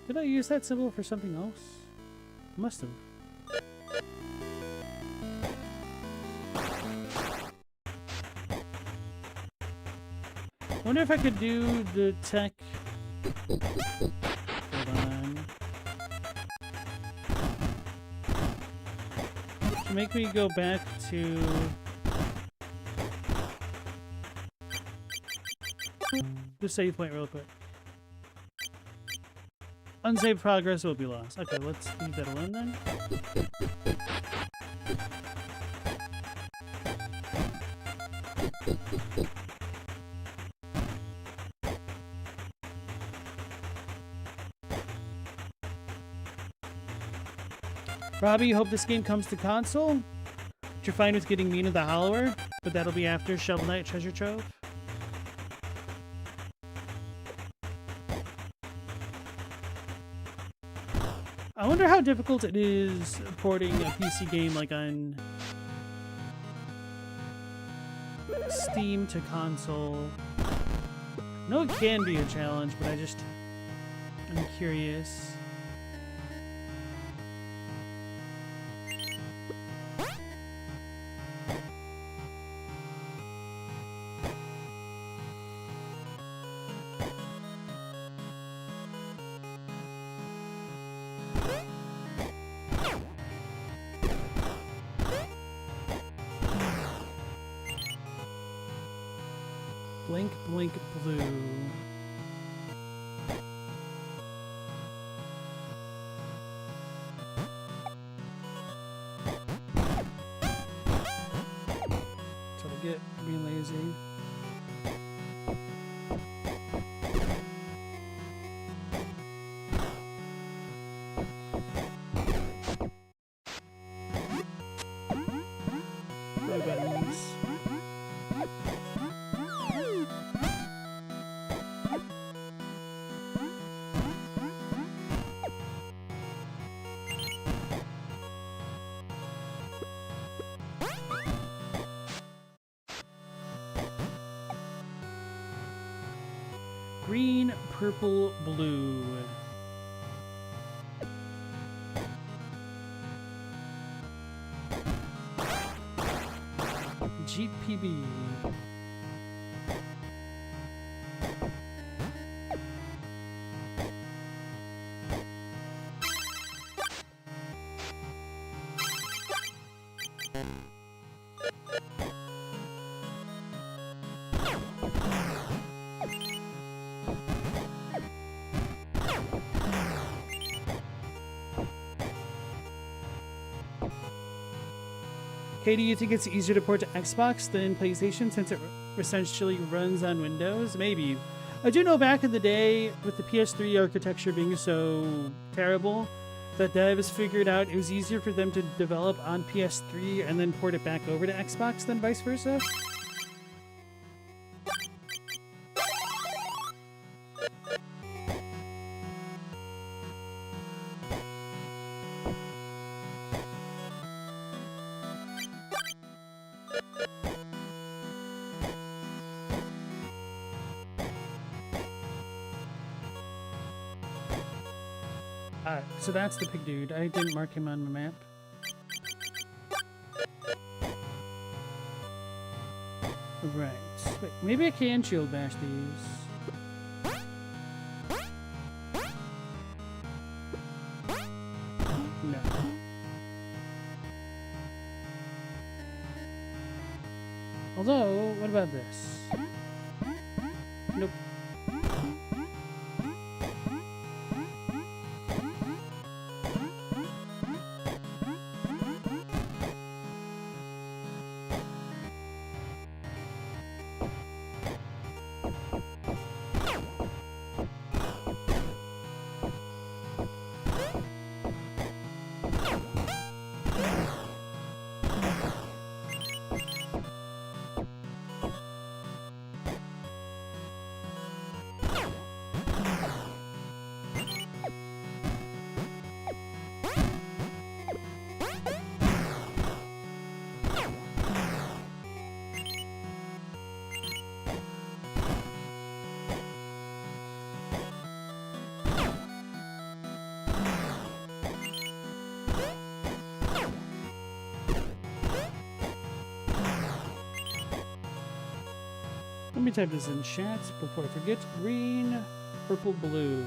Did I use that symbol for something else? Must have. Wonder if I could do the tech. Hold on. To make me go back to. The save point real quick. Unsaved progress will be lost. Okay, let's leave that alone then. Robbie, hope this game comes to console. But you're fine with getting Mina the Hollower, but that'll be after Shovel Knight Treasure Trove. I wonder how difficult it is porting a PC game like on Steam to console. I know it can be a challenge, but I'm curious. Blink, blink, blue. That's what I get for being lazy. Blue buttons. Green, purple, blue. GPB. Katie, you think it's easier to port to Xbox than PlayStation since it essentially runs on Windows? Maybe. I do know back in the day, with the PS3 architecture being so terrible, that devs figured out it was easier for them to develop on PS3 and then port it back over to Xbox than vice versa. So that's the pig dude. I didn't mark him on the map. Right. Wait, maybe I can shield bash these. No. Although, what about this? Nope. Let me type this in chat before I forget. Green, purple, blue.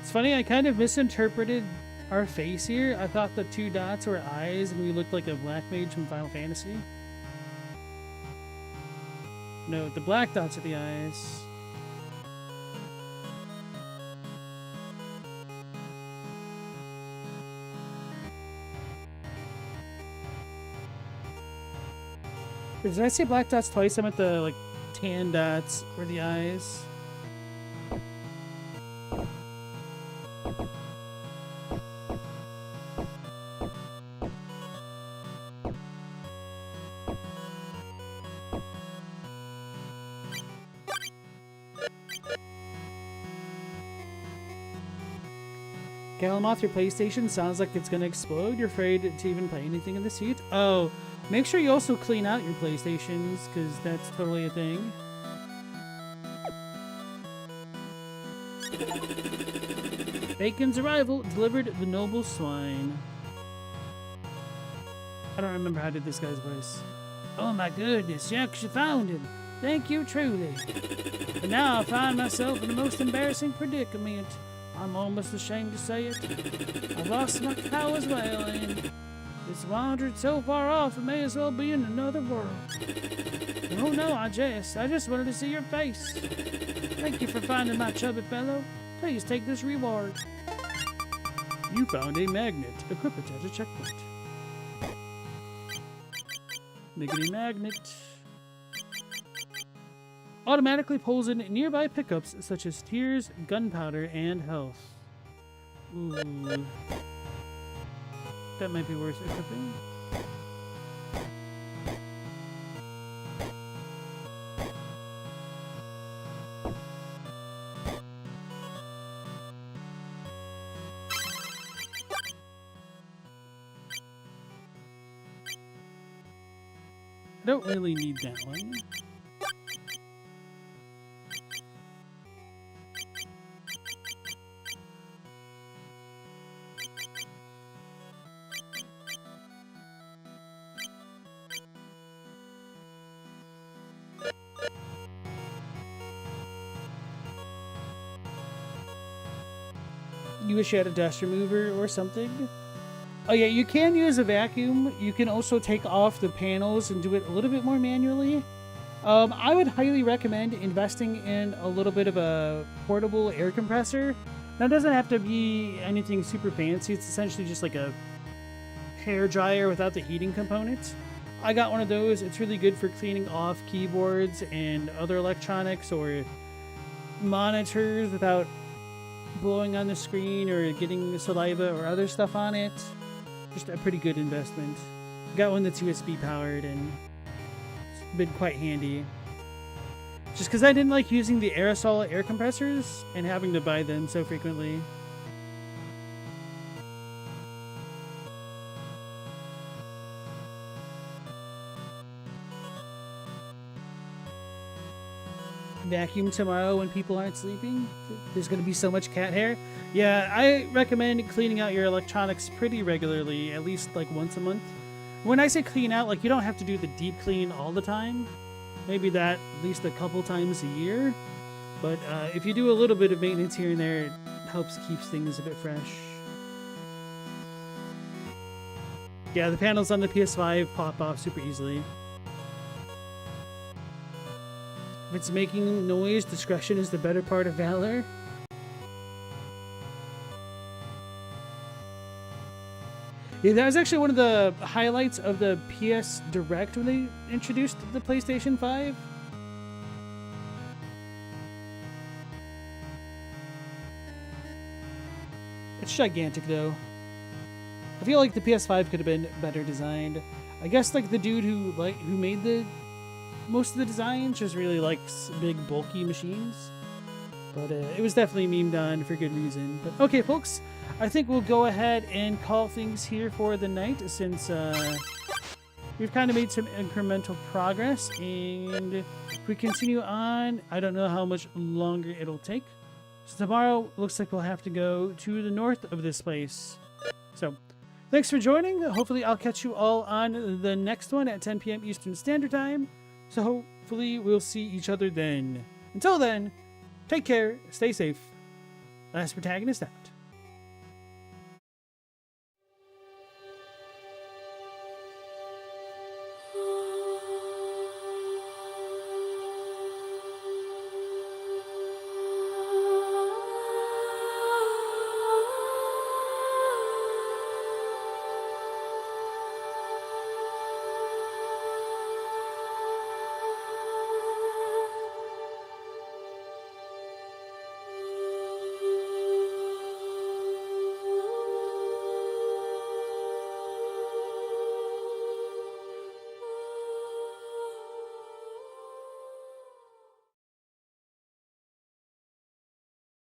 It's funny, I kind of misinterpreted our face here. I thought the 2 dots were eyes and we looked like a black mage from Final Fantasy. No, the black dots are the eyes. Did I say black dots twice? I meant the, like, tan dots or the eyes. Galamoth, your PlayStation sounds like it's gonna explode. You're afraid to even play anything in the seat? Oh, make sure you also clean out your PlayStations, because that's totally a thing. Bacon's arrival delivered the noble swine. I don't remember how I did this guy's voice. Oh my goodness, yes, you found him. Thank you truly. But now I find myself in the most embarrassing predicament. I'm almost ashamed to say it. I lost my cow as well, and it's wandered so far off it may as well be in another world. Oh no, I just wanted to see your face. Thank you for finding my chubby fellow. Please take this reward. You found a magnet. Equip it at a checkpoint. Miggity magnet. Automatically pulls in nearby pickups such as tears, gunpowder, and health. Ooh. That might be worth equipping. I don't really need that one. You wish you had a dust remover or something? Oh yeah, you can use a vacuum. You can also take off the panels and do it a little bit more manually. I would highly recommend investing in a little bit of a portable air compressor. Now, it doesn't have to be anything super fancy. It's essentially just like a hair dryer without the heating component. I got one of those. It's really good for cleaning off keyboards and other electronics or monitors without blowing on the screen or getting saliva or other stuff on it. Just a pretty good investment. Got one that's USB powered and it's been quite handy. Just because I didn't like using the aerosol air compressors and having to buy them so frequently. Vacuum tomorrow when people aren't sleeping. There's going to be so much cat hair. Yeah, I recommend cleaning out your electronics pretty regularly, at least like once a month. When I say clean out, like you don't have to do the deep clean all the time. Maybe that at least a couple times a year. But if you do a little bit of maintenance here and there, it helps keeps things a bit fresh. Yeah, the panels on the PS5 pop off super easily. If it's making noise, discretion is the better part of valor. Yeah, that was actually one of the highlights of the PS Direct when they introduced the PlayStation 5. It's gigantic though. I feel like the PS5 could have been better designed. I guess like the dude who made the most of the designs just really likes big bulky machines. But it was definitely memed on for good reason. But okay, folks, I think we'll go ahead and call things here for the night since we've kind of made some incremental progress, and if we continue on, I don't know how much longer it'll take. So tomorrow, looks like we'll have to go to the north of this place. So, thanks for joining. Hopefully I'll catch you all on the next one at 10 p.m. Eastern Standard Time. So hopefully we'll see each other then. Until then, take care, stay safe. Last Protagonist out.